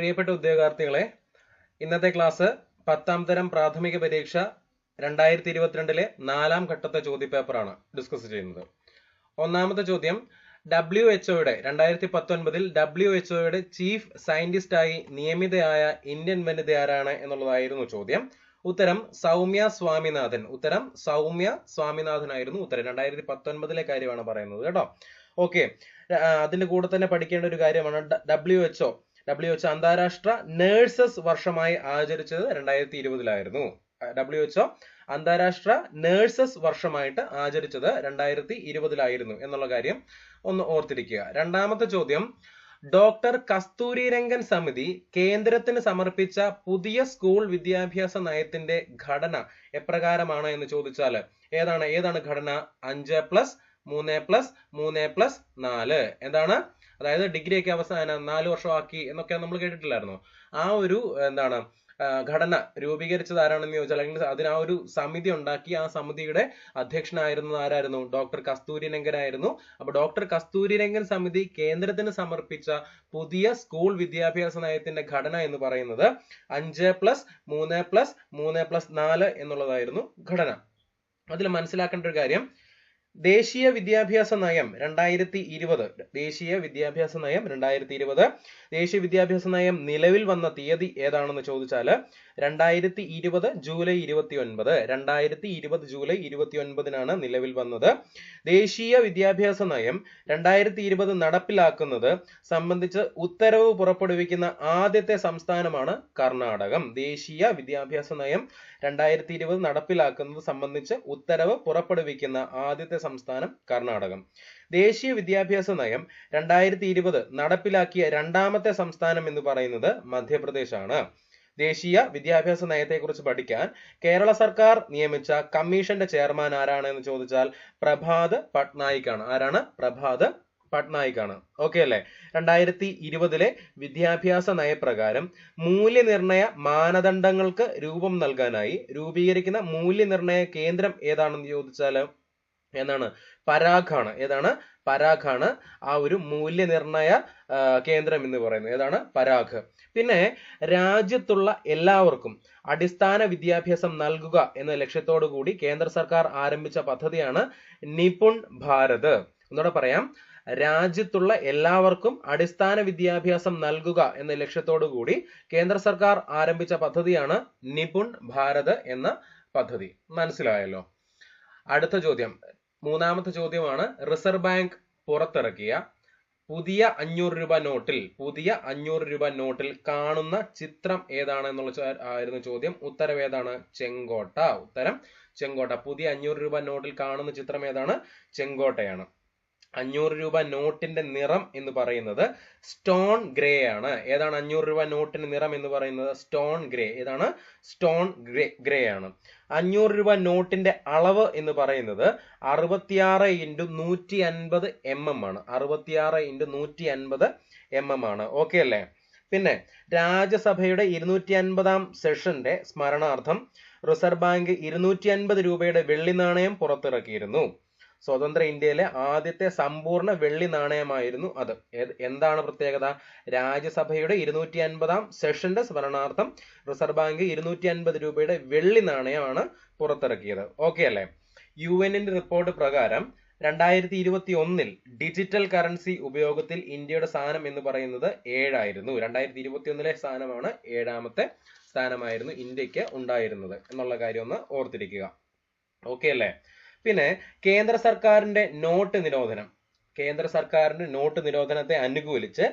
പ്രിയപ്പെട്ട ഉദ്യോഗാർത്ഥികളെ, ഇന്നത്തെ ക്ലാസ് 10ാം തരം പ്രാഥമിക പരീക്ഷ 2022 4ാം ഘട്ടത്തെ ചോദ്യപേപ്പറാണ് ഡിസ്കസ് ചെയ്യുന്നത്. ഒന്നാമത്തെ ചോദ്യം, WHO-യുടെ 2019 WHO-യുടെ ചീഫ് സയന്റിസ്റ്റായി നിയമിതയായ ഇന്ത്യൻ വനിത ആരാണ് എന്നുള്ളതായിരുന്നു ചോദ്യം. ഉത്തരം സൗമ്യ സ്വാമിനാഥൻ. ഉത്തരം സൗമ്യ സ്വാമിനാഥൻ ആയിരുന്നു ഉത്തരം. 2019 കാര്യമാണ് പറയുന്നത് കേട്ടോ. ഓക്കെ, അതിന്റെ കൂടെ തന്നെ പഠിക്കേണ്ട ഒരു കാര്യമാണ് WHO അന്താരാഷ്ട്ര നേഴ്സസ് വർഷമായി ആചരിച്ചത് 2020 WHO അന്താരാഷ്ട്ര നേഴ്സസ് വർഷമായിട്ട് ആചരിച്ചത് 2020 എന്നുള്ള കാര്യം ഒന്ന് ഓർത്തിരിക്കുക. രണ്ടാമത്തെ ചോദ്യം, ഡോക്ടർ കസ്തൂരിരംഗൻ സമിതി കേന്ദ്രത്തിന് സമർപ്പിച്ച പുതിയ സ്കൂൾ വിദ്യാഭ്യാസ നയത്തിന്റെ ഘടന എപ്രകാരമാണ് എന്ന് ചോദിച്ചാൽ ഏതാണ് ഘടന? 5+3+3+4 എന്താണ്? അതായത് ഡിഗ്രി ഒക്കെ അവസാനം 4 വർഷമാക്കി എന്നൊക്കെ നമ്മൾ കേട്ടിട്ടില്ലായിരുന്നു. ആ ഒരു ഘടന രൂപീകരിച്ചത് ആരാണെന്ന് ചോദിച്ചാൽ, അല്ലെങ്കിൽ അതിന് ആ ഒരു സമിതി ഉണ്ടാക്കി ആ സമിതിയുടെ അധ്യക്ഷനായിരുന്നത് ആരായിരുന്നു? ഡോക്ടർ കസ്തൂരിരംഗൻ ആയിരുന്നു. അപ്പൊ ഡോക്ടർ കസ്തൂരിരംഗൻ സമിതി കേന്ദ്രത്തിന് സമർപ്പിച്ച പുതിയ സ്കൂൾ വിദ്യാഭ്യാസ നയത്തിന്റെ ഘടന എന്ന് പറയുന്നത് 5+3+3+4 എന്നുള്ളതായിരുന്നു ഘടന. അതിൽ മനസ്സിലാക്കേണ്ട ഒരു കാര്യം, ദേശീയ വിദ്യാഭ്യാസ നയം 2020 ദേശീയ വിദ്യാഭ്യാസ നയം നിലവിൽ വന്ന തീയതി ഏതാണെന്ന് ചോദിച്ചാല് 2020 ജൂലൈ 29 2020 ജൂലൈ 29 നിലവിൽ വന്നത്. ദേശീയ വിദ്യാഭ്യാസ നയം 2020 നടപ്പിലാക്കുന്നത് സംബന്ധിച്ച് ഉത്തരവ് പുറപ്പെടുവിക്കുന്ന ആദ്യത്തെ സംസ്ഥാനമാണ് കർണാടകം. ദേശീയ വിദ്യാഭ്യാസ നയം 2020 നടപ്പിലാക്കുന്നത് സംബന്ധിച്ച് ഉത്തരവ് പുറപ്പെടുവിക്കുന്ന ആദ്യത്തെ സംസ്ഥാനം കർണാടകം. ദേശീയ വിദ്യാഭ്യാസ നയം 2020 നടപ്പിലാക്കിയ രണ്ടാമത്തെ സംസ്ഥാനം എന്ന് പറയുന്നത് മധ്യപ്രദേശ് ആണ്. ദേശീയ വിദ്യാഭ്യാസ നയത്തെക്കുറിച്ച് പഠിക്കാൻ കേരള സർക്കാർ നിയമിച്ച കമ്മീഷന്റെ ചെയർമാൻ ആരാണ് എന്ന് ചോദിച്ചാൽ പ്രഭാത് പട്നായിക് ആണ്. ആരാണ്? പ്രഭാത് പട്നായിക് ആണ്. ഓക്കെ അല്ലെ? 2020 വിദ്യാഭ്യാസ നയപ്രകാരം മൂല്യനിർണയ മാനദണ്ഡങ്ങൾക്ക് രൂപം നൽകാനായി രൂപീകരിക്കുന്ന മൂല്യനിർണയ കേന്ദ്രം ഏതാണെന്ന് ചോദിച്ചാല് പരാഖാണ്. പരാഖാണ് ആ ഒരു മൂല്യനിർണയ കേന്ദ്രം എന്ന് പറയുന്നത്. ഏതാണ്? പരാഖ്. പിന്നെ രാജ്യത്തുള്ള എല്ലാവർക്കും അടിസ്ഥാന വിദ്യാഭ്യാസം നൽകുക എന്ന ലക്ഷ്യത്തോടു കൂടി കേന്ദ്ര സർക്കാർ ആരംഭിച്ച പദ്ധതിയാണ് നിപുൺ ഭാരത്. ഒന്നുകൂടെ പറയാം, രാജ്യത്തുള്ള എല്ലാവർക്കും അടിസ്ഥാന വിദ്യാഭ്യാസം നൽകുക എന്ന ലക്ഷ്യത്തോടു കൂടി കേന്ദ്ര സർക്കാർ ആരംഭിച്ച പദ്ധതിയാണ് നിപുൺ ഭാരത് എന്ന പദ്ധതി. മനസ്സിലായല്ലോ? അടുത്ത ചോദ്യം, മൂന്നാമത്തെ ചോദ്യമാണ്, റിസർവ് ബാങ്ക് പുറത്തിറക്കിയ പുതിയ 500 രൂപ നോട്ടിൽ കാണുന്ന ചിത്രം ഏതാണ് എന്നുള്ള ആയിരുന്നു ചോദ്യം. ഉത്തരം ഏതാണ്? ചെങ്കോട്ട. ഉത്തരം ചെങ്കോട്ട. പുതിയ 500 രൂപ നോട്ടിൽ കാണുന്ന ചിത്രം ഏതാണ്? ചെങ്കോട്ടയാണ്. 500 രൂപ നോട്ടിന്റെ നിറം എന്ന് പറയുന്നത് സ്റ്റോൺ ഗ്രേ ആണ്. ഏതാണ് 500 രൂപ നോട്ടിന്റെ നിറം എന്ന് പറയുന്നത്? Stone grey. ഏതാണ്? സ്റ്റോൺ ഗ്രേ ആണ്. 500 രൂപ നോട്ടിന്റെ അളവ് എന്ന് പറയുന്നത് 66x150 mm ആണ്. 66x150 mm ആണ്. ഓക്കെ അല്ലേ? പിന്നെ രാജ്യസഭയുടെ 250ാം സെഷന്റെ സ്മരണാർത്ഥം റിസർവ് ബാങ്ക് 250 രൂപയുടെ വെള്ളി നാണയം പുറത്തിറക്കിയിരുന്നു. സ്വതന്ത്ര ഇന്ത്യയിലെ ആദ്യത്തെ സമ്പൂർണ്ണ വെള്ളി നാണയമായിരുന്നു അത്. എന്താണ് പ്രത്യേകത? രാജ്യസഭയുടെ 250ാം സെഷന്റെ സ്മരണാർത്ഥം റിസർവ് ബാങ്ക് 250 രൂപയുടെ വെള്ളി നാണയമാണ് പുറത്തിറക്കിയത്. ഓക്കെ അല്ലേ? UN-ന്റെ റിപ്പോർട്ട് പ്രകാരം 2021 ഡിജിറ്റൽ കറൻസി ഉപയോഗത്തിൽ ഇന്ത്യയുടെ സ്ഥാനം എന്ന് പറയുന്നത് 7 ആയിരുന്നു. 2021 സ്ഥാനമാണ് 7ാമത്തെ സ്ഥാനമായിരുന്നു ഇന്ത്യക്ക് ഉണ്ടായിരുന്നത് എന്നുള്ള കാര്യം ഒന്ന് ഓർത്തിരിക്കുക. ഓക്കെ അല്ലേ? പിന്നെ കേന്ദ്ര സർക്കാരിന്റെ നോട്ട് നിരോധനത്തെ അനുകൂലിച്ച്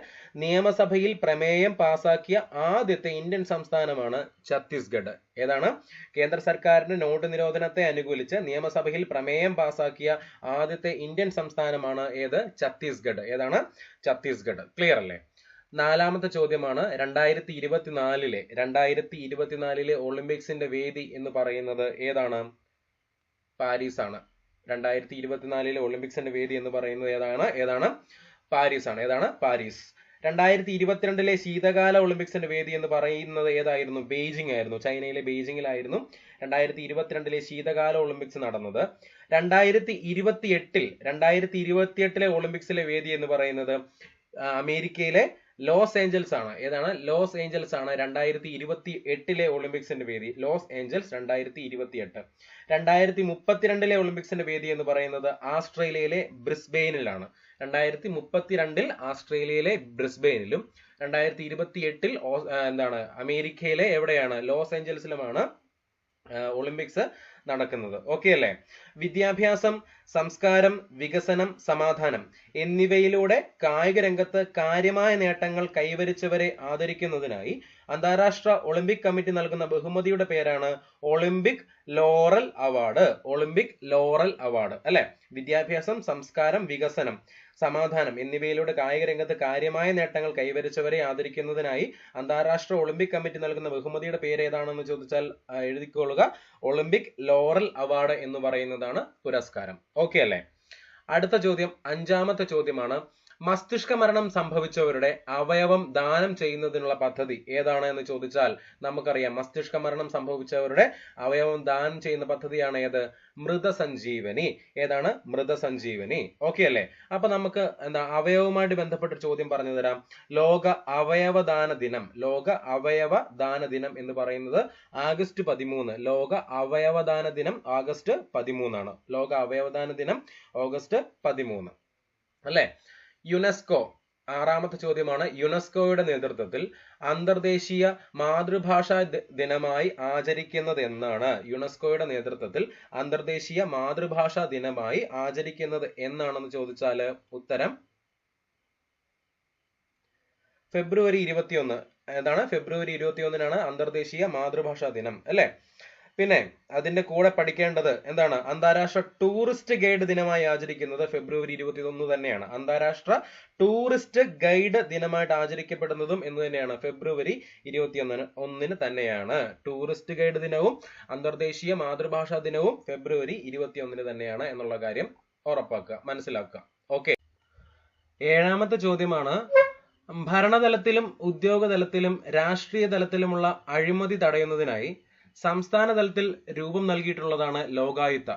നിയമസഭയിൽ പ്രമേയം പാസാക്കിയ ആദ്യത്തെ ഇന്ത്യൻ സംസ്ഥാനമാണ് ഛത്തീസ്ഗഡ്. ഏതാണ്? കേന്ദ്ര സർക്കാരിന്റെ നോട്ട് നിരോധനത്തെ അനുകൂലിച്ച് നിയമസഭയിൽ പ്രമേയം പാസാക്കിയ ആദ്യത്തെ ഇന്ത്യൻ സംസ്ഥാനമാണ് ഏത്? ഛത്തീസ്ഗഡ്. ഏതാണ്? ഛത്തീസ്ഗഡ്. ക്ലിയർ അല്ലേ? നാലാമത്തെ ചോദ്യമാണ്, 2024 ഒളിമ്പിക്സിന്റെ വേദി എന്ന് പറയുന്നത് ഏതാണ്? പാരീസ് ആണ്. 2024 ഒളിമ്പിക്സിന്റെ വേദി എന്ന് പറയുന്നത് ഏതാണ്? പാരീസ് ആണ്. ഏതാണ്? പാരീസ്. 2022 ശീതകാല ഒളിമ്പിക്സിന്റെ വേദി എന്ന് പറയുന്നത് ഏതായിരുന്നു? ബെയ്ജിംഗ് ആയിരുന്നു. ചൈനയിലെ ബെയ്ജിംഗിലായിരുന്നു 2022 ശീതകാല ഒളിമ്പിക്സ് നടന്നത്. 2028 ഒളിമ്പിക്സിലെ വേദി എന്ന് പറയുന്നത് അമേരിക്കയിലെ ലോസ് ഏഞ്ചൽസ് ആണ്. ഏതാണ്? ലോസ് ഏഞ്ചൽസ് ആണ് 2028 ഒളിമ്പിക്സിന്റെ വേദി. Los Angeles 2028. 2032 ഒളിമ്പിക്സിന്റെ വേദി എന്ന് പറയുന്നത് ആസ്ട്രേലിയയിലെ ബ്രിസ്ബെയിനിലാണ്. 2032 ആസ്ട്രേലിയയിലെ ബ്രിസ്ബെയിനിലും 2028 എന്താണ് അമേരിക്കയിലെ എവിടെയാണ്? ലോസ് ഏഞ്ചൽസിലുമാണ് ഒളിമ്പിക്സ് നടക്കുന്നത്. ഓക്കെ അല്ലേ? വിദ്യാഭ്യാസം, സംസ്കാരം, വികസനം, സമാധാനം എന്നിവയിലൂടെ കായിക രംഗത്ത് കാര്യമായ നേട്ടങ്ങൾ കൈവരിച്ചവരെ ആദരിക്കുന്നതിനായി അന്താരാഷ്ട്ര ഒളിമ്പിക് കമ്മിറ്റി നൽകുന്ന ബഹുമതിയുടെ പേരാണ് Olympic laurel award. Olympic laurel award അല്ലെ? വിദ്യാഭ്യാസം, സംസ്കാരം, വികസനം, സമാധാനം എന്നിവയിലൂടെ കായിക രംഗത്ത് കാര്യമായ നേട്ടങ്ങൾ കൈവരിച്ചവരെ ആദരിക്കുന്നതിനായി അന്താരാഷ്ട്ര ഒളിമ്പിക് കമ്മിറ്റി നൽകുന്ന ബഹുമതിയുടെ പേര് ഏതാണെന്ന് ചോദിച്ചാൽ എഴുതിക്കൊള്ളുക. ഒളിമ്പിക് ലോറൽ അവാർഡ് എന്ന് പറയുന്നതാണ് പുരസ്കാരം. ഓക്കെ അല്ലേ? അടുത്ത ചോദ്യം, 5ാമത്തെ ചോദ്യമാണ്. മസ്തിഷ്ക മരണം സംഭവിച്ചവരുടെ അവയവം ദാനം ചെയ്യുന്നതിനുള്ള പദ്ധതി ഏതാണ് എന്ന് ചോദിച്ചാൽ നമുക്കറിയാം. മസ്തിഷ്ക മരണം സംഭവിച്ചവരുടെ അവയവം ദാനം ചെയ്യുന്ന പദ്ധതിയാണ് ഏത്? മൃതസഞ്ജീവനി. ഏതാണ്? മൃതസഞ്ജീവനി. ഓക്കെ അല്ലേ? അപ്പൊ നമുക്ക് എന്താ അവയവവുമായിട്ട് ബന്ധപ്പെട്ട ചോദ്യം പറഞ്ഞു തരാം. ലോക അവയവദാന ദിനം. ലോക അവയവദാന ദിനം എന്ന് പറയുന്നത് ആഗസ്റ്റ് 13. ലോക അവയവദാന ദിനം ആഗസ്റ്റ് 13 ആണ്. ലോക അവയവദാന ദിനം ഓഗസ്റ്റ് 13 അല്ലെ? യുനെസ്കോ. 6ാമത്തെ ചോദ്യമാണ്. യുനെസ്കോയുടെ നേതൃത്വത്തിൽ അന്തർദേശീയ മാതൃഭാഷാ ദിനമായി ആചരിക്കുന്നത് എന്നാണ്? യുനെസ്കോയുടെ നേതൃത്വത്തിൽ അന്തർദേശീയ മാതൃഭാഷാ ദിനമായി ആചരിക്കുന്നത് എന്നാണെന്ന് ചോദിച്ചാൽ ഉത്തരം ഫെബ്രുവരി 21. ഏതാണ്? ഫെബ്രുവരി 21 അന്തർദേശീയ മാതൃഭാഷാ ദിനം അല്ലെ? പിന്നെ അതിന്റെ കൂടെ പഠിക്കേണ്ടത് എന്താണ്? അന്താരാഷ്ട്ര ടൂറിസ്റ്റ് ഗൈഡ് ദിനമായി ആചരിക്കുന്നത് ഫെബ്രുവരി 21 തന്നെയാണ്. അന്താരാഷ്ട്ര ടൂറിസ്റ്റ് ഗൈഡ് ദിനമായിട്ട് ആചരിക്കപ്പെടുന്നതും എന്ന് തന്നെയാണ് ഫെബ്രുവരി 21 തന്നെയാണ്. ടൂറിസ്റ്റ് ഗൈഡ് ദിനവും അന്തർദേശീയ മാതൃഭാഷാ ദിനവും ഫെബ്രുവരി 21 തന്നെയാണ് എന്നുള്ള കാര്യം ഉറപ്പാക്കുക, മനസ്സിലാക്കുക. ഓക്കെ. 7ാമത്തെ ചോദ്യമാണ്. ഭരണതലത്തിലും ഉദ്യോഗ തലത്തിലും രാഷ്ട്രീയ തലത്തിലുമുള്ള അഴിമതി തടയുന്നതിനായി സംസ്ഥാന തലത്തിൽ രൂപം നൽകിയിട്ടുള്ളതാണ് ലോകായുക്ത.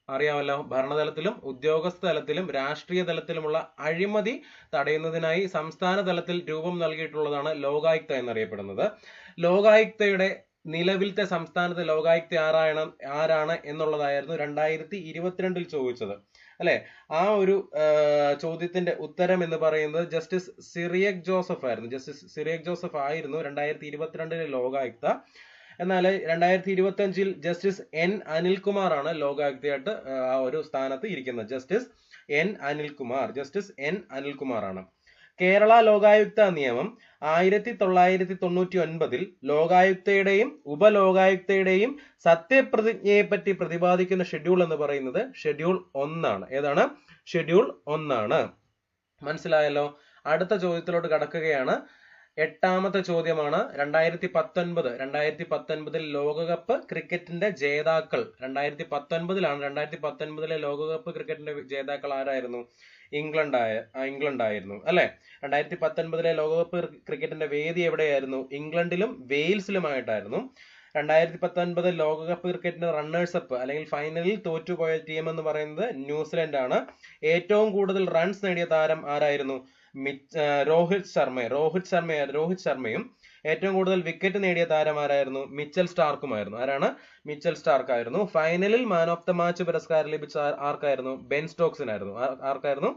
അറിയാമല്ലോ, ഭരണതലത്തിലും ഉദ്യോഗസ്ഥ തലത്തിലും രാഷ്ട്രീയ തലത്തിലുമുള്ള അഴിമതി തടയുന്നതിനായി സംസ്ഥാന തലത്തിൽ രൂപം നൽകിയിട്ടുള്ളതാണ് ലോകായുക്ത എന്നറിയപ്പെടുന്നത്. ലോകായുക്തയുടെ നിലവിലത്തെ സംസ്ഥാനത്തെ ലോകായുക്ത ആരാണ് എന്നുള്ളതായിരുന്നു 2022 ചോദിച്ചത് അല്ലെ? ആ ഒരു ചോദ്യത്തിന്റെ ഉത്തരം എന്ന് പറയുന്നത് ജസ്റ്റിസ് സിറിയക് ജോസഫ് ആയിരുന്നു. ജസ്റ്റിസ് സിറിയക് ജോസഫ് ആയിരുന്നു 2022 ലോകായുക്ത. എന്നാൽ 2025 ജസ്റ്റിസ് N അനിൽകുമാർ ആണ് ലോകായുക്തയായിട്ട് ആ ഒരു സ്ഥാനത്ത് ഇരിക്കുന്നത്. ജസ്റ്റിസ് N അനിൽകുമാർ ആണ്. കേരള ലോകായുക്ത നിയമം 1999 ലോകായുക്തയുടെയും ഉപലോകായുക്തയുടെയും സത്യപ്രതിജ്ഞയെ പറ്റി പ്രതിപാദിക്കുന്ന ഷെഡ്യൂൾ എന്ന് പറയുന്നത് ഷെഡ്യൂൾ 1 ആണ്. ഏതാണ്? ഷെഡ്യൂൾ 1 ആണ്. മനസ്സിലായല്ലോ? അടുത്ത ചോദ്യത്തിലോട്ട് കടക്കുകയാണ്. 8ാമത്തെ ചോദ്യമാണ്. 2019 ലോകകപ്പ് ക്രിക്കറ്റിന്റെ ജേതാക്കൾ 2019 2019 ലോകകപ്പ് ക്രിക്കറ്റിന്റെ ജേതാക്കൾ ആരായിരുന്നു? ഇംഗ്ലണ്ടായിരുന്നു അല്ലെ? 2019 ലോകകപ്പ് ക്രിക്കറ്റിന്റെ വേദി എവിടെയായിരുന്നു? ഇംഗ്ലണ്ടിലും വെയിൽസിലുമായിട്ടായിരുന്നു. 2019 ലോകകപ്പ് ക്രിക്കറ്റിന്റെ റണ്ണേഴ്സ് അപ്പ് അല്ലെങ്കിൽ ഫൈനലിൽ തോറ്റുപോയ ടീം എന്ന് പറയുന്നത് ന്യൂസിലൻഡ് ആണ്. ഏറ്റവും കൂടുതൽ റൺസ് നേടിയ താരം ആരായിരുന്നു? രോഹിത് ശർമ്മയും ഏറ്റവും കൂടുതൽ വിക്കറ്റ് നേടിയ താരം ആരായിരുന്നു? മിച്ചൽ സ്റ്റാർക്കുമായിരുന്നു. ആരാണ്? മിച്ചൽ സ്റ്റാർക്ക് ആയിരുന്നു. ഫൈനലിൽ മാൻ ഓഫ് ദ മാച്ച് പുരസ്കാരം ലഭിച്ച ആർക്കായിരുന്നു? ബെൻ സ്റ്റോക്സിനായിരുന്നു. ആർക്കായിരുന്നു?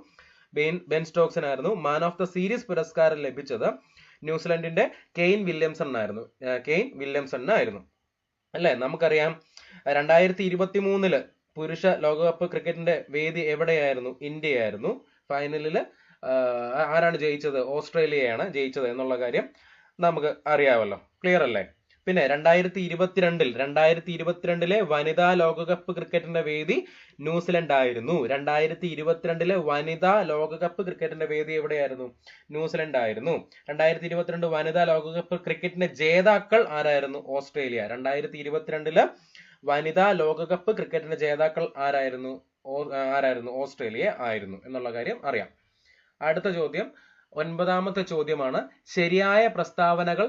ബെൻ സ്റ്റോക്സിനായിരുന്നു. മാൻ ഓഫ് ദ സീരീസ് പുരസ്കാരം ലഭിച്ചത് ന്യൂസിലൻഡിന്റെ കെയ്ൻ വില്യംസണിനായിരുന്നു അല്ലെ? നമുക്കറിയാം 2023 പുരുഷ ലോകകപ്പ് ക്രിക്കറ്റിന്റെ വേദി എവിടെയായിരുന്നു? ഇന്ത്യയായിരുന്നു. ഫൈനലില് ആരാണ് ജയിച്ചത്? ഓസ്ട്രേലിയയാണ് ജയിച്ചത് എന്നുള്ള കാര്യം നമുക്ക് അറിയാമല്ലോ. ക്ലിയർ അല്ലേ? പിന്നെ 2022 വനിതാ ലോകകപ്പ് ക്രിക്കറ്റിന്റെ വേദി ന്യൂസിലൻഡ് ആയിരുന്നു. 2022 വനിതാ ലോകകപ്പ് ക്രിക്കറ്റിന്റെ വേദി എവിടെയായിരുന്നു? ന്യൂസിലൻഡ് ആയിരുന്നു. 2022 വനിതാ ലോകകപ്പ് ക്രിക്കറ്റിന്റെ ജേതാക്കൾ ആരായിരുന്നു? ഓസ്ട്രേലിയ. 2022 വനിതാ ലോകകപ്പ് ക്രിക്കറ്റിന്റെ ജേതാക്കൾ ആരായിരുന്നു? ഓസ്ട്രേലിയ ആയിരുന്നു എന്നുള്ള കാര്യം അറിയാം. അടുത്ത ചോദ്യം 9ാമത്തെ ചോദ്യമാണ്. ശരിയായ പ്രസ്താവനകൾ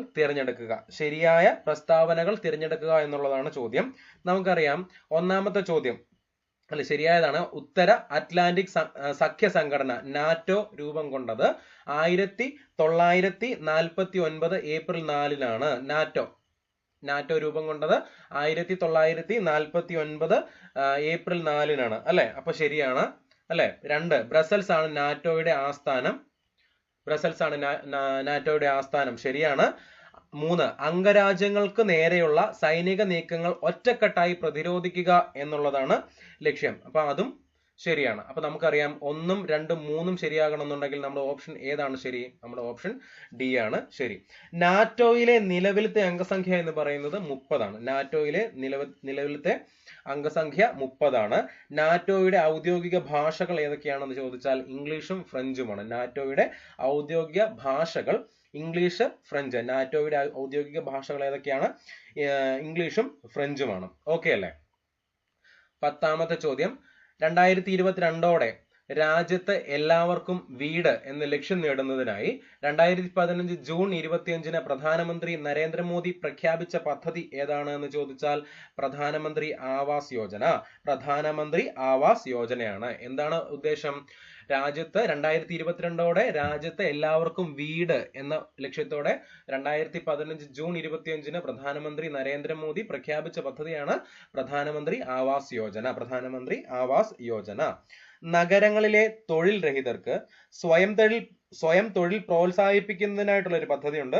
തിരഞ്ഞെടുക്കുക എന്നുള്ളതാണ് ചോദ്യം. നമുക്കറിയാം 1ാമത്തെ ചോദ്യം അല്ല, ശരിയായതാണ്. ഉത്തര അറ്റ്ലാന്റിക് സഖ്യ സംഘടന നാറ്റോ രൂപം കൊണ്ടത് 1949 ഏപ്രിൽ 4-നാണ്. നാറ്റോ രൂപം കൊണ്ടത് 1949 ഏപ്രിൽ 4-നാണ് അല്ലെ? അപ്പൊ ശരിയാണ് അല്ലെ? 2, ബ്രസൽസ് ആണ് നാറ്റോയുടെ ആസ്ഥാനം. നാറ്റോയുടെ ആസ്ഥാനം, ശരിയാണ്. 3, അംഗരാജ്യങ്ങൾക്ക് നേരെയുള്ള സൈനിക നീക്കങ്ങൾ ഒറ്റക്കെട്ടായി പ്രതിരോധിക്കുക എന്നുള്ളതാണ് ലക്ഷ്യം. അപ്പൊ അതും ശരിയാണ്. അപ്പൊ നമുക്കറിയാം 1, 2, 3 ശരിയാകണമെന്നുണ്ടെങ്കിൽ നമ്മുടെ ഓപ്ഷൻ ഏതാണ് ശരി? നമ്മുടെ ഓപ്ഷൻ ഡി ആണ് ശരി. നാറ്റോയിലെ നിലവിലത്തെ അംഗസംഖ്യ എന്ന് പറയുന്നത് 30 ആണ്. നാറ്റോയിലെ നിലവിലത്തെ അംഗസംഖ്യ 30 ആണ്. നാറ്റോയുടെ ഔദ്യോഗിക ഭാഷകൾ ഏതൊക്കെയാണെന്ന് ചോദിച്ചാൽ ഇംഗ്ലീഷും ഫ്രഞ്ചുമാണ്. നാറ്റോയുടെ ഔദ്യോഗിക ഭാഷകൾ ഇംഗ്ലീഷ്, ഫ്രഞ്ച്. നാറ്റോയുടെ ഔദ്യോഗിക ഭാഷകൾ ഏതൊക്കെയാണ്? ഇംഗ്ലീഷും ഫ്രഞ്ചുമാണ്. ഓക്കെ അല്ലേ? 10ാമത്തെ ചോദ്യം, 2022 രാജ്യത്ത് എല്ലാവർക്കും വീട് എന്ന ലക്ഷ്യം നേടുന്നതിനായി 2015 ജൂൺ 25-ന് പ്രധാനമന്ത്രി നരേന്ദ്രമോദി പ്രഖ്യാപിച്ച പദ്ധതി ഏതാണ് എന്ന് ചോദിച്ചാൽ പ്രധാനമന്ത്രി ആവാസ് യോജന. പ്രധാനമന്ത്രി ആവാസ് യോജനയാണ്. എന്താണ് ഉദ്ദേശം? രാജ്യത്ത് 2022 രാജ്യത്ത് എല്ലാവർക്കും വീട് എന്ന ലക്ഷ്യത്തോടെ 2015 ജൂൺ 25-ന് പ്രധാനമന്ത്രി നരേന്ദ്രമോദി പ്രഖ്യാപിച്ച പദ്ധതിയാണ് പ്രധാനമന്ത്രി ആവാസ് യോജന. പ്രധാനമന്ത്രി ആവാസ് യോജന. നഗരങ്ങളിലെ തൊഴിൽ രഹിതർക്ക് സ്വയം തൊഴിൽ പ്രോത്സാഹിപ്പിക്കുന്നതിനായിട്ടുള്ള ഒരു പദ്ധതിയുണ്ട്.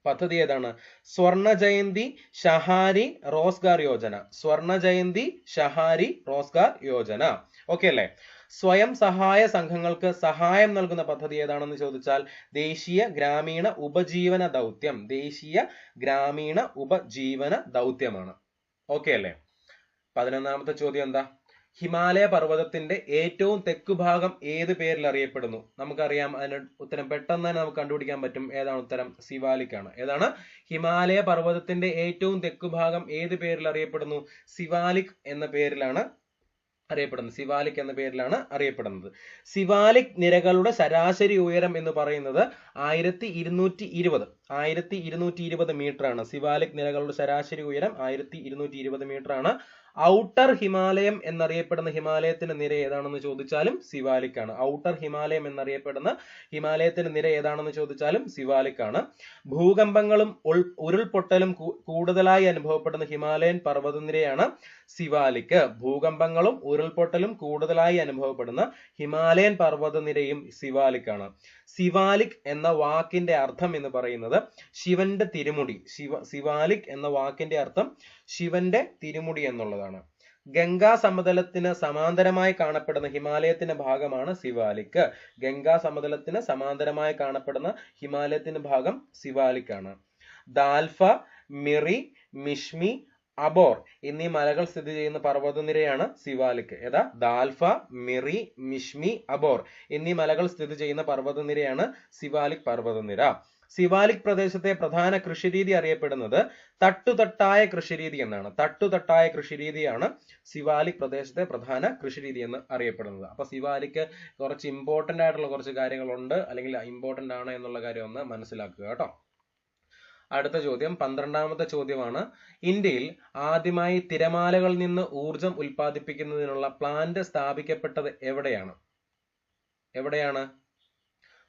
പദ്ധതി ഏതാണ്? സ്വർണ ജയന്തി ഷഹാരി റോസ്ഗാർ യോജന. സ്വർണ ജയന്തി ഷഹാരി റോസ്ഗാർ യോജന. ഓക്കെ അല്ലേ? സ്വയം സഹായ സംഘങ്ങൾക്ക് സഹായം നൽകുന്ന പദ്ധതി ഏതാണെന്ന് ചോദിച്ചാൽ ദേശീയ ഗ്രാമീണ ഉപജീവന ദൗത്യം. ദേശീയ ഗ്രാമീണ ഉപജീവന ദൗത്യമാണ്. ഓക്കെ അല്ലേ? 11ാമത്തെ ചോദ്യം എന്താ? ഹിമാലയ പർവ്വതത്തിന്റെ ഏറ്റവും തെക്കുഭാഗം ഏത് പേരിൽ അറിയപ്പെടുന്നു? നമുക്കറിയാം, അതിന് ഉത്തരം പെട്ടെന്ന് തന്നെ നമുക്ക് കണ്ടുപിടിക്കാൻ പറ്റും. ഏതാണ് ഉത്തരം? സിവാലിക് ആണ്. ഏതാണ്? ഹിമാലയ പർവ്വതത്തിന്റെ ഏറ്റവും തെക്കുഭാഗം ഏത് പേരിൽ അറിയപ്പെടുന്നു? സിവാലിക് എന്ന പേരിലാണ് അറിയപ്പെടുന്നത്. സിവാലിക് എന്ന പേരിലാണ് അറിയപ്പെടുന്നത്. സിവാലിക് നിരകളുടെ ശരാശരി ഉയരം എന്ന് പറയുന്നത് 1220 മീറ്റർ ആണ്. സിവാലിക് നിരകളുടെ ശരാശരി ഉയരം 1220 മീറ്റർ ആണ്. ഔട്ടർ ഹിമാലയം എന്നറിയപ്പെടുന്ന ഹിമാലയത്തിന്റെ നിര ഏതാണെന്ന് ചോദിച്ചാലും സിവാലിക് ആണ്. ഔട്ടർ ഹിമാലയം എന്നറിയപ്പെടുന്ന ഹിമാലയത്തിന്റെ നിര ഏതാണെന്ന് ചോദിച്ചാലും സിവാലിക് ആണ്. ഭൂകമ്പങ്ങളും ഉരുൾപൊട്ടലും കൂടുതലായി അനുഭവപ്പെടുന്ന ഹിമാലയൻ പർവ്വതനിരയാണ് സിവാലിക്. ഭൂകമ്പങ്ങളും ഉരുൾപൊട്ടലും കൂടുതലായി അനുഭവപ്പെടുന്ന ഹിമാലയൻ പർവ്വതനിരയും സിവാലിക് ആണ്. സിവാലിക് എന്ന വാക്കിന്റെ അർത്ഥം എന്ന് പറയുന്നത് ശിവന്റെ തിരുമുടി. സിവാലിക് എന്ന വാക്കിന്റെ അർത്ഥം ശിവന്റെ തിരുമുടി എന്നുള്ളതാണ്. ഗംഗാ സമതലത്തിന് സമാന്തരമായി കാണപ്പെടുന്ന ഹിമാലയത്തിന്റെ ഭാഗമാണ് സിവാലിക്. ഗംഗാ സമതലത്തിന് സമാന്തരമായി കാണപ്പെടുന്ന ഹിമാലയത്തിന്റെ ഭാഗം സിവാലിക് ആണ്. ദാൽഫ, മിറി, മിഷ്മി, അബോർ എന്നീ മലകൾ സ്ഥിതി ചെയ്യുന്ന പർവ്വതനിരയാണ് സിവാലിക്. ഏതാ? ദാൽഫ, മിറി, മിഷ്മി, അബോർ എന്നീ മലകൾ സ്ഥിതി ചെയ്യുന്ന പർവ്വതനിരയാണ് സിവാലിക് പർവ്വതനിര. സിവാലിക് പ്രദേശത്തെ പ്രധാന കൃഷിരീതി അറിയപ്പെടുന്നത് തട്ടുതട്ടായ കൃഷിരീതി എന്നാണ്. തട്ടുതട്ടായ കൃഷിരീതിയാണ് സിവാലിക് പ്രദേശത്തെ പ്രധാന കൃഷിരീതി എന്ന് അറിയപ്പെടുന്നത്. അപ്പൊ സിവാലിക് കുറച്ച് ഇമ്പോർട്ടന്റ് ആയിട്ടുള്ള കുറച്ച് കാര്യങ്ങളുണ്ട്, അല്ലെങ്കിൽ ഇമ്പോർട്ടന്റ് ആണ് എന്നുള്ള കാര്യം ഒന്ന് മനസ്സിലാക്കുക കേട്ടോ. അടുത്ത ചോദ്യം 12ാമത്തെ ചോദ്യമാണ്. ഇന്ത്യയിൽ ആദ്യമായി തിരമാലകളിൽ നിന്ന് ഊർജം ഉൽപ്പാദിപ്പിക്കുന്നതിനുള്ള പ്ലാന്റ് സ്ഥാപിക്കപ്പെട്ടത് എവിടെയാണ്? എവിടെയാണ്?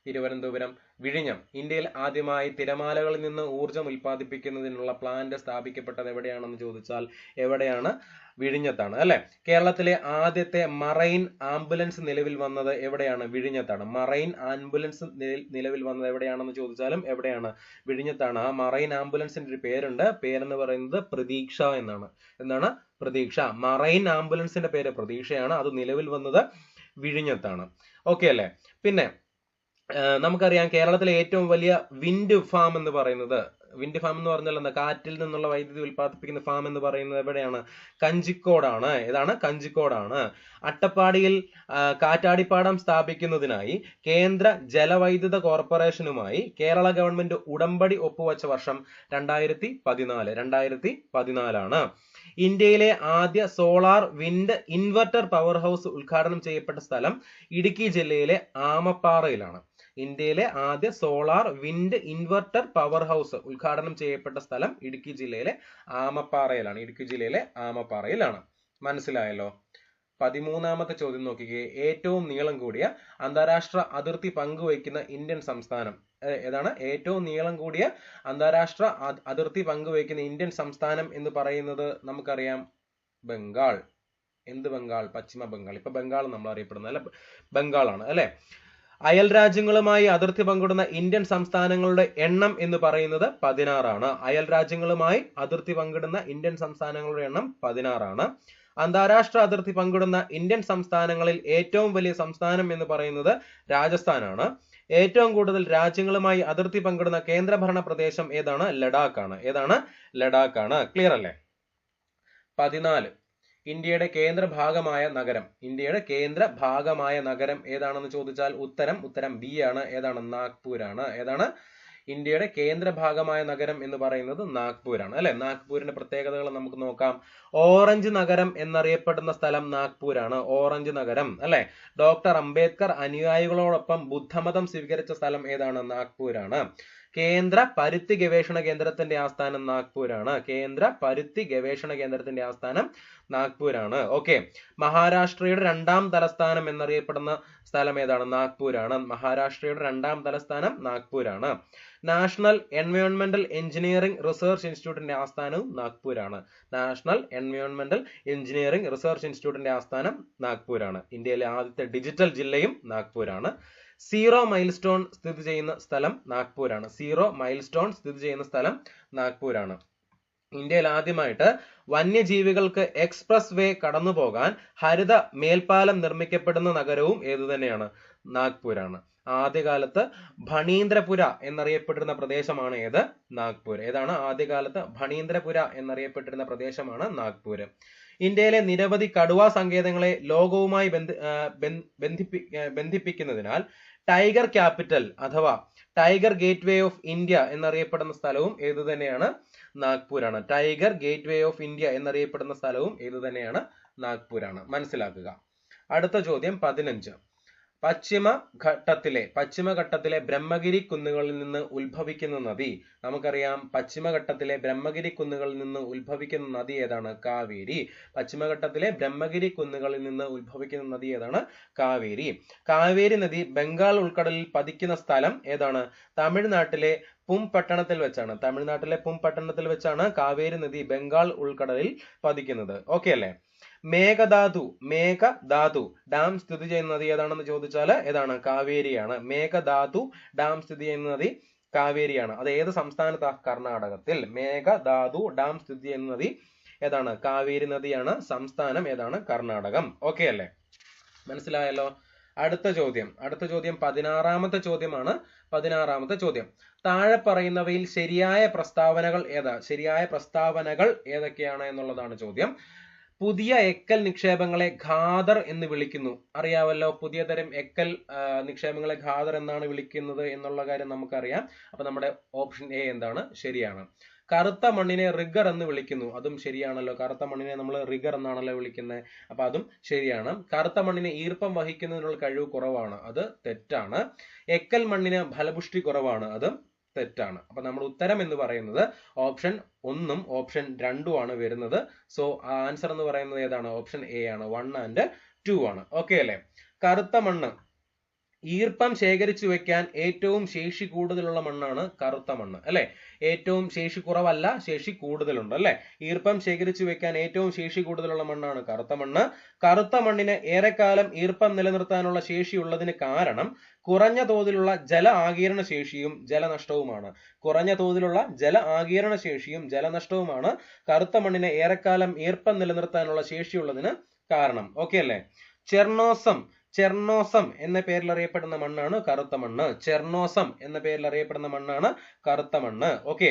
തിരുവനന്തപുരം, വിഴിഞ്ഞം. ഇന്ത്യയിൽ ആദ്യമായി തിരമാലകളിൽ നിന്ന് ഊർജം ഉൽപ്പാദിപ്പിക്കുന്നതിനുള്ള പ്ലാന്റ് സ്ഥാപിക്കപ്പെട്ടത് എവിടെയാണെന്ന് ചോദിച്ചാൽ എവിടെയാണ്? വിഴിഞ്ഞത്താണ് അല്ലെ? കേരളത്തിലെ ആദ്യത്തെ മറൈൻ ആംബുലൻസ് നിലവിൽ വന്നത് എവിടെയാണ്? വിഴിഞ്ഞത്താണ്. മറൈൻ ആംബുലൻസ് നിലവിൽ വന്നത് എവിടെയാണെന്ന് ചോദിച്ചാലും എവിടെയാണ്? വിഴിഞ്ഞത്താണ്. ആ മറൈൻ ആംബുലൻസിന്റെ ഒരു പേരുണ്ട്. പേരെന്ന് പറയുന്നത് പ്രതീക്ഷ എന്നാണ്. എന്താണ്? പ്രതീക്ഷ. മറൈൻ ആംബുലൻസിന്റെ പേര് പ്രതീക്ഷയാണ്. അത് നിലവിൽ വന്നത് വിഴിഞ്ഞത്താണ്. ഓക്കെ അല്ലെ? പിന്നെ നമുക്കറിയാം കേരളത്തിലെ ഏറ്റവും വലിയ വിൻഡ് ഫാം എന്ന് പറയുന്നത്, വിൻഡ് ഫാം എന്ന് പറഞ്ഞാൽ എന്താ? കാറ്റിൽ നിന്നുള്ള വൈദ്യുതി ഉൽപ്പാദിപ്പിക്കുന്ന ഫാം എന്ന് പറയുന്നത് എവിടെയാണ്? കഞ്ചിക്കോടാണ്. ഏതാണ്? കഞ്ചിക്കോടാണ്. അട്ടപ്പാടിയിൽ കാറ്റാടിപ്പാടം സ്ഥാപിക്കുന്നതിനായി കേന്ദ്ര ജലവൈദ്യുത കോർപ്പറേഷനുമായി കേരള ഗവൺമെന്റ് ഉടമ്പടി ഒപ്പുവെച്ച വർഷം 2014 ഇന്ത്യയിലെ ആദ്യ solar wind inverter power house ഉദ്ഘാടനം ചെയ്യപ്പെട്ട സ്ഥലം ഇടുക്കി ജില്ലയിലെ ആമപ്പാറയിലാണ്. ഇന്ത്യയിലെ ആദ്യ solar wind inverter power house ഉദ്ഘാടനം ചെയ്യപ്പെട്ട സ്ഥലം ഇടുക്കി ജില്ലയിലെ ആമപ്പാറയിലാണ്. ഇടുക്കി ജില്ലയിലെ ആമപ്പാറയിലാണ്. മനസ്സിലായല്ലോ? 13ാമത്തെ ചോദ്യം നോക്കിക്കേ. ഏറ്റവും നീളം കൂടിയ അന്താരാഷ്ട്ര അതിർത്തി പങ്കുവയ്ക്കുന്ന ഇന്ത്യൻ സംസ്ഥാനം ഏതാണ്? ഏറ്റവും നീളം കൂടിയ അന്താരാഷ്ട്ര അതിർത്തി പങ്കുവയ്ക്കുന്ന ഇന്ത്യൻ സംസ്ഥാനം എന്ന് പറയുന്നത് നമുക്കറിയാം ബംഗാൾ. എന്ത് ബംഗാൾ? പശ്ചിമ ബംഗാൾ. ഇപ്പൊ ബംഗാൾ നമ്മൾ അറിയപ്പെടുന്നത് അല്ലെ, ബംഗാളാണ് അല്ലെ. അയൽ രാജ്യങ്ങളുമായി അതിർത്തി പങ്കിടുന്ന ഇന്ത്യൻ സംസ്ഥാനങ്ങളുടെ എണ്ണം എന്ന് പറയുന്നത് 16 ആണ്. അയൽ രാജ്യങ്ങളുമായി അതിർത്തി പങ്കിടുന്ന ഇന്ത്യൻ സംസ്ഥാനങ്ങളുടെ എണ്ണം 16 ആണ്. അന്താരാഷ്ട്ര അതിർത്തി പങ്കിടുന്ന ഇന്ത്യൻ സംസ്ഥാനങ്ങളിൽ ഏറ്റവും വലിയ സംസ്ഥാനം എന്ന് പറയുന്നത് രാജസ്ഥാനാണ്. ഏറ്റവും കൂടുതൽ രാജ്യങ്ങളുമായി അതിർത്തി പങ്കിടുന്ന കേന്ദ്രഭരണ പ്രദേശം ഏതാണ്? ലഡാക്ക് ആണ്. ഏതാണ്? ലഡാക്ക് ആണ്. ക്ലിയർ അല്ലേ? 14 ഇന്ത്യയുടെ കേന്ദ്ര ഭാഗമായ നഗരം. ഇന്ത്യയുടെ കേന്ദ്ര ഭാഗമായ നഗരം ഏതാണെന്ന് ചോദിച്ചാൽ ഉത്തരം ബി ആണ്. ഏതാണ്? നാഗ്പൂർ ആണ്. ഏതാണ്? ഇന്ത്യയുടെ കേന്ദ്ര ഭാഗമായ നഗരം എന്ന് പറയുന്നത് നാഗ്പൂർ ആണ് അല്ലെ. നാഗ്പൂരിന്റെ പ്രത്യേകതകൾ നമുക്ക് നോക്കാം. ഓറഞ്ച് നഗരം എന്നറിയപ്പെടുന്ന സ്ഥലം നാഗ്പൂർ ആണ്. ഓറഞ്ച് നഗരം അല്ലെ. ഡോക്ടർ അംബേദ്കർ അനുയായികളോടൊപ്പം ബുദ്ധമതം സ്വീകരിച്ച സ്ഥലം ഏതാണ്? നാഗ്പൂർ ആണ്. കേന്ദ്ര പരുത്തി ഗവേഷണ കേന്ദ്രത്തിന്റെ ആസ്ഥാനം നാഗ്പൂർ ആണ്. കേന്ദ്ര പരുത്തി ഗവേഷണ കേന്ദ്രത്തിന്റെ ആസ്ഥാനം നാഗ്പൂർ ആണ്. ഓക്കെ. മഹാരാഷ്ട്രയുടെ 2ാം തലസ്ഥാനം എന്നറിയപ്പെടുന്ന സ്ഥലം ഏതാണ്? നാഗ്പൂർ ആണ്. മഹാരാഷ്ട്രയുടെ 2ാം തലസ്ഥാനം നാഗ്പൂർ ആണ്. നാഷണൽ എൻവയോൺമെന്റൽ എഞ്ചിനീയറിംഗ് റിസർച്ച് ഇൻസ്റ്റിറ്റ്യൂട്ടിന്റെ ആസ്ഥാനവും നാഗ്പൂർ ആണ്. നാഷണൽ എൻവയോൺമെന്റൽ എഞ്ചിനീയറിംഗ് റിസർച്ച് ഇൻസ്റ്റിറ്റ്യൂട്ടിന്റെ ആസ്ഥാനം നാഗ്പൂർ ആണ്. ഇന്ത്യയിലെ ആദ്യത്തെ ഡിജിറ്റൽ ജില്ലയും നാഗ്പൂർ ആണ്. സീറോ മൈൽ സ്റ്റോൺ സ്ഥിതി ചെയ്യുന്ന സ്ഥലം നാഗ്പൂർ ആണ്. സീറോ മൈൽ സ്റ്റോൺ സ്ഥിതി ചെയ്യുന്ന സ്ഥലം നാഗ്പൂർ ആണ്. ഇന്ത്യയിൽ ആദ്യമായിട്ട് വന്യജീവികൾക്ക് എക്സ്പ്രസ് വേ കടന്നു പോകാൻ ഹരിത മേൽപ്പാലം നിർമ്മിക്കപ്പെടുന്ന നഗരവും ഏതു തന്നെയാണ്? നാഗ്പൂർ ആണ്. ആദ്യകാലത്ത് ഭണീന്ദ്രപുര എന്നറിയപ്പെട്ടിരുന്ന പ്രദേശമാണ് ഏത്? നാഗ്പൂർ. ഏതാണ്? ആദ്യകാലത്ത് ഭണീന്ദ്രപുര എന്നറിയപ്പെട്ടിരുന്ന പ്രദേശമാണ് നാഗ്പൂർ. ഇന്ത്യയിലെ നിരവധി കടുവാ സങ്കേതങ്ങളെ ലോകവുമായി ബന്ധിപ്പിക്കുന്നതിനാൽ ടൈഗർ ക്യാപിറ്റൽ അഥവാ tiger gate way of India എന്നറിയപ്പെടുന്ന സ്ഥലവും ഏതു തന്നെയാണ്? നാഗ്പൂർ ആണ്. Tiger gate way of India എന്നറിയപ്പെടുന്ന സ്ഥലവും ഏതു തന്നെയാണ്? നാഗ്പൂർ ആണ്. മനസ്സിലാക്കുക. അടുത്ത ചോദ്യം 15. പശ്ചിമഘട്ടത്തിലെ ബ്രഹ്മഗിരി കുന്നുകളിൽ നിന്ന് ഉത്ഭവിക്കുന്ന നദി. നമുക്കറിയാം പശ്ചിമഘട്ടത്തിലെ ബ്രഹ്മഗിരി കുന്നുകളിൽ നിന്ന് ഉത്ഭവിക്കുന്ന നദി ഏതാണ്? കാവേരി. പശ്ചിമഘട്ടത്തിലെ ബ്രഹ്മഗിരി കുന്നുകളിൽ നിന്ന് ഉത്ഭവിക്കുന്ന നദി ഏതാണ്? കാവേരി. കാവേരി നദി ബംഗാൾ ഉൾക്കടലിൽ പതിക്കുന്ന സ്ഥലം ഏതാണ്? തമിഴ്നാട്ടിലെ പും പട്ടണത്തിൽ വെച്ചാണ്. തമിഴ്നാട്ടിലെ പും പട്ടണത്തിൽ വെച്ചാണ് കാവേരി നദി ബംഗാൾ ഉൾക്കടലിൽ പതിക്കുന്നത്. ഓക്കെ അല്ലേ? മേഘദാതു ഡാം സ്ഥിതി ചെയ്യുന്ന നദി ഏതാണെന്ന് ചോദിച്ചാൽ ഏതാണ്? കാവേരിയാണ്. മേഘദാതു ഡാം സ്ഥിതി ചെയ്യുന്ന നദി കാവേരിയാണ്. അത് ഏത് സംസ്ഥാനത്താ? കർണാടകത്തിൽ. മേഘദാതു ഡാം സ്ഥിതി ചെയ്യുന്ന നദി ഏതാണ്? കാവേരി നദിയാണ്. സംസ്ഥാനം ഏതാണ്? കർണാടകം. ഓക്കെ അല്ലേ? മനസ്സിലായല്ലോ? അടുത്ത ചോദ്യം 16ാമത്തെ ചോദ്യമാണ്. 16ാമത്തെ ചോദ്യം. താഴെ പറയുന്നവയിൽ ശരിയായ പ്രസ്താവനകൾ ഏതൊക്കെയാണ് എന്നുള്ളതാണ് ചോദ്യം. പുതിയ എക്കൽ നിക്ഷേപങ്ങളെ ഖാദർ എന്ന് വിളിക്കുന്നു. അറിയാവല്ലോ, പുതിയ തരം എക്കൽ നിക്ഷേപങ്ങളെ ഖാദർ എന്നാണ് വിളിക്കുന്നത് എന്നുള്ള കാര്യം നമുക്കറിയാം. അപ്പൊ നമ്മുടെ ഓപ്ഷൻ എ എന്താണ്? ശരിയാണ്. കറുത്ത മണ്ണിനെ റിഗർ എന്ന് വിളിക്കുന്നു. അതും ശരിയാണല്ലോ. കറുത്ത മണ്ണിനെ നമ്മൾ റിഗർ എന്നാണല്ലോ വിളിക്കുന്നത്. അപ്പൊ അതും ശരിയാണ്. കറുത്ത മണ്ണിന് ഈർപ്പം വഹിക്കുന്നതിനുള്ള കഴിവ് കുറവാണ്. അത് തെറ്റാണ്. എക്കൽ മണ്ണിന് ഫലപുഷ്ടി കുറവാണ്. അതും തെറ്റാണ്. അപ്പൊ നമ്മുടെ ഉത്തരം എന്ന് പറയുന്നത് ഓപ്ഷൻ 1ഉം ഓപ്ഷൻ 2ഉം ആണ് വരുന്നത്. സോ ആൻസർ എന്ന് പറയുന്നത് ഏതാണ്? ഓപ്ഷൻ എ ആണ്. 1 and 2 ആണ്. ഓക്കെ അല്ലെ? കറുത്ത മണ്ണ് ഈർപ്പം ശേഖരിച്ചു വെക്കാൻ ഏറ്റവും ശേഷി കൂടുതലുള്ള മണ്ണാണ് കറുത്ത മണ്ണ് അല്ലെ. ഏറ്റവും ശേഷി കുറവല്ല, ശേഷി കൂടുതലുണ്ട് അല്ലെ. ഈർപ്പം ശേഖരിച്ചു വെക്കാൻ ഏറ്റവും ശേഷി കൂടുതലുള്ള മണ്ണാണ് കറുത്ത മണ്ണ്. കറുത്ത മണ്ണിന് ഏറെക്കാലം ഈർപ്പം നിലനിർത്താനുള്ള ശേഷിയുള്ളതിന് കാരണം കുറഞ്ഞ തോതിലുള്ള ജല ആഗിരണ ശേഷിയും ജലനഷ്ടവുമാണ്. കുറഞ്ഞ തോതിലുള്ള ജല ആഗിരണ ശേഷിയും ജലനഷ്ടവുമാണ് കറുത്ത മണ്ണിന് ഏറെക്കാലം ഈർപ്പം നിലനിർത്താനുള്ള ശേഷിയുള്ളതിന് കാരണം. ഓക്കെ അല്ലെ? ചെർണോസം എന്ന പേരിൽ അറിയപ്പെടുന്ന മണ്ണാണ് കറുത്ത മണ്ണ്. ചെർണോസം എന്ന പേരിൽ അറിയപ്പെടുന്ന മണ്ണാണ് കറുത്ത മണ്ണ്. ഓക്കെ.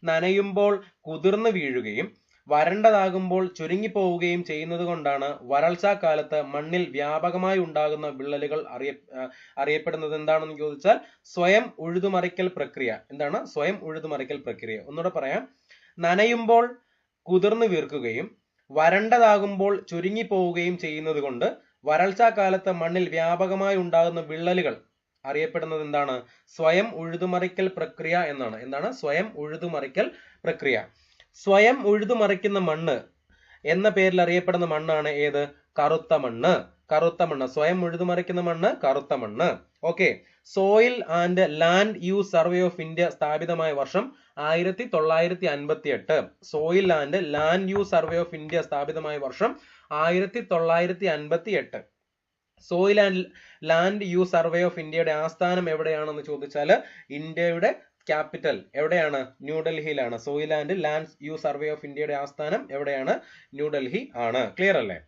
നനയുമ്പോൾ കുതിർന്നു വീഴുകയും വരണ്ടതാകുമ്പോൾ ചുരുങ്ങിപ്പോവുകയും ചെയ്യുന്നത് കൊണ്ടാണ് വരൾച്ചാ കാലത്ത് മണ്ണിൽ വ്യാപകമായി ഉണ്ടാകുന്ന വിള്ളലുകൾ അറിയപ്പെടുന്നത്. എന്താണെന്ന് ചോദിച്ചാൽ സ്വയം ഉഴുതുമറിക്കൽ പ്രക്രിയ. എന്താണ് സ്വയം ഉഴുതുമറിക്കൽ പ്രക്രിയ? ഒന്നുകൂടെ പറയാം. നനയുമ്പോൾ കുതിർന്നു വീർക്കുകയും വരണ്ടതാകുമ്പോൾ ചുരുങ്ങിപ്പോവുകയും ചെയ്യുന്നത് കൊണ്ട് വരൾച്ചാ കാലത്ത് മണ്ണിൽ വ്യാപകമായി ഉണ്ടാകുന്ന വിള്ളലുകൾ അറിയപ്പെടുന്നത് എന്താണ്? സ്വയം ഉഴുതുമറിക്കൽ പ്രക്രിയ എന്നാണ്. എന്താണ് സ്വയം ഉഴുതുമറിക്കൽ പ്രക്രിയ? സ്വയം ഉഴുതുമറിക്കുന്ന മണ്ണ് എന്ന പേരിൽ അറിയപ്പെടുന്ന മണ്ണാണ് ഏത്? കറുത്ത മണ്ണ്. കറുത്ത മണ്ണ്, സ്വയം ഉഴുതുമറിക്കുന്ന മണ്ണ് കറുത്ത മണ്ണ്. Okay. Soil and land use survey of India സ്ഥാപിതമായ വർഷം 1958. Soil and land use survey of India സ്ഥാപിതമായ വർഷം 1958. Soil and land use survey of ഇന്ത്യയുടെ ആസ്ഥാനം എവിടെയാണെന്ന് ചോദിച്ചാൽ ഇന്ത്യയുടെ ക്യാപിറ്റൽ എവിടെയാണ്? ന്യൂഡൽഹിയിലാണ്. സോയിൽ and land use survey of ഇന്ത്യയുടെ ആസ്ഥാനം എവിടെയാണ്? ന്യൂഡൽഹി ആണ്. ക്ലിയർ അല്ലേ?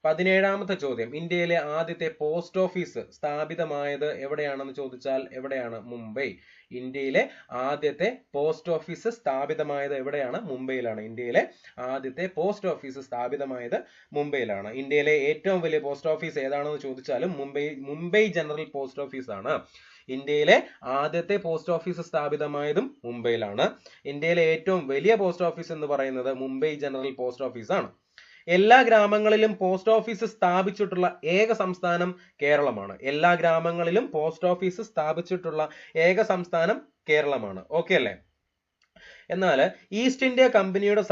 17ാമത്തെ ചോദ്യം, ഇന്ത്യയിലെ ആദ്യത്തെ പോസ്റ്റ് ഓഫീസ് സ്ഥാപിതമായത് എവിടെയാണെന്ന് ചോദിച്ചാൽ എവിടെയാണ്? മുംബൈ. ഇന്ത്യയിലെ ആദ്യത്തെ പോസ്റ്റ് ഓഫീസ് സ്ഥാപിതമായത് എവിടെയാണ്? മുംബൈയിലാണ്. ഇന്ത്യയിലെ ആദ്യത്തെ പോസ്റ്റ് ഓഫീസ് സ്ഥാപിതമായത് മുംബൈയിലാണ്. ഇന്ത്യയിലെ ഏറ്റവും വലിയ പോസ്റ്റ് ഓഫീസ് ഏതാണെന്ന് ചോദിച്ചാലും മുംബൈ ജനറൽ പോസ്റ്റ് ഓഫീസ് ആണ്. ഇന്ത്യയിലെ ആദ്യത്തെ പോസ്റ്റ് ഓഫീസ് സ്ഥാപിതമായതും മുംബൈയിലാണ്. ഇന്ത്യയിലെ ഏറ്റവും വലിയ പോസ്റ്റ് ഓഫീസ് എന്ന് പറയുന്നത് മുംബൈ ജനറൽ പോസ്റ്റ് ഓഫീസ് ആണ്. എല്ലാ ഗ്രാമങ്ങളിലും പോസ്റ്റ് ഓഫീസ് സ്ഥാപിച്ചിട്ടുള്ള ഏക സംസ്ഥാനം കേരളമാണ്. എല്ലാ ഗ്രാമങ്ങളിലും പോസ്റ്റ് ഓഫീസ് സ്ഥാപിച്ചിട്ടുള്ള ഏക സംസ്ഥാനം കേരളമാണ്. ഓക്കെ അല്ലേ? എന്നാൽ ഈസ്റ്റ് ഇന്ത്യ കമ്പനിയുടെ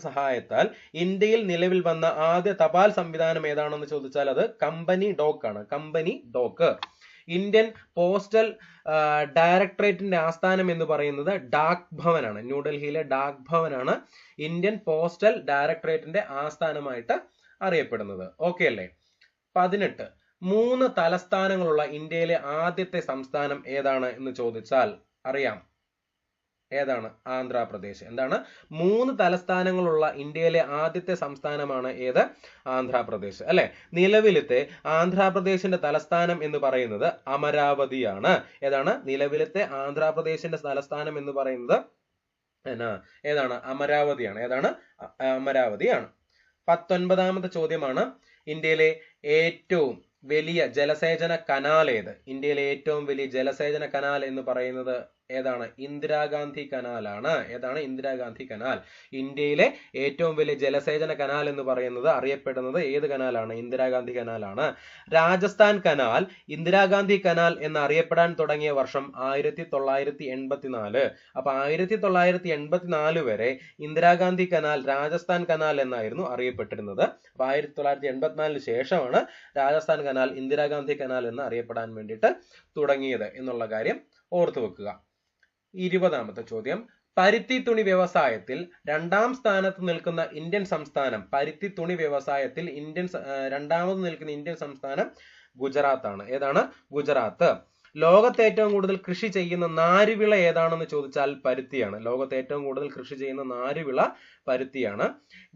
സഹായത്താൽ ഇന്ത്യയിൽ നിലവിൽ വന്ന ആദ്യ തപാൽ സംവിധാനം ഏതാണെന്ന് ചോദിച്ചാൽ അത് കമ്പനി ഡോക്ക് ആണ്. Company dock. ഇന്ത്യൻ പോസ്റ്റൽ ഡയറക്ടറേറ്റിന്റെ ആസ്ഥാനം എന്ന് പറയുന്നത് ഡാക് ഭവനാണ്. ന്യൂഡൽഹിയിലെ ഡാക് ഭവനാണ് ഇന്ത്യൻ പോസ്റ്റൽ ഡയറക്ടറേറ്റിന്റെ ആസ്ഥാനമായിട്ട് അറിയപ്പെടുന്നത്. ഓക്കെ അല്ലേ? 18. 3 തലസ്ഥാനങ്ങളുള്ള ഇന്ത്യയിലെ ആദ്യത്തെ സംസ്ഥാനം ഏതാണ് എന്ന് ചോദിച്ചാൽ അറിയാം. ഏതാണ്? ആന്ധ്രാപ്രദേശ്. എന്താണ്? 3 തലസ്ഥാനങ്ങളുള്ള ഇന്ത്യയിലെ ആദ്യത്തെ സംസ്ഥാനമാണ് ഏത്? ആന്ധ്രാപ്രദേശ് അല്ലെ? നിലവിലത്തെ ആന്ധ്രാപ്രദേശിന്റെ തലസ്ഥാനം എന്ന് പറയുന്നത് അമരാവതിയാണ്. ഏതാണ്? നിലവിലത്തെ ആന്ധ്രാപ്രദേശിന്റെ തലസ്ഥാനം എന്ന് പറയുന്നത് ഏതാണ്? അമരാവതിയാണ്. ഏതാണ്? അമരാവതിയാണ്. 19ാമത്തെ ചോദ്യമാണ്, ഇന്ത്യയിലെ ഏറ്റവും വലിയ ജലസേചന കനാൽ ഏത്? ഇന്ത്യയിലെ ഏറ്റവും വലിയ ജലസേചന കനാൽ എന്ന് പറയുന്നത് ഏതാണ്? ഇന്ദിരാഗാന്ധി കനാലാണ്. ഏതാണ്? ഇന്ദിരാഗാന്ധി കനാൽ. ഇന്ത്യയിലെ ഏറ്റവും വലിയ ജലസേചന കനാൽ എന്ന് പറയുന്നത് അറിയപ്പെടുന്നത് ഏത് കനാലാണ്? ഇന്ദിരാഗാന്ധി കനാലാണ്. രാജസ്ഥാൻ കനാൽ ഇന്ദിരാഗാന്ധി കനാൽ എന്ന് അറിയപ്പെടാൻ തുടങ്ങിയ വർഷം 1984. അപ്പൊ 1984 വരെ ഇന്ദിരാഗാന്ധി കനാൽ രാജസ്ഥാൻ കനാൽ എന്നായിരുന്നു അറിയപ്പെട്ടിരുന്നത്. അപ്പൊ 1984 ശേഷമാണ് രാജസ്ഥാൻ കനാൽ ഇന്ദിരാഗാന്ധി കനാൽ എന്ന് അറിയപ്പെടാൻ വേണ്ടിയിട്ട് തുടങ്ങിയത് എന്നുള്ള കാര്യം ഓർത്തു വെക്കുക. 20ാമത്തെ ചോദ്യം, പരുത്തി തുണി വ്യവസായത്തിൽ 2ാം സ്ഥാനത്ത് നിൽക്കുന്ന ഇന്ത്യൻ സംസ്ഥാനം, പരുത്തി തുണി വ്യവസായത്തിൽ രണ്ടാമത് നിൽക്കുന്ന ഇന്ത്യൻ സംസ്ഥാനം ഗുജറാത്ത് ആണ്. ഏതാണ്? ഗുജറാത്ത്. ലോകത്ത് ഏറ്റവും കൂടുതൽ കൃഷി ചെയ്യുന്ന നാരുവിള ഏതാണെന്ന് ചോദിച്ചാൽ പരുത്തിയാണ്. ലോകത്ത് ഏറ്റവും കൂടുതൽ കൃഷി ചെയ്യുന്ന നാരുവിള പരുത്തിയാണ്.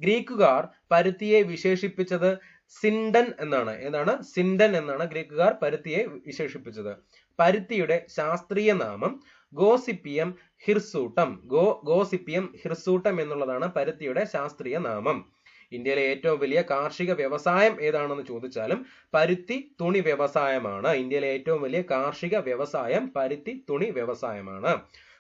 ഗ്രീക്കുകാർ പരുത്തിയെ വിശേഷിപ്പിച്ചത് സിൻഡൻ എന്നാണ്. ഏതാണ്? സിൻഡൻ എന്നാണ് ഗ്രീക്കുകാർ പരുത്തിയെ വിശേഷിപ്പിച്ചത്. പരുത്തിയുടെ ശാസ്ത്രീയ നാമം ഗോസിപ്പിയം ഹിർസൂട്ടം. ഗോസിപ്പിയം ഹിർസൂട്ടം എന്നുള്ളതാണ് പരുത്തിയുടെ ശാസ്ത്രീയ നാമം. ഇന്ത്യയിലെ ഏറ്റവും വലിയ കാർഷിക വ്യവസായം ഏതാണെന്ന് ചോദിച്ചാലും പരുത്തി തുണി വ്യവസായമാണ്. ഇന്ത്യയിലെ ഏറ്റവും വലിയ കാർഷിക വ്യവസായം പരുത്തി തുണി വ്യവസായമാണ്.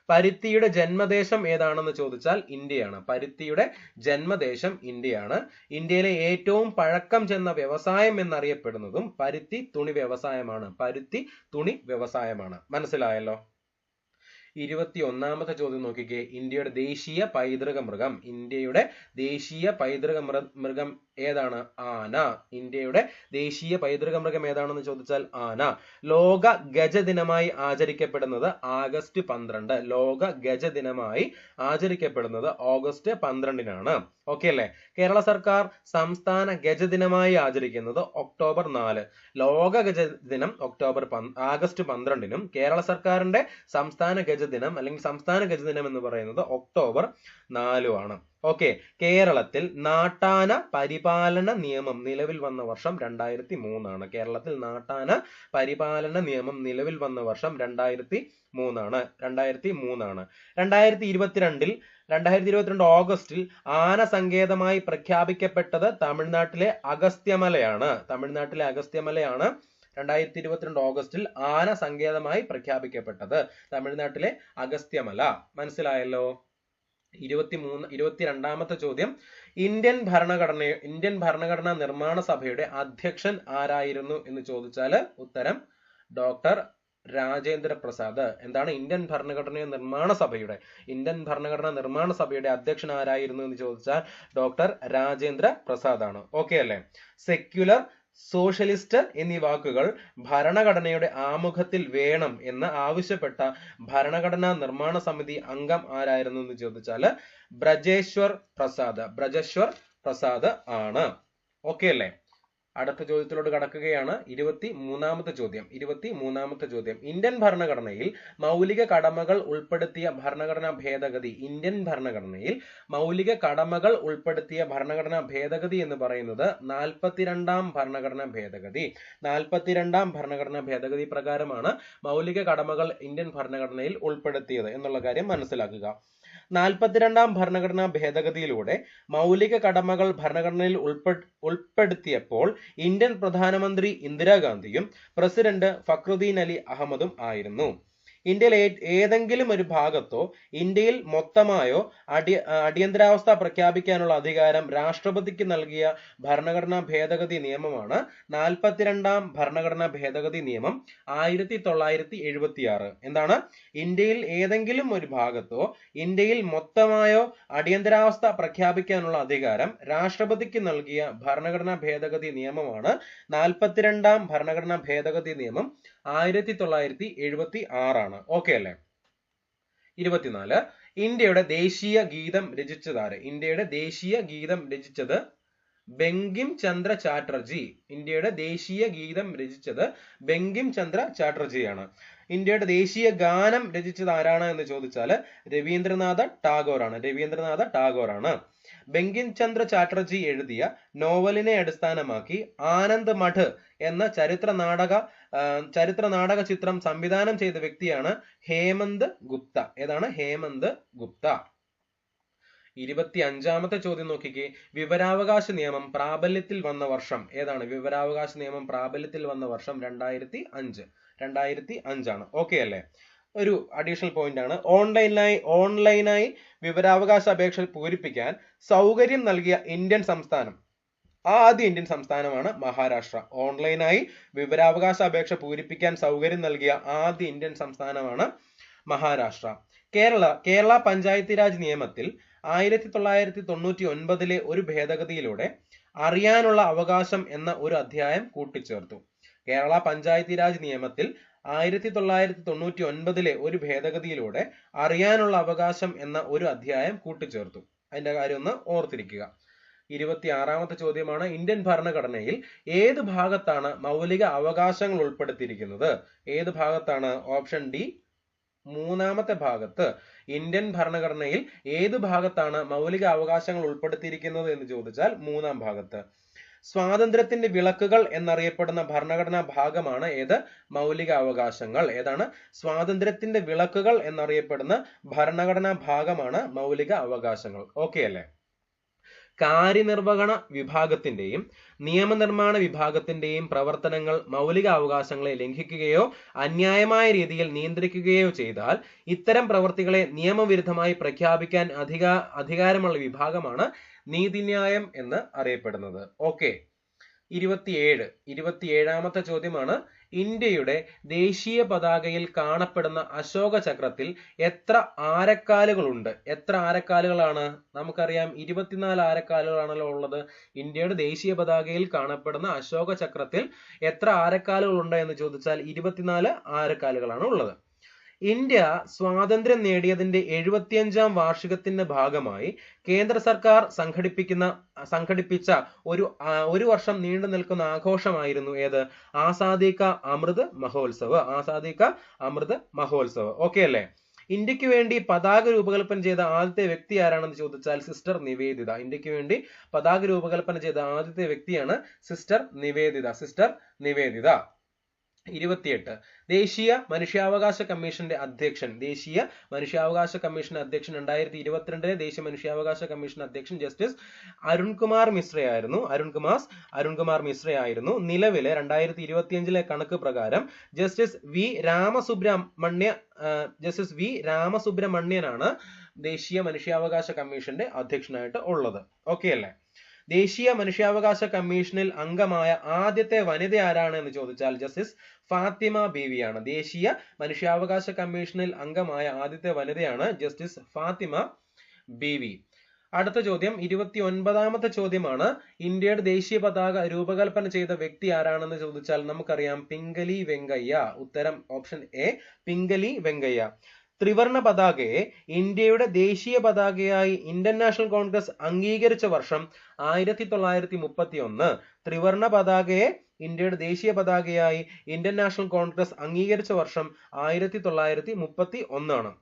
പരുത്തിയുടെ ജന്മദേശം ഏതാണെന്ന് ചോദിച്ചാൽ ഇന്ത്യയാണ്. പരുത്തിയുടെ ജന്മദേശം ഇന്ത്യയാണ്. ഇന്ത്യയിലെ ഏറ്റവും പഴക്കം ചെന്ന വ്യവസായം എന്നറിയപ്പെടുന്നതും പരുത്തി തുണി വ്യവസായമാണ്. പരുത്തി തുണി വ്യവസായമാണ്. മനസ്സിലായല്ലോ? 21ാമത്തെ ചോദ്യം നോക്കിക്കേ. ഇന്ത്യയുടെ ദേശീയ പൈതൃക മൃഗം. ഇന്ത്യയുടെ ദേശീയ പൈതൃക മൃഗം ഏതാണ്? ആന. ഇന്ത്യയുടെ ദേശീയ പൈതൃക മൃഗം ഏതാണെന്ന് ചോദിച്ചാൽ ആന. ലോക ഗജ ദിനമായി ആചരിക്കപ്പെടുന്നത് ആഗസ്റ്റ് 12. ലോക ഗജ ദിനമായി ആചരിക്കപ്പെടുന്നത് ഓഗസ്റ്റ് 12-നാണ്. ഓക്കെ അല്ലേ? കേരള സർക്കാർ സംസ്ഥാന ഗജ ദിനമായി ആചരിക്കുന്നത് ഒക്ടോബർ 4. ലോക ഗജ ദിനം ആഗസ്റ്റ് 12-നും കേരള സർക്കാരിന്റെ സംസ്ഥാന ഗജദിനം അല്ലെങ്കിൽ സംസ്ഥാന ഗജദിനം എന്ന് പറയുന്നത് ഒക്ടോബർ 4-ആണ്. ഓക്കെ. കേരളത്തിൽ നാട്ടാന പരിപാലന നിയമം നിലവിൽ വന്ന വർഷം 2003-ആണ്. കേരളത്തിൽ നാട്ടാന പരിപാലന നിയമം നിലവിൽ വന്ന വർഷം 2003-ആണ്. 2022 ഓഗസ്റ്റിൽ ആന സങ്കേതമായി പ്രഖ്യാപിക്കപ്പെട്ടത് തമിഴ്നാട്ടിലെ അഗസ്ത്യമലയാണ്. 2022 ഓഗസ്റ്റിൽ ആന സങ്കേതമായി പ്രഖ്യാപിക്കപ്പെട്ടത് തമിഴ്നാട്ടിലെ അഗസ്ത്യമല. മനസ്സിലായല്ലോ? 22ാമത്തെ ചോദ്യം, ഇന്ത്യൻ ഭരണഘടനാ നിർമ്മാണ സഭയുടെ അധ്യക്ഷൻ ആരായിരുന്നു എന്ന് ചോദിച്ചാൽ ഉത്തരം ഡോക്ടർ രാജേന്ദ്ര പ്രസാദ്. എന്താണ്? ഇന്ത്യൻ ഭരണഘടനാ നിർമ്മാണ സഭയുടെ അധ്യക്ഷൻ ആരായിരുന്നു എന്ന് ചോദിച്ചാൽ ഡോക്ടർ രാജേന്ദ്ര പ്രസാദ് ആണ്. ഓക്കെ അല്ലേ? സെക്യുലർ, സോഷ്യലിസ്റ്റ് എന്നീ വാക്കുകൾ ഭരണഘടനയുടെ ആമുഖത്തിൽ വേണം എന്ന് ആവശ്യപ്പെട്ട ഭരണഘടനാ നിർമ്മാണ സമിതി അംഗം ആരായിരുന്നു എന്ന് ചോദിച്ചാല് ബ്രജേശ്വർ പ്രസാദ് ആണ്. ഓക്കെ അല്ലേ? അടുത്ത ചോദ്യത്തിലോട്ട് കടക്കുകയാണ്. 23ാമത്തെ ചോദ്യം. ഇന്ത്യൻ ഭരണഘടനയിൽ മൗലിക കടമകൾ ഉൾപ്പെടുത്തിയ ഭരണഘടനാ ഭേദഗതി. ഇന്ത്യൻ ഭരണഘടനയിൽ മൗലിക കടമകൾ ഉൾപ്പെടുത്തിയ ഭരണഘടനാ ഭേദഗതി എന്ന് പറയുന്നത് 42ാം ഭരണഘടനാ ഭേദഗതി. 42ാം ഭരണഘടനാ ഭേദഗതി പ്രകാരമാണ് മൗലിക കടമകൾ ഇന്ത്യൻ ഭരണഘടനയിൽ ഉൾപ്പെടുത്തിയത് എന്നുള്ള കാര്യം മനസ്സിലാക്കുക. 42ാം ഭരണഘടനാ ഭേദഗതിയിലൂടെ മൗലിക കടമകൾ ഭരണഘടനയിൽ ഉൾപ്പെടുത്തിയപ്പോൾ ഇന്ത്യൻ പ്രധാനമന്ത്രി ഇന്ദിരാഗാന്ധിയും പ്രസിഡന്റ് ഫക്രുദ്ദീൻ അലി അഹമ്മദും ആയിരുന്നു. ഇന്ത്യയിലെ ഏതെങ്കിലും ഒരു ഭാഗത്തോ ഇന്ത്യയിൽ മൊത്തമായോ അടിയന്തരാവസ്ഥ പ്രഖ്യാപിക്കാനുള്ള അധികാരം രാഷ്ട്രപതിക്ക് നൽകിയ ഭരണഘടനാ ഭേദഗതി നിയമമാണ് 42ാം ഭരണഘടനാ ഭേദഗതി നിയമം 1976. എന്താണ്? ഇന്ത്യയിൽ ഏതെങ്കിലും ഒരു ഭാഗത്തോ ഇന്ത്യയിൽ മൊത്തമായോ അടിയന്തരാവസ്ഥ പ്രഖ്യാപിക്കാനുള്ള അധികാരം രാഷ്ട്രപതിക്ക് നൽകിയ ഭരണഘടനാ ഭേദഗതി നിയമമാണ് 42ാം ഭരണഘടനാ ഭേദഗതി നിയമം 1976 ആണ്. ഓക്കെ അല്ലേ? 24. ഇന്ത്യയുടെ ദേശീയ ഗീതം രചിച്ചതാര്? ഇന്ത്യയുടെ ദേശീയ ഗീതം രചിച്ചത് ബങ്കിം ചന്ദ്ര ചാറ്റർജി. ഇന്ത്യയുടെ ദേശീയ ഗീതം രചിച്ചത് ബങ്കിം ചന്ദ്ര ചാറ്റർജിയാണ്. ഇന്ത്യയുടെ ദേശീയ ഗാനം രചിച്ചത് ആരാണ് എന്ന് ചോദിച്ചാൽ രവീന്ദ്രനാഥ ടാഗോർ ആണ്. ബങ്കിം ചന്ദ്ര ചാറ്റർജി എഴുതിയ നോവലിനെ അടിസ്ഥാനമാക്കി ആനന്ദ് മഠ് എന്ന ചരിത്ര നാടക ചിത്രം സംവിധാനം ചെയ്ത വ്യക്തിയാണ് ഹേമന്ത് ഗുപ്ത. ഏതാണ്? ഹേമന്ത് ഗുപ്ത. 25ാമത്തെ ചോദ്യം നോക്കിക്കേ. വിവരാവകാശ നിയമം പ്രാബല്യത്തിൽ വന്ന വർഷം ഏതാണ്? വിവരാവകാശ നിയമം പ്രാബല്യത്തിൽ വന്ന വർഷം 2005 ആണ്. ഓക്കെ അല്ലേ? ഒരു അഡീഷണൽ പോയിന്റ് ആണ്. ഓൺലൈനായി വിവരാവകാശ അപേക്ഷ പൂരിപ്പിക്കാൻ സൗകര്യം നൽകിയ ആദ്യ ഇന്ത്യൻ സംസ്ഥാനമാണ് മഹാരാഷ്ട്ര. ഓൺലൈനായി വിവരാവകാശ അപേക്ഷ പൂരിപ്പിക്കാൻ സൗകര്യം നൽകിയ ആദ്യ ഇന്ത്യൻ സംസ്ഥാനമാണ് മഹാരാഷ്ട്ര. കേരള പഞ്ചായത്തി രാജ് നിയമത്തിൽ 1999 ഒരു ഭേദഗതിയിലൂടെ അറിയാനുള്ള അവകാശം എന്ന ഒരു അധ്യായം കൂട്ടിച്ചേർത്തു. കേരള പഞ്ചായത്തി രാജ് നിയമത്തിൽ 1999 ഒരു ഭേദഗതിയിലൂടെ അറിയാനുള്ള അവകാശം എന്ന ഒരു അധ്യായം കൂട്ടിച്ചേർത്തു. അതിന്റെ കാര്യം ഒന്ന് ഓർത്തിരിക്കുക. 26ാമത്തെ ചോദ്യമാണ്. ഇന്ത്യൻ ഭരണഘടനയിൽ ഏത് ഭാഗത്താണ് മൗലിക അവകാശങ്ങൾ ഉൾപ്പെടുത്തിയിരിക്കുന്നത്? ഏത് ഭാഗത്താണ്? ഓപ്ഷൻ ഡി, 3ാമത്തെ ഭാഗത്ത്. ഇന്ത്യൻ ഭരണഘടനയിൽ ഏത് ഭാഗത്താണ് മൗലിക അവകാശങ്ങൾ ഉൾപ്പെടുത്തിയിരിക്കുന്നത് എന്ന് ചോദിച്ചാൽ 3ാം ഭാഗത്ത്. സ്വാതന്ത്ര്യത്തിന്റെ വിളക്കുകൾ എന്നറിയപ്പെടുന്ന ഭരണഘടനാ ഭാഗമാണ് ഏത്? മൗലിക അവകാശങ്ങൾ. ഏതാണ്? സ്വാതന്ത്ര്യത്തിന്റെ വിളക്കുകൾ എന്നറിയപ്പെടുന്ന ഭരണഘടനാ ഭാഗമാണ് മൗലിക അവകാശങ്ങൾ. ഓക്കെ അല്ലേ? കാര്യനിർവഹണ വിഭാഗത്തിന്റെയും നിയമനിർമ്മാണ വിഭാഗത്തിന്റെയും പ്രവർത്തനങ്ങൾ മൗലിക അവകാശങ്ങളെ ലംഘിക്കുകയോ അന്യായമായ രീതിയിൽ നിയന്ത്രിക്കുകയോ ചെയ്താൽ ഇത്തരം പ്രവർത്തികളെ നിയമവിരുദ്ധമായി പ്രഖ്യാപിക്കാൻ അധികാരമുള്ള വിഭാഗമാണ് നീതിന്യായം എന്ന് അറിയപ്പെടുന്നത്. ഓക്കെ. 27ാമത്തെ ചോദ്യമാണ്. ഇന്ത്യയുടെ ദേശീയ പതാകയിൽ കാണപ്പെടുന്ന അശോക ചക്രത്തിൽ എത്ര ആരക്കാലുകളുണ്ട്? എത്ര ആരക്കാലുകളാണ്? നമുക്കറിയാം 24 ആരക്കാലുകളാണല്ലോ ഉള്ളത്. ഇന്ത്യയുടെ ദേശീയ പതാകയിൽ കാണപ്പെടുന്ന അശോക ചക്രത്തിൽ എത്ര ആരക്കാലുകളുണ്ട് എന്ന് ചോദിച്ചാൽ 24 ആരക്കാലുകളാണ് ഉള്ളത്. ഇന്ത്യ സ്വാതന്ത്ര്യം നേടിയതിന്റെ 75ാം വാർഷികത്തിന്റെ ഭാഗമായി കേന്ദ്ര സർക്കാർ സംഘടിപ്പിച്ച ഒരു വർഷം നീണ്ടു നിൽക്കുന്ന ആഘോഷമായിരുന്നു ഏത്? ആസാദി കാ അമൃത് മഹോത്സവ്. ഓക്കെ അല്ലേ? ഇന്ത്യക്ക് വേണ്ടി പതാക രൂപകൽപ്പന ചെയ്ത ആദ്യത്തെ വ്യക്തി ആരാണെന്ന് ചോദിച്ചാൽ സിസ്റ്റർ നിവേദിത. ഇന്ത്യക്ക് വേണ്ടി പതാക രൂപകൽപ്പന ചെയ്ത ആദ്യത്തെ വ്യക്തിയാണ് സിസ്റ്റർ നിവേദിത. 28. ദേശീയ മനുഷ്യാവകാശ കമ്മീഷന്റെ അധ്യക്ഷൻ 2022 ദേശീയ മനുഷ്യാവകാശ കമ്മീഷൻ അധ്യക്ഷൻ ജസ്റ്റിസ് അരുൺകുമാർ മിശ്രയായിരുന്നു. നിലവിലെ 2025 കണക്ക് പ്രകാരം ജസ്റ്റിസ് വി രാമസുബ്രഹ്മണ്യനാണ് ദേശീയ മനുഷ്യാവകാശ കമ്മീഷന്റെ അധ്യക്ഷനായിട്ട് ഉള്ളത്. ഓക്കെ അല്ലേ? ദേശീയ മനുഷ്യാവകാശ കമ്മീഷനിൽ അംഗമായ ആദ്യത്തെ വനിത ആരാണ് എന്ന് ചോദിച്ചാൽ ജസ്റ്റിസ് ഫാത്തിമ ബീവിയാണ്. ദേശീയ മനുഷ്യാവകാശ കമ്മീഷനിൽ അംഗമായ ആദ്യത്തെ വനിതയാണ് ജസ്റ്റിസ് ഫാത്തിമ ബീവി. അടുത്ത ചോദ്യം 29ാമത്തെ ചോദ്യമാണ്. ഇന്ത്യയുടെ ദേശീയ പതാക രൂപകൽപ്പന ചെയ്ത വ്യക്തി ആരാണെന്ന് ചോദിച്ചാൽ നമുക്കറിയാം പിംഗലി വെങ്കയ്യ. ഉത്തരം ഓപ്ഷൻ എ പിംഗലി വെങ്കയ്യ. ത്രിവർണ പതാകയെ ഇന്ത്യയുടെ ദേശീയ പതാകയായി ഇന്ത്യൻ നാഷണൽ കോൺഗ്രസ് അംഗീകരിച്ച വർഷം 1931. ത്രിവർണ പതാകയെ ഇന്ത്യയുടെ ദേശീയ പതാകയായി ഇന്ത്യൻ നാഷണൽ കോൺഗ്രസ് അംഗീകരിച്ച വർഷം 1931 ആണ്.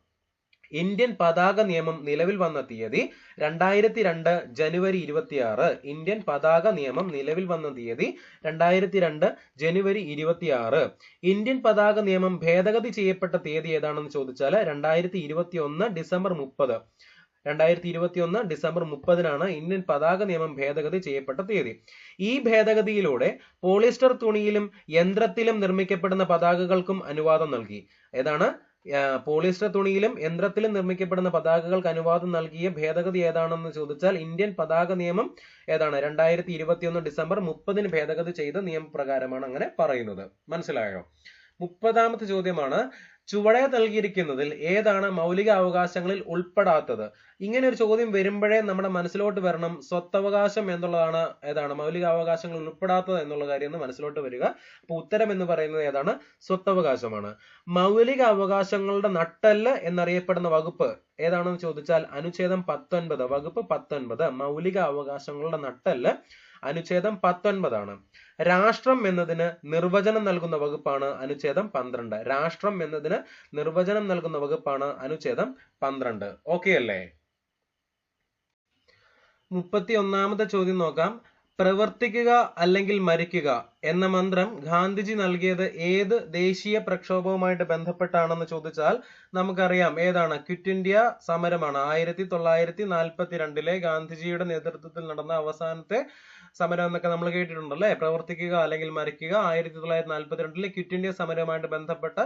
ഇന്ത്യൻ പതാക നിയമം നിലവിൽ വന്ന തീയതി 2002 ജനുവരി 26. ഇന്ത്യൻ പതാക നിയമം നിലവിൽ വന്ന തീയതി 2002 ജനുവരി 26. ഇന്ത്യൻ പതാക നിയമം ഭേദഗതി ചെയ്യപ്പെട്ട തീയതി ഏതാണെന്ന് ചോദിച്ചാൽ 2021 ഡിസംബർ 30. 2021 ഡിസംബർ 30-നാണ് ഇന്ത്യൻ പതാക നിയമം ഭേദഗതി ചെയ്യപ്പെട്ട തീയതി. ഈ ഭേദഗതിയിലൂടെ പോളിസ്റ്റർ തുണിയിലും യന്ത്രത്തിലും നിർമ്മിക്കപ്പെടുന്ന പതാകകൾക്കും അനുവാദം നൽകി. ഏതാണ്? പോളിസ്റ്റർ തുണിയിലും യന്ത്രത്തിലും നിർമ്മിക്കപ്പെടുന്ന പതാകകൾക്ക് അനുവാദം നൽകിയ ഭേദഗതി ഏതാണെന്ന് ചോദിച്ചാൽ ഇന്ത്യൻ പതാക നിയമം ഏതാണ്? 2021 ഡിസംബർ 30-ന് ഭേദഗതി ചെയ്ത നിയമപ്രകാരമാണ് അങ്ങനെ പറയുന്നത്. മനസ്സിലായോ? 30ാമത്തെ ചോദ്യമാണ്. ചുവടെ നൽകിയിരിക്കുന്നതിൽ ഏതാണ് മൗലിക അവകാശങ്ങളിൽ ഉൾപ്പെടാത്തത്? ഇങ്ങനെ ഒരു ചോദ്യം വരുമ്പോഴേ നമ്മുടെ മനസ്സിലോട്ട് വരണം സ്വത്തവകാശം എന്നുള്ളതാണ് ഏതാണ് മൗലിക അവകാശങ്ങൾ ഉൾപ്പെടാത്തത് എന്നുള്ള കാര്യം എന്ന് മനസ്സിലോട്ട് വരിക. അപ്പൊ ഉത്തരം എന്ന് പറയുന്നത് ഏതാണ്? സ്വത്തവകാശമാണ്. മൗലിക അവകാശങ്ങളുടെ നട്ടെല്ല് എന്നറിയപ്പെടുന്ന വകുപ്പ് ഏതാണെന്ന് ചോദിച്ചാൽ അനുച്ഛേദം 19. വകുപ്പ് 19 മൗലിക അവകാശങ്ങളുടെ നട്ടെല്ല് അനുച്ഛേദം 19 ആണ്. രാഷ്ട്രം എന്നതിന് നിർവചനം നൽകുന്ന വകുപ്പാണ് അനുച്ഛേദം 12. രാഷ്ട്രം എന്നതിന് നിർവചനം നൽകുന്ന വകുപ്പാണ് അനുച്ഛേദം 12. ഓക്കെ അല്ലേ? 31ാമത്തെ ചോദ്യം നോക്കാം. പ്രവർത്തിക്കുക അല്ലെങ്കിൽ മരിക്കുക എന്ന മന്ത്രം ഗാന്ധിജി നൽകിയത് ഏത് ദേശീയ പ്രക്ഷോഭവുമായിട്ട് ബന്ധപ്പെട്ടാണെന്ന് ചോദിച്ചാൽ നമുക്കറിയാം ഏതാണ്? ക്വിറ്റ് ഇന്ത്യ സമരമാണ്. 1942 ഗാന്ധിജിയുടെ നേതൃത്വത്തിൽ നടന്ന അവസാനത്തെ സമരം എന്നൊക്കെ നമ്മൾ കേട്ടിട്ടുണ്ടല്ലേ. പ്രവർത്തിക്കുക അല്ലെങ്കിൽ മരിക്കുക 1942 ക്വിറ്റ് ഇന്ത്യ സമരവുമായിട്ട് ബന്ധപ്പെട്ട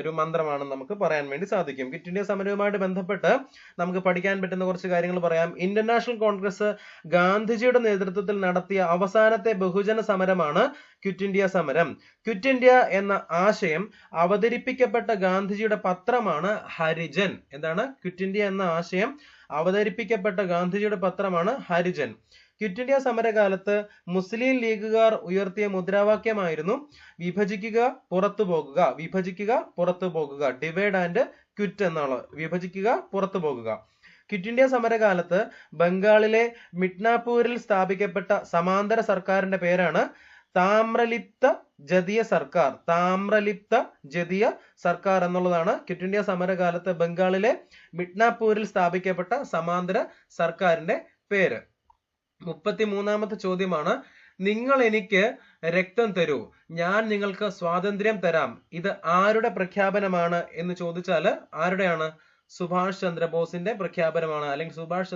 ഒരു മന്ത്രമാണ് നമുക്ക് പറയാൻ വേണ്ടി സാധിക്കും. ക്വിറ്റ് ഇന്ത്യ സമരവുമായിട്ട് ബന്ധപ്പെട്ട് നമുക്ക് പഠിക്കാൻ പറ്റുന്ന കുറച്ച് കാര്യങ്ങൾ പറയാം. ഇന്ത്യൻ നാഷണൽ കോൺഗ്രസ് ഗാന്ധിജിയുടെ നേതൃത്വത്തിൽ നടത്തിയ അവസാനത്തെ ബഹുജന സമരമാണ് ക്വിറ്റ് ഇന്ത്യ സമരം. ക്വിറ്റ് ഇന്ത്യ എന്ന ആശയം അവതരിപ്പിക്കപ്പെട്ട ഗാന്ധിജിയുടെ പത്രമാണ് ഹരിജൻ. എന്താണ്? ക്വിറ്റ് ഇന്ത്യ എന്ന ആശയം അവതരിപ്പിക്കപ്പെട്ട ഗാന്ധിജിയുടെ പത്രമാണ് ഹരിജൻ. ക്വിറ്റ് ഇന്ത്യ സമരകാലത്ത് മുസ്ലിം ലീഗുകാർ ഉയർത്തിയ മുദ്രാവാക്യമായിരുന്നു വിഭജിക്കുക പുറത്തു പോകുക. വിഭജിക്കുക പുറത്തു പോകുക. ഡിവൈഡ് ആൻഡ് ക്വിറ്റ് എന്നാണ്. വിഭജിക്കുക പുറത്തു പോകുക. ക്വിറ്റ് ഇന്ത്യ സമരകാലത്ത് ബംഗാളിലെ മിഡ്നാപൂരിൽ സ്ഥാപിക്കപ്പെട്ട സമാന്തര സർക്കാരിന്റെ പേരാണ് താമ്രലിപ്ത ജതീയ സർക്കാർ. താമ്രലിപ്ത ജതീയ സർക്കാർ എന്നുള്ളതാണ് ക്വിറ്റ് ഇന്ത്യ സമരകാലത്ത് ബംഗാളിലെ മിഡ്നാപൂരിൽ സ്ഥാപിക്കപ്പെട്ട സമാന്തര സർക്കാരിന്റെ പേര്. 33ാമത്തെ ചോദ്യമാണ്. നിങ്ങൾ എനിക്ക് രക്തം തരൂ, ഞാൻ നിങ്ങൾക്ക് സ്വാതന്ത്ര്യം തരാം. ഇത് ആരുടെ പ്രഖ്യാപനമാണ് എന്ന് ചോദിച്ചാല് ആരുടെയാണ്? സുഭാഷ് ചന്ദ്രബോസിന്റെ പ്രഖ്യാപനമാണ്. അല്ലെങ്കിൽ സുഭാഷ്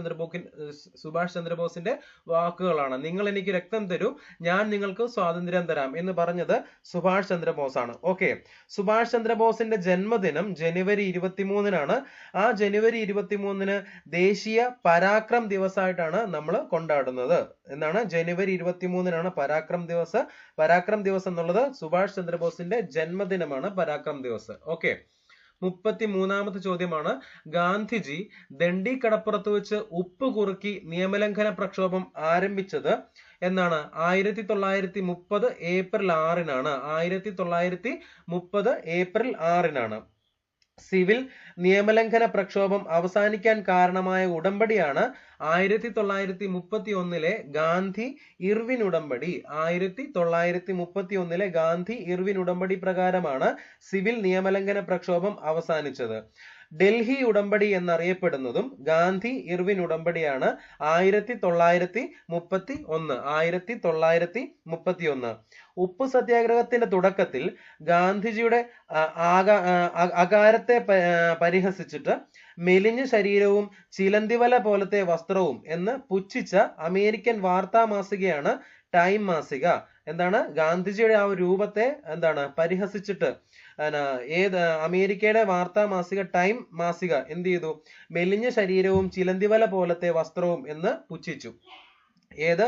ചന്ദ്രബോസിന്റെ വാക്കുകളാണ്. നിങ്ങൾ എനിക്ക് രക്തം തരൂ, ഞാൻ നിങ്ങൾക്ക് സ്വാതന്ത്ര്യം തരാം എന്ന് പറഞ്ഞത് സുഭാഷ് ചന്ദ്രബോസ് ആണ്. ഓക്കെ. സുഭാഷ് ചന്ദ്രബോസിന്റെ ജന്മദിനം ജനുവരി 23-നാണ്. ആ ജനുവരി 23-ന് ദേശീയ പരാക്രം ദിവസമായിട്ടാണ് നമ്മൾ കൊണ്ടാടുന്നത്. എന്താണ്? ജനുവരി 23-നാണ് പരാക്രം ദിവസ്. പരാക്രം ദിവസ് എന്നുള്ളത് സുഭാഷ് ചന്ദ്രബോസിന്റെ ജന്മദിനമാണ് പരാക്രം ദിവസ്. ഓക്കെ. 33ാമത്തെ ചോദ്യമാണ്. ഗാന്ധിജി ദണ്ഡി കടപ്പുറത്ത് വെച്ച് ഉപ്പ് കുറുക്കി നിയമലംഘന പ്രക്ഷോഭം ആരംഭിച്ചത് എന്നാണ്? 1930 ഏപ്രിൽ 6-നാണ്. 1930 ഏപ്രിൽ 6-നാണ്. സിവിൽ നിയമലംഘന പ്രക്ഷോഭം അവസാനിക്കാൻ കാരണമായ ഉടമ്പടിയാണ് 1931 ഗാന്ധി ഇർവിൻ ഉടമ്പടി. 1931 ഗാന്ധി ഇർവിൻ ഉടമ്പടി പ്രകാരമാണ് സിവിൽ നിയമലംഘന പ്രക്ഷോഭം അവസാനിച്ചത്. ഡൽഹി ഉടമ്പടി എന്നറിയപ്പെടുന്നതും ഗാന്ധി ഇർവിൻ ഉടമ്പടിയാണ്. 1931. ഉപ്പ് സത്യാഗ്രഹത്തിന്റെ തുടക്കത്തിൽ ഗാന്ധിജിയുടെ അകാരത്തെ പരിഹസിച്ചിട്ട് മെലിഞ്ഞ ശരീരവും ചിലന്തിവല പോലത്തെ വസ്ത്രവും എന്ന് പുച്ഛിച്ച അമേരിക്കൻ വാർത്താ മാസികയാണ് ടൈം മാസിക. എന്താണ്? ഗാന്ധിജിയുടെ ആ ഒരു രൂപത്തെ പരിഹസിച്ചിട്ട് അമേരിക്കയുടെ വാർത്താ മാസിക ടൈം മാസിക എന്ത് ചെയ്തു? മെലിഞ്ഞ ശരീരവും ചിലന്തിവല പോലത്തെ വസ്ത്രവും എന്ന് പുച്ഛിച്ചു. ഏത്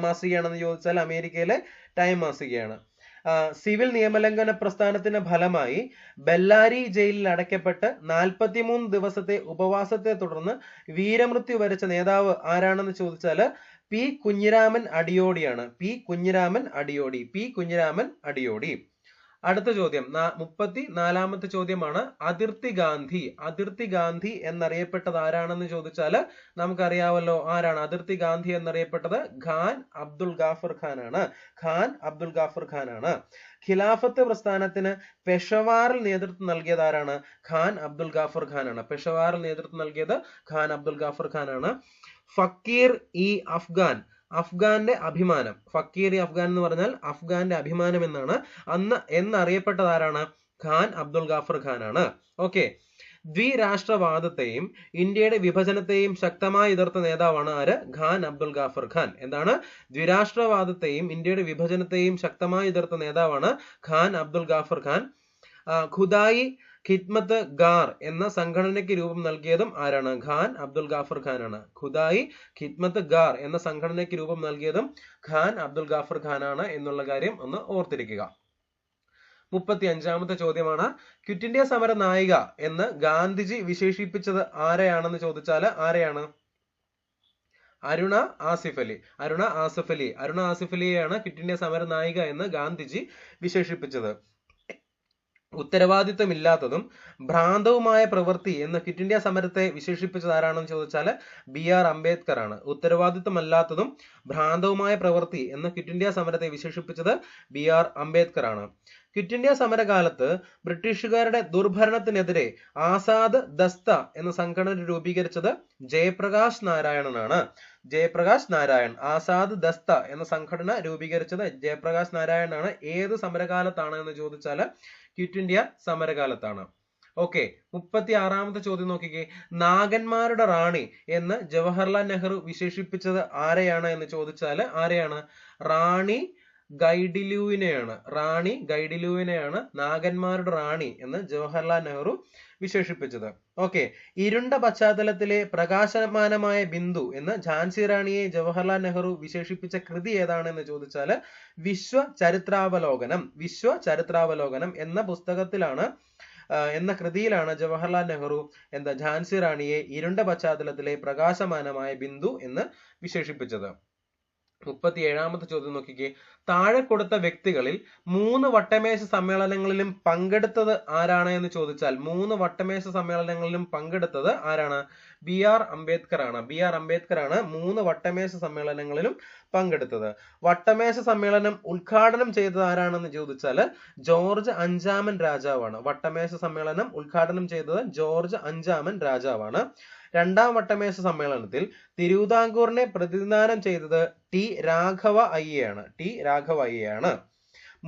മാസികയാണെന്ന് ചോദിച്ചാൽ അമേരിക്കയിലെ ടൈം മാസികയാണ്. സിവിൽ നിയമലംഘന പ്രസ്ഥാനത്തിന്റെ ഫലമായി ബെല്ലാരി ജയിലിൽ അടയ്ക്കപ്പെട്ട് 43 ദിവസത്തെ ഉപവാസത്തെ തുടർന്ന് വീരമൃത്യു വരിച്ച നേതാവ് ആരാണെന്ന് ചോദിച്ചാൽ പി കുഞ്ഞിരാമൻ അടിയോടിയാണ്. പി കുഞ്ഞിരാമൻ അടിയോടി. അടുത്ത ചോദ്യം 34ാമത്തെ ചോദ്യമാണ്. അതിർത്തി ഗാന്ധി എന്നറിയപ്പെട്ടത് ആരാണെന്ന് ചോദിച്ചാൽ നമുക്കറിയാവല്ലോ ആരാണ് അതിർത്തി ഗാന്ധി എന്നറിയപ്പെട്ടത്? ഖാൻ അബ്ദുൽ ഗാഫർ ഖാൻ ആണ്. ഖിലാഫത്ത് പ്രസ്ഥാനത്തിന് പെഷവാറിൽ നേതൃത്വം നൽകിയത് ആരാണ്? ഖാൻ അബ്ദുൽ ഗാഫർ ഖാൻ ആണ്. ഫക്കീർ ഇ അഫ്ഗാൻ, അഫ്ഗാന്റെ അഭിമാനം, ഫക്കീർ ഇ അഫ്ഗാൻ എന്ന് പറഞ്ഞാൽ അഫ്ഗാന്റെ അഭിമാനം എന്നാണ് എന്നറിയപ്പെട്ടത് ആരാണ്? ഖാൻ അബ്ദുൽ ഗാഫർ ഖാൻ ആണ്. ഓക്കെ. ദ്വിരാഷ്ട്രവാദത്തെയും ഇന്ത്യയുടെ വിഭജനത്തെയും ശക്തമായി എതിർത്ത നേതാവാണ് ആര്? ഖാൻ അബ്ദുൽ ഗാഫർ ഖാൻ. എന്താണ്? ദ്വിരാഷ്ട്രവാദത്തെയും ഇന്ത്യയുടെ വിഭജനത്തെയും ശക്തമായി എതിർത്ത നേതാവാണ് ഖാൻ അബ്ദുൽ ഗാഫർ ഖാൻ. ഖുദായി ഖിദ്മത്ത് ഗാർ എന്ന സംഘടനയ്ക്ക് രൂപം നൽകിയതും ആരാണ്? ഖാൻ അബ്ദുൽ ഗാഫർ ഖാൻ ആണ്. ഖുദായി ഖിദ്മത്ത് ഗാർ എന്ന സംഘടനയ്ക്ക് രൂപം നൽകിയതും ഖാൻ അബ്ദുൽ ഗാഫർ ഖാൻ ആണ് എന്നുള്ള കാര്യം ഒന്ന് ഓർത്തിരിക്കുക. 35ാമത്തെ ചോദ്യമാണ്. ക്വിറ്റ് ഇന്ത്യ സമര നായിക എന്ന് ഗാന്ധിജി വിശേഷിപ്പിച്ചത് ആരെയാണെന്ന് ചോദിച്ചാൽ ആരെയാണ്? അരുണ ആസിഫ് അലിയെയാണ് ക്വിറ്റ് ഇന്ത്യ സമര നായിക എന്ന് ഗാന്ധിജി വിശേഷിപ്പിച്ചത്. ഉത്തരവാദിത്തമില്ലാത്തതും ഭ്രാന്തവുമായ പ്രവൃത്തി എന്ന് ക്വിറ്റ് ഇന്ത്യ സമരത്തെ വിശേഷിപ്പിച്ചത് ആരാണെന്ന് ചോദിച്ചാൽ BR അംബേദ്കർ ആണ്. ഉത്തരവാദിത്തമല്ലാത്തതും ഭ്രാന്തവുമായ പ്രവൃത്തി എന്ന് ക്വിറ്റ് ഇന്ത്യ സമരത്തെ വിശേഷിപ്പിച്ചത് BR അംബേദ്കർ ആണ്. ക്വിറ്റ് ഇന്ത്യ സമരകാലത്ത് ബ്രിട്ടീഷുകാരുടെ ദുർഭരണത്തിനെതിരെ ആസാദ് ദസ്ത എന്ന സംഘടന രൂപീകരിച്ചത് ജയപ്രകാശ് നാരായണനാണ്. ആസാദ് ദസ്ത എന്ന സംഘടന രൂപീകരിച്ചത് ജയപ്രകാശ് നാരായണനാണ്. ഏത് സമരകാലത്താണ് എന്ന് ചോദിച്ചാൽ ക്വിറ്റ് ഇന്ത്യ സമരകാലത്താണ്. ഓക്കെ. 36ാമത്തെ ചോദ്യം നോക്കിക്കേ. നാഗന്മാരുടെ റാണി എന്ന് ജവഹർലാൽ നെഹ്റു വിശേഷിപ്പിച്ചത് ആരെയാണ് എന്ന് ചോദിച്ചാൽ ആരെയാണ്? റാണി ഗൈഡിലുവിനെയാണ് നാഗന്മാരുടെ റാണി എന്ന് ജവഹർലാൽ നെഹ്റു വിശേഷിപ്പിച്ചത്. ഓക്കെ. ഇരുണ്ട പശ്ചാത്തലത്തിലെ പ്രകാശമാനമായ ബിന്ദു എന്ന് ഝാൻസി റാണിയെ ജവഹർലാൽ നെഹ്റു വിശേഷിപ്പിച്ച കൃതി ഏതാണെന്ന് ചോദിച്ചാൽ വിശ്വ ചരിത്രാവലോകനം എന്ന പുസ്തകത്തിലാണ് എന്ന കൃതിയിലാണ് ജവഹർലാൽ നെഹ്റു ഝാൻസി റാണിയെ ഇരുണ്ട പശ്ചാത്തലത്തിലെ പ്രകാശമാനമായ ബിന്ദു എന്ന് വിശേഷിപ്പിച്ചത്. 37ാമത്തെ ചോദ്യം നോക്കിക്കേ. താഴെ കൊടുത്ത വ്യക്തികളിൽ 3 വട്ടമേശ സമ്മേളനങ്ങളിലും പങ്കെടുത്തത് ആരാണ് എന്ന് ചോദിച്ചാൽ 3 വട്ടമേശ സമ്മേളനങ്ങളിലും പങ്കെടുത്തത് ആരാണ്? BR അംബേദ്കർ ആണ്. 3 വട്ടമേശ സമ്മേളനങ്ങളിലും പങ്കെടുത്തത്. വട്ടമേശ സമ്മേളനം ഉദ്ഘാടനം ചെയ്തത് ആരാണെന്ന് ചോദിച്ചാൽ ജോർജ് അഞ്ചാമൻ രാജാവാണ്. വട്ടമേശ സമ്മേളനം ഉദ്ഘാടനം ചെയ്തത് ജോർജ് അഞ്ചാമൻ രാജാവാണ്. രണ്ടാം വട്ടമേശ സമ്മേളനത്തിൽ തിരുവിതാംകൂറിനെ പ്രതിനിധാനം ചെയ്തത് ടി രാഘവ അയ്യയാണ്.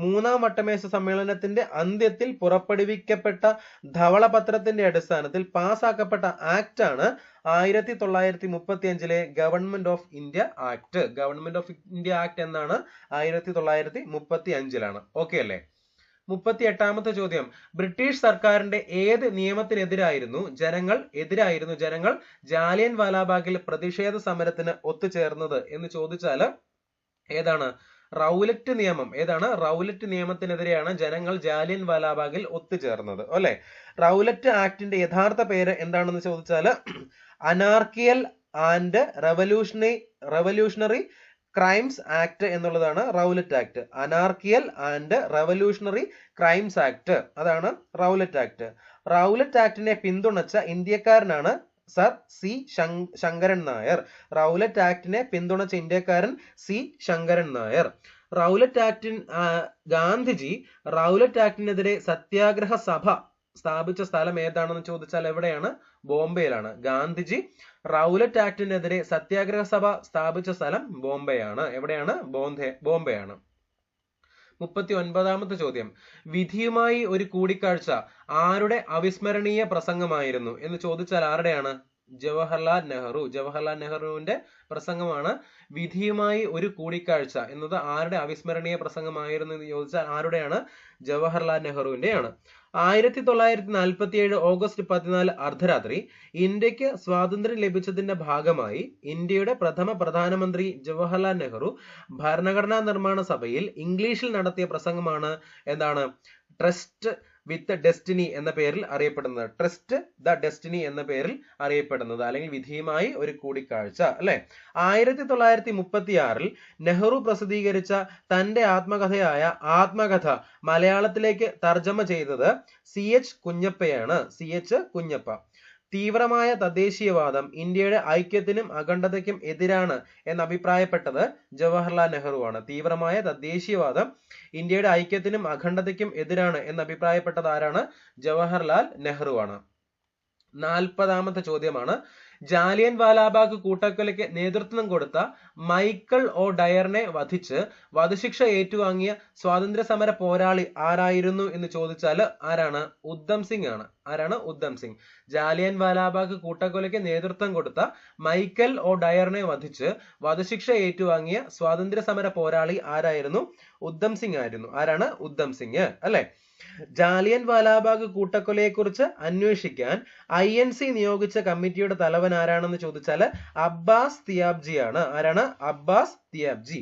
മൂന്നാം വട്ടമേശ സമ്മേളനത്തിന്റെ അന്ത്യത്തിൽ പുറപ്പെടുവിക്കപ്പെട്ട ധവളപത്രത്തിന്റെ അടിസ്ഥാനത്തിൽ പാസാക്കപ്പെട്ട ആക്ട് ആണ് 1935 ഗവൺമെന്റ് ഓഫ് ഇന്ത്യ ആക്ട്. എന്നാണ് 1935. ഓക്കെ അല്ലേ? 38ാമത്തെ ചോദ്യം. ബ്രിട്ടീഷ് സർക്കാരിന്റെ ഏത് നിയമത്തിനെതിരായിരുന്നു ജനങ്ങൾ ജാലിയൻ വാലാബാഗിൽ പ്രതിഷേധ സമരത്തിന് ഒത്തുചേർന്നത് എന്ന് ചോദിച്ചാൽ ഏതാണ്? റൗലറ്റ് നിയമത്തിനെതിരെയാണ് ജനങ്ങൾ ജാലിയൻ വാലാബാഗിൽ ഒത്തുചേർന്നത് അല്ലെ? റൗലറ്റ് ആക്ടിന്റെ യഥാർത്ഥ പേര് എന്താണെന്ന് ചോദിച്ചാൽ anarchical and revolutionary crimes act എന്നുള്ളതാണ് Rowlatt act. Anarchical and revolutionary crimes act, അതാണ് റൗലറ്റ് ആക്ട്. റൗലറ്റ് ആക്ടിനെ പിന്തുണച്ച ഇന്ത്യക്കാരനാണ് sir C Sankaran Nair. Rowlatt ആക്ടിനെ പിന്തുണച്ച ഇന്ത്യക്കാരൻ സി ശങ്കരൻ നായർ. റൗലറ്റ് ആക്ടിൻ ഗാന്ധിജി റൗലറ്റ് ആക്ടിനെതിരെ സത്യാഗ്രഹ സഭ സ്ഥാപിച്ച സ്ഥലം ഏതാണെന്ന് ചോദിച്ചാൽ എവിടെയാണ്? ബോംബെയിലാണ്. ഗാന്ധിജി റൗലറ്റ് ആക്ടിനെതിരെ സത്യാഗ്രഹ സഭ സ്ഥാപിച്ച സ്ഥലം ബോംബെയാണ്. എവിടെയാണ്? ബോംബെയാണ്. 39ാമത്തെ ചോദ്യം. വിധിയുമായി ഒരു കൂടിക്കാഴ്ച ആരുടെ അവിസ്മരണീയ പ്രസംഗമായിരുന്നു എന്ന് ചോദിച്ചാൽ ആരുടെയാണ്? ജവഹർലാൽ നെഹ്റുവിന്റെ പ്രസംഗമാണ്. വിധിയുമായി ഒരു കൂടിക്കാഴ്ച എന്നത് ആരുടെ അവിസ്മരണീയ പ്രസംഗമായിരുന്നു എന്ന് ചോദിച്ചാൽ ആരുടെയാണ്? ജവഹർലാൽ നെഹ്റുവിന്റെയാണ്. 1947 ഓഗസ്റ്റ് 14 അർദ്ധരാത്രി ഇന്ത്യക്ക് സ്വാതന്ത്ര്യം ലഭിച്ചതിന്റെ ഭാഗമായി ഇന്ത്യയുടെ പ്രഥമ പ്രധാനമന്ത്രി ജവഹർലാൽ നെഹ്റു ഭരണഘടനാ നിർമ്മാണ സഭയിൽ ഇംഗ്ലീഷിൽ നടത്തിയ പ്രസംഗമാണ് എന്താണ് ട്രസ്റ്റ് വിത്ത് ഡെസ്റ്റിനി എന്ന പേരിൽ അറിയപ്പെടുന്നത്. ട്രസ്റ്റ് ദ ഡെസ്റ്റിനി എന്ന പേരിൽ അറിയപ്പെടുന്നത്, അല്ലെങ്കിൽ വിധിയുമായി ഒരു കൂടിക്കാഴ്ച അല്ലെ. 1936 നെഹ്റു പ്രസിദ്ധീകരിച്ച തന്റെ ആത്മകഥയായ ആത്മകഥ മലയാളത്തിലേക്ക് തർജ്ജമ ചെയ്തത് CH കുഞ്ഞപ്പയാണ്. CH കുഞ്ഞപ്പ. തീവ്രമായ തദ്ദേശീയവാദം ഇന്ത്യയുടെ ഐക്യത്തിനും അഖണ്ഡതയ്ക്കും എതിരാണ് എന്ന് അഭിപ്രായപ്പെട്ടത് ജവഹർലാൽ നെഹ്റു ആണ്. തീവ്രമായ തദ്ദേശീയവാദം ഇന്ത്യയുടെ ഐക്യത്തിനും അഖണ്ഡതയ്ക്കും എതിരാണ് എന്ന് അഭിപ്രായപ്പെട്ടത് ആരാണ്? ജവഹർലാൽ നെഹ്റു ആണ്. 40ാമത്തെ ചോദ്യമാണ്, ജാലിയൻ വാലാബാഗ് കൂട്ടക്കൊലയ്ക്ക് നേതൃത്വം കൊടുത്ത മൈക്കൽ ഒ ഡയറിനെ വധിച്ച് വധശിക്ഷ ഏറ്റുവാങ്ങിയ സ്വാതന്ത്ര്യ സമര പോരാളി ആരായിരുന്നു എന്ന് ചോദിച്ചാൽ ആരാണ്? ഉദ്ധം സിംഗ് ആണ്. ആരാണ്? ഉദ്ധം സിംഗ്. ജാലിയൻ വാലാബാഗ് കൂട്ടക്കൊലയ്ക്ക് നേതൃത്വം കൊടുത്ത മൈക്കൽ ഒ ഡയറിനെ വധിച്ച് വധശിക്ഷ ഏറ്റുവാങ്ങിയ സ്വാതന്ത്ര്യ സമര പോരാളി ആരായിരുന്നു? ഉദ്ധം സിംഗ് ആയിരുന്നു. ആരാണ്? ഉദ്ധം സിംഗ് അല്ലെ. ജാലിയൻ വാലാബാഗ് കൂട്ടക്കൊലയെ കുറിച്ച് അന്വേഷിക്കാൻ INC നിയോഗിച്ച കമ്മിറ്റിയുടെ തലവൻ ആരാണെന്ന് ചോദിച്ചാൽ അബ്ബാസ് തിയാബ്ജി ആണ്. ആരാണ്? അബ്ബാസ് തിയാബ്ജി.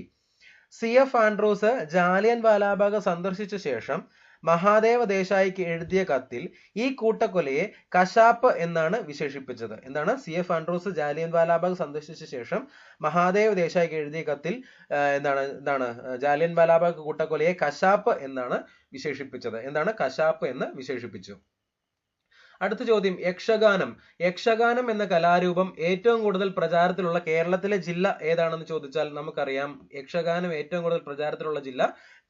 CF ആൻഡ്രൂസ് ജാലിയൻ വാലാബാഗ് സന്ദർശിച്ച ശേഷം മഹാദേവ ദേശായിക്ക് എഴുതിയ കത്തിൽ ഈ കൂട്ടക്കൊലയെ കശാപ്പ് എന്നാണ് വിശേഷിപ്പിച്ചത്. എന്താണ്? CF ആൻഡ്രൂസ് ജാലിയൻ വാലാബാഗ് സന്ദർശിച്ച ശേഷം മഹാദേവ ദേശായിക്ക് എഴുതിയ കത്തിൽ എന്താണ് ജാലിയൻ വാലാബാഗ് കൂട്ടക്കൊലയെ കശാപ്പ് എന്നാണ് വിശേഷിപ്പിച്ചത്. എന്താണ്? കശാപ്പ് എന്ന് വിശേഷിപ്പിച്ചു. അടുത്ത ചോദ്യം, യക്ഷഗാനം. യക്ഷഗാനം എന്ന കലാരൂപം ഏറ്റവും കൂടുതൽ പ്രചാരത്തിലുള്ള കേരളത്തിലെ ജില്ല ഏതാണെന്ന് ചോദിച്ചാൽ നമുക്കറിയാം, യക്ഷഗാനം ഏറ്റവും കൂടുതൽ പ്രചാരത്തിലുള്ള ജില്ല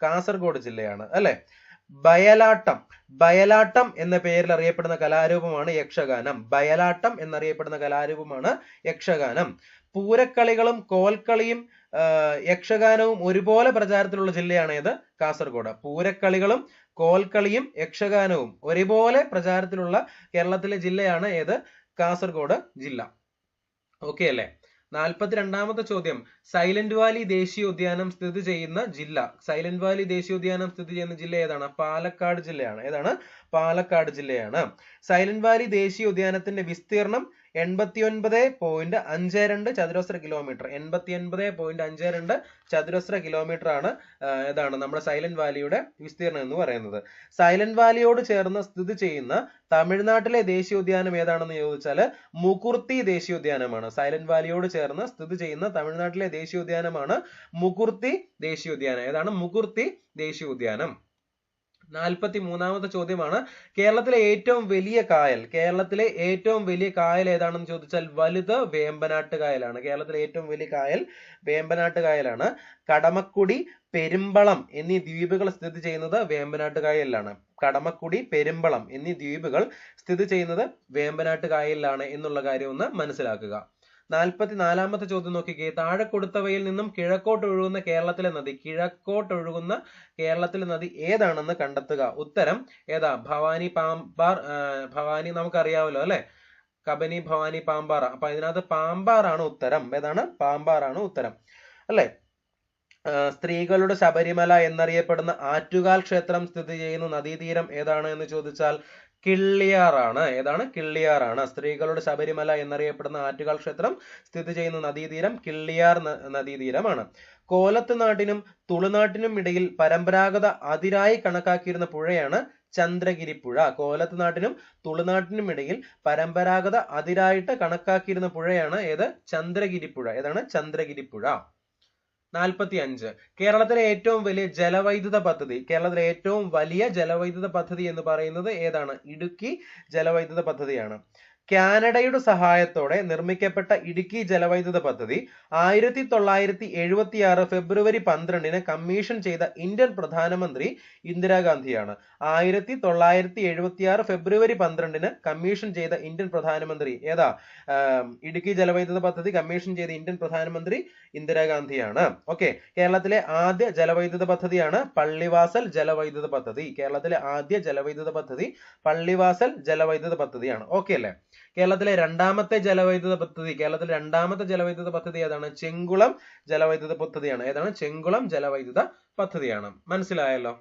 കാസർഗോഡ് ജില്ലയാണ് അല്ലെ. ബയലാട്ടം. ബയലാട്ടം എന്ന പേരിൽ അറിയപ്പെടുന്ന കലാരൂപമാണ് യക്ഷഗാനം. ബയലാട്ടം എന്നറിയപ്പെടുന്ന കലാരൂപമാണ് യക്ഷഗാനം. പൂരക്കളികളും കോൽക്കളിയും യക്ഷഗാനവും ഒരുപോലെ പ്രചാരത്തിലുള്ള ജില്ലയാണ് ഏത്? കാസർഗോഡ്. പൂരക്കളികളും കോൽക്കളിയും യക്ഷഗാനവും ഒരുപോലെ പ്രചാരത്തിലുള്ള കേരളത്തിലെ ജില്ലയാണ് ഏത്? കാസർഗോഡ് ജില്ല. ഓക്കെ അല്ലേ. 42ാമത്തെ ചോദ്യം, സൈലന്റ് വാലി ദേശീയോദ്യാനം സ്ഥിതി ചെയ്യുന്ന ജില്ല. സൈലന്റ് വാലി ദേശീയോദ്യാനം സ്ഥിതി ചെയ്യുന്ന ജില്ല ഏതാണ്? പാലക്കാട് ജില്ലയാണ്. ഏതാണ്? പാലക്കാട് ജില്ലയാണ്. സൈലന്റ് വാലി ദേശീയോദ്യാനത്തിന്റെ വിസ്തീർണം 89.52 ചതുരശ്ര കിലോമീറ്റർ. 89.52 ചതുരശ്ര കിലോമീറ്റർ ആണ് ഏതാണ് നമ്മുടെ സൈലന്റ് വാലിയുടെ വിസ്തീർണം എന്ന് പറയുന്നത്. സൈലന്റ് വാലിയോട് ചേർന്ന് സ്ഥിതി ചെയ്യുന്ന തമിഴ്നാട്ടിലെ ദേശീയോദ്യാനം ഏതാണെന്ന് ചോദിച്ചാൽ മുകുർത്തി ദേശീയോദ്യാനമാണ്. സൈലന്റ് വാലിയോട് ചേർന്ന് സ്ഥിതി ചെയ്യുന്ന തമിഴ്നാട്ടിലെ ദേശീയോദ്യാനമാണ് മുകുർത്തി ദേശീയോദ്യാനം. ഏതാണ്? മുകുർത്തി ദേശീയോദ്യാനം. 43ാമത്തെ ചോദ്യമാണ്, കേരളത്തിലെ ഏറ്റവും വലിയ കായൽ. കേരളത്തിലെ ഏറ്റവും വലിയ കായൽ ഏതാണെന്ന് ചോദിച്ചാൽ വലുത് വേമ്പനാട്ട് കായലാണ്. കേരളത്തിലെ ഏറ്റവും വലിയ കായൽ വേമ്പനാട്ട് കായലാണ്. കടമക്കുടി, പെരുമ്പളം എന്നീ ദ്വീപുകൾ സ്ഥിതി ചെയ്യുന്നത് വേമ്പനാട്ട് കായലിലാണ്. കടമക്കുടി, പെരുമ്പളം എന്നീ ദ്വീപുകൾ സ്ഥിതി ചെയ്യുന്നത് വേമ്പനാട്ട് കായലിലാണ് എന്നുള്ള കാര്യം ഒന്ന് മനസ്സിലാക്കുക. 44ാമത്തെ ചോദ്യം നോക്കിക്കേ, താഴെ കൊടുത്തവയിൽ നിന്നും കിഴക്കോട്ടൊഴുകുന്ന കേരളത്തിലെ നദി. കിഴക്കോട്ടൊഴുകുന്ന കേരളത്തിലെ നദി ഏതാണെന്ന് കണ്ടെത്തുക. ഉത്തരം ഏതാ? ഭവാനി, പാമ്പാർ. ഭവാനി നമുക്കറിയാമല്ലോ അല്ലെ. കബനി, ഭവാനി, പാമ്പാറ. അപ്പൊ ഇതിനകത്ത് പാമ്പാറാണ് ഉത്തരം. ഏതാണ്? പാമ്പാറാണ് ഉത്തരം അല്ലെ. സ്ത്രീകളുടെ ശബരിമല എന്നറിയപ്പെടുന്ന ആറ്റുകാൽ ക്ഷേത്രം സ്ഥിതി ചെയ്യുന്ന നദീതീരം ഏതാണ് എന്ന് ചോദിച്ചാൽ കിള്ളിയാറാണ്. ഏതാണ്? കിള്ളിയാറാണ്. സ്ത്രീകളുടെ ശബരിമല എന്നറിയപ്പെടുന്ന ആറ്റുകാൽ ക്ഷേത്രം സ്ഥിതി ചെയ്യുന്ന നദീതീരം കിള്ളിയാർ നദീതീരമാണ്. കോലത്ത് നാട്ടിനും തുളുനാട്ടിനും ഇടയിൽ പരമ്പരാഗത അതിരായി കണക്കാക്കിയിരുന്ന പുഴയാണ് ചന്ദ്രഗിരി പുഴ. കോലത്ത് നാട്ടിനും തുളുനാട്ടിനും ഇടയിൽ പരമ്പരാഗത അതിരായിട്ട് കണക്കാക്കിയിരുന്ന പുഴയാണ് ഏത്? ചന്ദ്രഗിരി പുഴ. ഏതാണ്? ചന്ദ്രഗിരി പുഴ. 45 കേരളത്തിലെ ഏറ്റവും വലിയ ജലവൈദ്യുത പദ്ധതി. കേരളത്തിലെ ഏറ്റവും വലിയ ജലവൈദ്യുത പദ്ധതി എന്ന് പറയുന്നത് ഏതാണ്? ഇടുക്കി ജലവൈദ്യുത പദ്ധതിയാണ്. കാനഡയുടെ സഹായത്തോടെ നിർമ്മിക്കപ്പെട്ട ഇടുക്കി ജലവൈദ്യുത പദ്ധതി 1976 ഫെബ്രുവരി 12 കമ്മീഷൻ ചെയ്ത ഇന്ത്യൻ പ്രധാനമന്ത്രി ഇന്ദിരാഗാന്ധിയാണ്. 1976 ഫെബ്രുവരി 12 കമ്മീഷൻ ചെയ്ത ഇന്ത്യൻ പ്രധാനമന്ത്രി ഏതാ? ഇടുക്കി ജലവൈദ്യുത പദ്ധതി കമ്മീഷൻ ചെയ്ത ഇന്ത്യൻ പ്രധാനമന്ത്രി ഇന്ദിരാഗാന്ധിയാണ്. ഓക്കെ. കേരളത്തിലെ ആദ്യ ജലവൈദ്യുത പദ്ധതിയാണ് പള്ളിവാസൽ ജലവൈദ്യുത പദ്ധതി. കേരളത്തിലെ ആദ്യ ജലവൈദ്യുത പദ്ധതി പള്ളിവാസൽ ജലവൈദ്യുത പദ്ധതിയാണ്. ഓക്കെ അല്ലേ. കേരളത്തിലെ രണ്ടാമത്തെ ജലവൈദ്യുത പദ്ധതി ഏതാണ്? ചെങ്കുളം ജലവൈദ്യുത പദ്ധതിയാണ്. ഏതാണ്? ചെങ്കുളം ജലവൈദ്യുത പദ്ധതിയാണ്. മനസ്സിലായല്ലോ?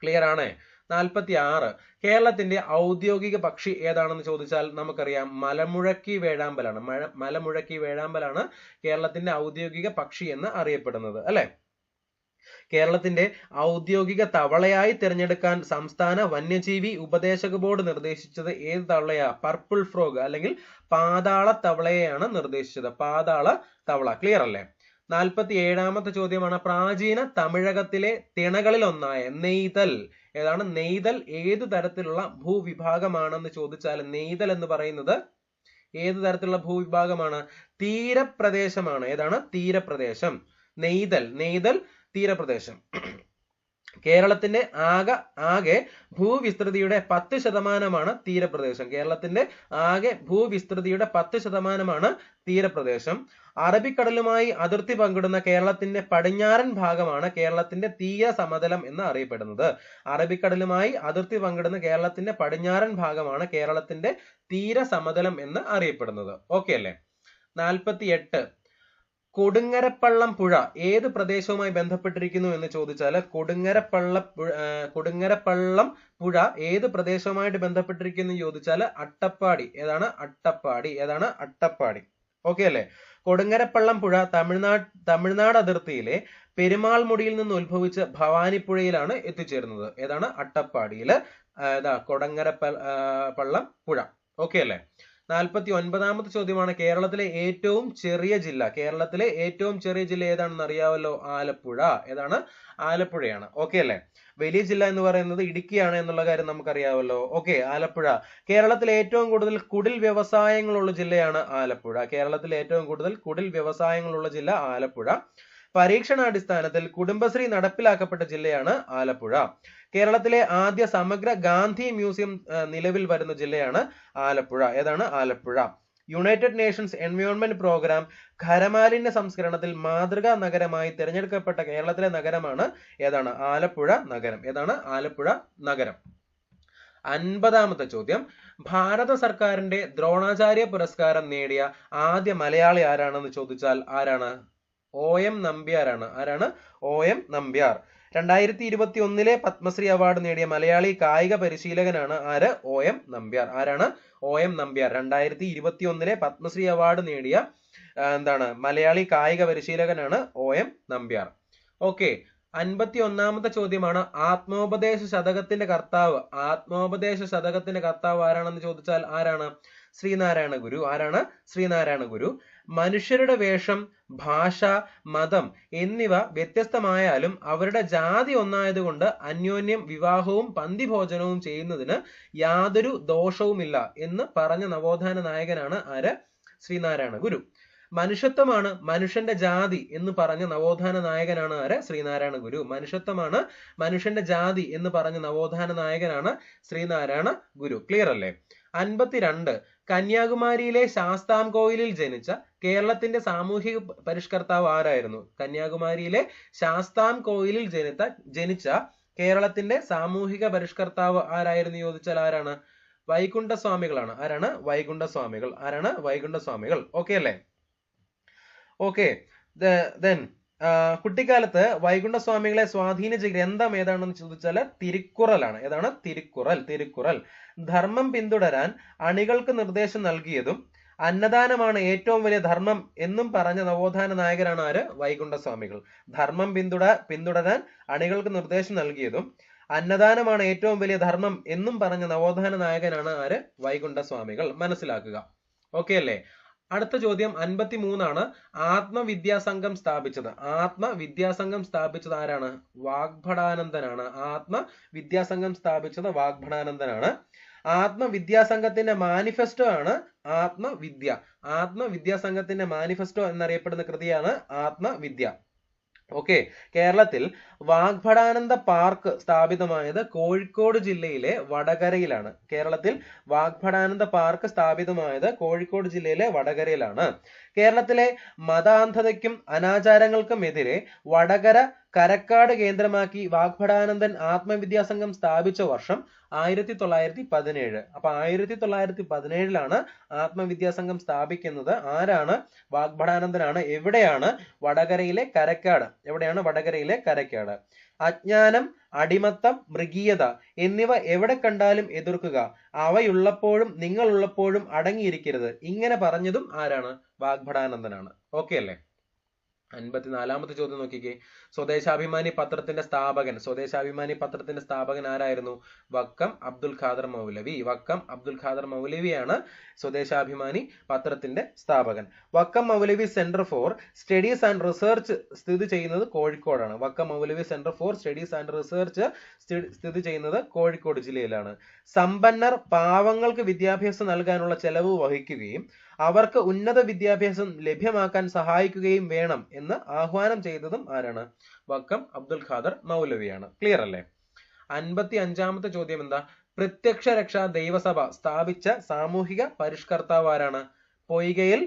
ക്ലിയർ ആണ്? 46. കേരളത്തിന്റെ ഔദ്യോഗിക പക്ഷി ഏതാണെന്ന് ചോദിച്ചാൽ നമുക്കറിയാം മലമുഴക്കി വേഴാമ്പലാണ്. മലമുഴക്കി വേഴാമ്പലാണ് കേരളത്തിന്റെ ഔദ്യോഗിക പക്ഷി എന്ന് അറിയപ്പെടുന്നത് അല്ലെ. കേരളത്തിന്റെ ഔദ്യോഗിക തവളയായി തിരഞ്ഞെടുക്കാൻ സംസ്ഥാന വന്യജീവി ഉപദേശക ബോർഡ് നിർദ്ദേശിച്ചത് ഏത് തവളയാ? പർപ്പിൾ ഫ്രോഗ് അല്ലെങ്കിൽ പാതാള തവളയെയാണ് നിർദ്ദേശിച്ചത്. പാതാള തവള. ക്ലിയർ അല്ലേ? 47ാമത്തെ ചോദ്യമാണ് പ്രാചീന തമിഴകത്തിലെ തിണകളിൽ ഒന്നായ നെയ്തൽ ഏതാണ്? നെയ്തൽ ഏതു തരത്തിലുള്ള ഭൂവിഭാഗമാണെന്ന് ചോദിച്ചാൽ നെയ്തൽ എന്ന് പറയുന്നത് ഏതു തരത്തിലുള്ള ഭൂവിഭാഗമാണ്? തീരപ്രദേശമാണ്. ഏതാണ്? തീരപ്രദേശം. നെയ്തൽ തീരപ്രദേശം. കേരളത്തിന്റെ ആകെ ഭൂവിസ്തൃതിയുടെ 10% തീരപ്രദേശം. കേരളത്തിന്റെ ആകെ ഭൂവിസ്തൃതിയുടെ 10% തീരപ്രദേശം. അറബിക്കടലുമായി അതിർത്തി പങ്കിടുന്ന കേരളത്തിന്റെ പടിഞ്ഞാറൻ ഭാഗമാണ് കേരളത്തിന്റെ തീര സമതലം എന്ന് അറിയപ്പെടുന്നത്. അറബിക്കടലുമായി അതിർത്തി പങ്കിടുന്ന കേരളത്തിന്റെ പടിഞ്ഞാറൻ ഭാഗമാണ് കേരളത്തിന്റെ തീര സമതലം എന്ന് അറിയപ്പെടുന്നത്. ഓക്കെ അല്ലേ? 48. കൊടുങ്ങരപ്പള്ളം പുഴ ഏത് പ്രദേശവുമായി ബന്ധപ്പെട്ടിരിക്കുന്നു എന്ന് ചോദിച്ചാൽ കൊടുങ്ങരപ്പള്ളം പുഴ ഏത് പ്രദേശവുമായിട്ട് ബന്ധപ്പെട്ടിരിക്കുന്നു എന്ന് ചോദിച്ചാൽ അട്ടപ്പാടി. ഏതാണ്? അട്ടപ്പാടി. ഓക്കെ അല്ലേ? കൊടുങ്ങരപ്പള്ളം പുഴ തമിഴ്നാട് അതിർത്തിയിലെ പെരുമാൾമുടിയിൽ നിന്ന് ഉത്ഭവിച്ച് ഭവാനിപ്പുഴയിലാണ് എത്തിച്ചേരുന്നത്. ഏതാണ്? അട്ടപ്പാടിയില് കൊടുങ്ങരപ്പള്ളം പുഴ. ഓക്കെ അല്ലേ? 49ാമത്തെ ചോദ്യമാണ് കേരളത്തിലെ ഏറ്റവും ചെറിയ ജില്ല. കേരളത്തിലെ ഏറ്റവും ചെറിയ ജില്ല ഏതാണെന്ന് അറിയാമല്ലോ? ആലപ്പുഴ. ഏതാണ്? ആലപ്പുഴയാണ്. ഓക്കെ അല്ലേ? വലിയ ജില്ല എന്ന് പറയുന്നത് ഇടുക്കിയാണ് എന്നുള്ള കാര്യം നമുക്കറിയാമല്ലോ. ഓക്കെ. ആലപ്പുഴ. കേരളത്തിലെ ഏറ്റവും കൂടുതൽ കുടിൽ വ്യവസായങ്ങളുള്ള ജില്ലയാണ് ആലപ്പുഴ. കേരളത്തിലെ ഏറ്റവും കൂടുതൽ കുടിൽ വ്യവസായങ്ങളുള്ള ജില്ല ആലപ്പുഴ. പരീക്ഷണാടിസ്ഥാനത്തിൽ കുടുംബശ്രീ നടപ്പിലാക്കപ്പെട്ട ജില്ലയാണ് ആലപ്പുഴ. കേരളത്തിലെ ആദ്യ സമഗ്ര ഗാന്ധി മ്യൂസിയം നിലവിൽ വരുന്ന ജില്ലയാണ് ആലപ്പുഴ. ഏതാണ്? Alappuzha. United Nations Environment Programme ഖരമാലിന്യ സംസ്കരണത്തിൽ മാതൃകാ നഗരമായി തിരഞ്ഞെടുക്കപ്പെട്ട കേരളത്തിലെ നഗരമാണ് ഏതാണ്? ആലപ്പുഴ നഗരം. ഏതാണ്? ആലപ്പുഴ നഗരം. 50ാമത്തെ ചോദ്യം ഭാരത സർക്കാരിന്റെ ദ്രോണാചാര്യ പുരസ്കാരം നേടിയ ആദ്യ മലയാളി ആരാണെന്ന് ചോദിച്ചാൽ ആരാണ്? OM നമ്പ്യാരാണ്. ആരാണ്? OM നമ്പ്യാർ. 2021 പത്മശ്രീ അവാർഡ് നേടിയ മലയാളി കായിക പരിശീലകനാണ് ആര്? OM നമ്പ്യാർ. ആരാണ്? OM നമ്പ്യാർ. 2021 പത്മശ്രീ അവാർഡ് നേടിയ മലയാളി കായിക പരിശീലകനാണ് OM നമ്പ്യാർ. ഓക്കെ. 51ാമത്തെ ചോദ്യമാണ് ആത്മോപദേശ ശതകത്തിന്റെ കർത്താവ്. ആത്മോപദേശ ശതകത്തിന്റെ കർത്താവ് ആരാണെന്ന് ചോദിച്ചാൽ ആരാണ്? ശ്രീനാരായണ ഗുരു. ആരാണ്? ശ്രീനാരായണ ഗുരു. മനുഷ്യരുടെ വേഷം, ഭാഷ, മതം എന്നിവ വ്യത്യസ്തമായാലും അവരുടെ ജാതി ഒന്നായതുകൊണ്ട് അന്യോന്യം വിവാഹവും പന്തിഭോജനവും ചെയ്യുന്നതിന് യാതൊരു ദോഷവുമില്ല എന്ന് പറഞ്ഞ നവോത്ഥാന നായകനാണ് ആര്? ശ്രീനാരായണ ഗുരു. മനുഷ്യത്വമാണ് മനുഷ്യന്റെ ജാതി എന്ന് പറഞ്ഞ നവോത്ഥാന നായകനാണ് ആര്? ശ്രീനാരായണ ഗുരു. മനുഷ്യത്വമാണ് മനുഷ്യന്റെ ജാതി എന്ന് പറഞ്ഞ നവോത്ഥാന നായകനാണ് ശ്രീനാരായണ ഗുരു. ക്ലിയർ അല്ലേ? 52 കന്യാകുമാരിയിലെ ശാസ്താംകോയിലിൽ ജനിച്ച കേരളത്തിന്റെ സാമൂഹിക പരിഷ്കർത്താവ് ആരായിരുന്നു? കന്യാകുമാരിയിലെ ശാസ്താംകോയിലിൽ ജനിച്ച കേരളത്തിന്റെ സാമൂഹിക പരിഷ്കർത്താവ് ആരായിരുന്നു ചോദിച്ചാൽ ആരാണ്? വൈകുണ്ഠസ്വാമികളാണ്. ആരാണ്? വൈകുണ്ഠസ്വാമികൾ. ആരാണ്? വൈകുണ്ഠസ്വാമികൾ. ഓക്കെ അല്ലേ? ഓക്കെ. ദെൻ കുട്ടിക്കാലത്ത് വൈകുണ്ഠസ്വാമികളെ സ്വാധീനിച്ച ഗ്രന്ഥം ഏതാണെന്ന് ചോദിച്ചാൽ തിരുക്കുറലാണ്. ഏതാണ്? തിരുക്കുറൽ. ധർമ്മം പിന്തുടരാൻ അണികൾക്ക് നിർദ്ദേശം നൽകിയതും അന്നദാനമാണ് ഏറ്റവും വലിയ ധർമ്മം എന്നും പറഞ്ഞ നവോത്ഥാന നായകനാണ് ആര്? വൈകുണ്ഠസ്വാമികൾ. ധർമ്മം പിന്തുടരാൻ അണികൾക്ക് നിർദ്ദേശം നൽകിയതും അന്നദാനമാണ് ഏറ്റവും വലിയ ധർമ്മം എന്നും പറഞ്ഞ നവോത്ഥാന നായകനാണ് ആര്? വൈകുണ്ഠസ്വാമികൾ. മനസ്സിലാക്കുക. ഓക്കെ അല്ലേ? അടുത്ത ചോദ്യം 53 ആത്മവിദ്യാസംഘം സ്ഥാപിച്ചത്. ആത്മവിദ്യാസംഘം സ്ഥാപിച്ചത് ആരാണ്? വാഗ്ഭടാനന്ദനാണ്. ആത്മവിദ്യാസംഘം സ്ഥാപിച്ചത് വാഗ്ഭടാനന്ദനാണ്. ആത്മവിദ്യാസംഘത്തിന്റെ മാനിഫെസ്റ്റോ ആണ് ആത്മവിദ്യ. ആത്മവിദ്യാസംഘത്തിന്റെ മാനിഫെസ്റ്റോ എന്നറിയപ്പെടുന്ന കൃതിയാണ് ആത്മവിദ്യ. ഓക്കെ. കേരളത്തിൽ വാഗ്ഭടാനന്ദ പാർക്ക് സ്ഥാപിതമായത് കോഴിക്കോട് ജില്ലയിലെ വടകരയിലാണ്. കേരളത്തിൽ വാഗ്ഭടാനന്ദ പാർക്ക് സ്ഥാപിതമായത് കോഴിക്കോട് ജില്ലയിലെ വടകരയിലാണ്. കേരളത്തിലെ മതാന്ധതയ്ക്കും അനാചാരങ്ങൾക്കും എതിരെ വടകര കരക്കാട് കേന്ദ്രമാക്കി വാഗ്ഭടാനന്ദൻ ആത്മവിദ്യാസംഘം സ്ഥാപിച്ച വർഷം 1917. അപ്പൊ 1917 ആത്മവിദ്യാസംഘം സ്ഥാപിക്കുന്നത് ആരാണ്? വാഗ്ഭടാനന്ദനാണ്. എവിടെയാണ്? വടകരയിലെ കരക്കാട്. എവിടെയാണ്? വടകരയിലെ കരക്കാട്. അജ്ഞാനം, അടിമത്തം, മൃഗീയത എന്നിവ എവിടെ കണ്ടാലും എതിർക്കുക. അവയുള്ളപ്പോഴും നിങ്ങളുള്ളപ്പോഴും അടങ്ങിയിരിക്കരുത്. ഇങ്ങനെ പറഞ്ഞതും ആരാണ്? വാഗ്ഭടാനന്ദനാണ്. ഓക്കെ അല്ലേ? 54ാമത്തെ ചോദ്യം നോക്കിക്കേ. സ്വദേശാഭിമാനി പത്രത്തിന്റെ സ്ഥാപകൻ ആരായിരുന്നു? വക്കം അബ്ദുൽ ഖാദർ മൗലവി. വക്കം അബ്ദുൽ ഖാദർ മൗലവിയാണ് സ്വദേശാഭിമാനി പത്രത്തിന്റെ സ്ഥാപകൻ. Vakkom Moulavi centre for studies and research സ്ഥിതി ചെയ്യുന്നത് കോഴിക്കോടാണ്. Vakkom Moulavi centre for studies and research സ്ഥിതി ചെയ്യുന്നത് കോഴിക്കോട് ജില്ലയിലാണ്. സമ്പന്നർ പാവങ്ങൾക്ക് വിദ്യാഭ്യാസം നൽകാനുള്ള ചെലവ് വഹിക്കുകയും അവർക്ക് ഉന്നത വിദ്യാഭ്യാസം ലഭ്യമാക്കാൻ സഹായിക്കുകയും വേണം എന്ന് ആഹ്വാനം ചെയ്തതും ആരാണ്? വക്കം അബ്ദുൽ ഖാദർ മൗലവിയാണ്. ക്ലിയർ അല്ലേ? 55ാമത്തെ ചോദ്യം എന്താ? പ്രത്യക്ഷ രക്ഷാ ദൈവസഭ സ്ഥാപിച്ച സാമൂഹിക പരിഷ്കർത്താവ് ആരാണ്? പൊയ്കയിൽ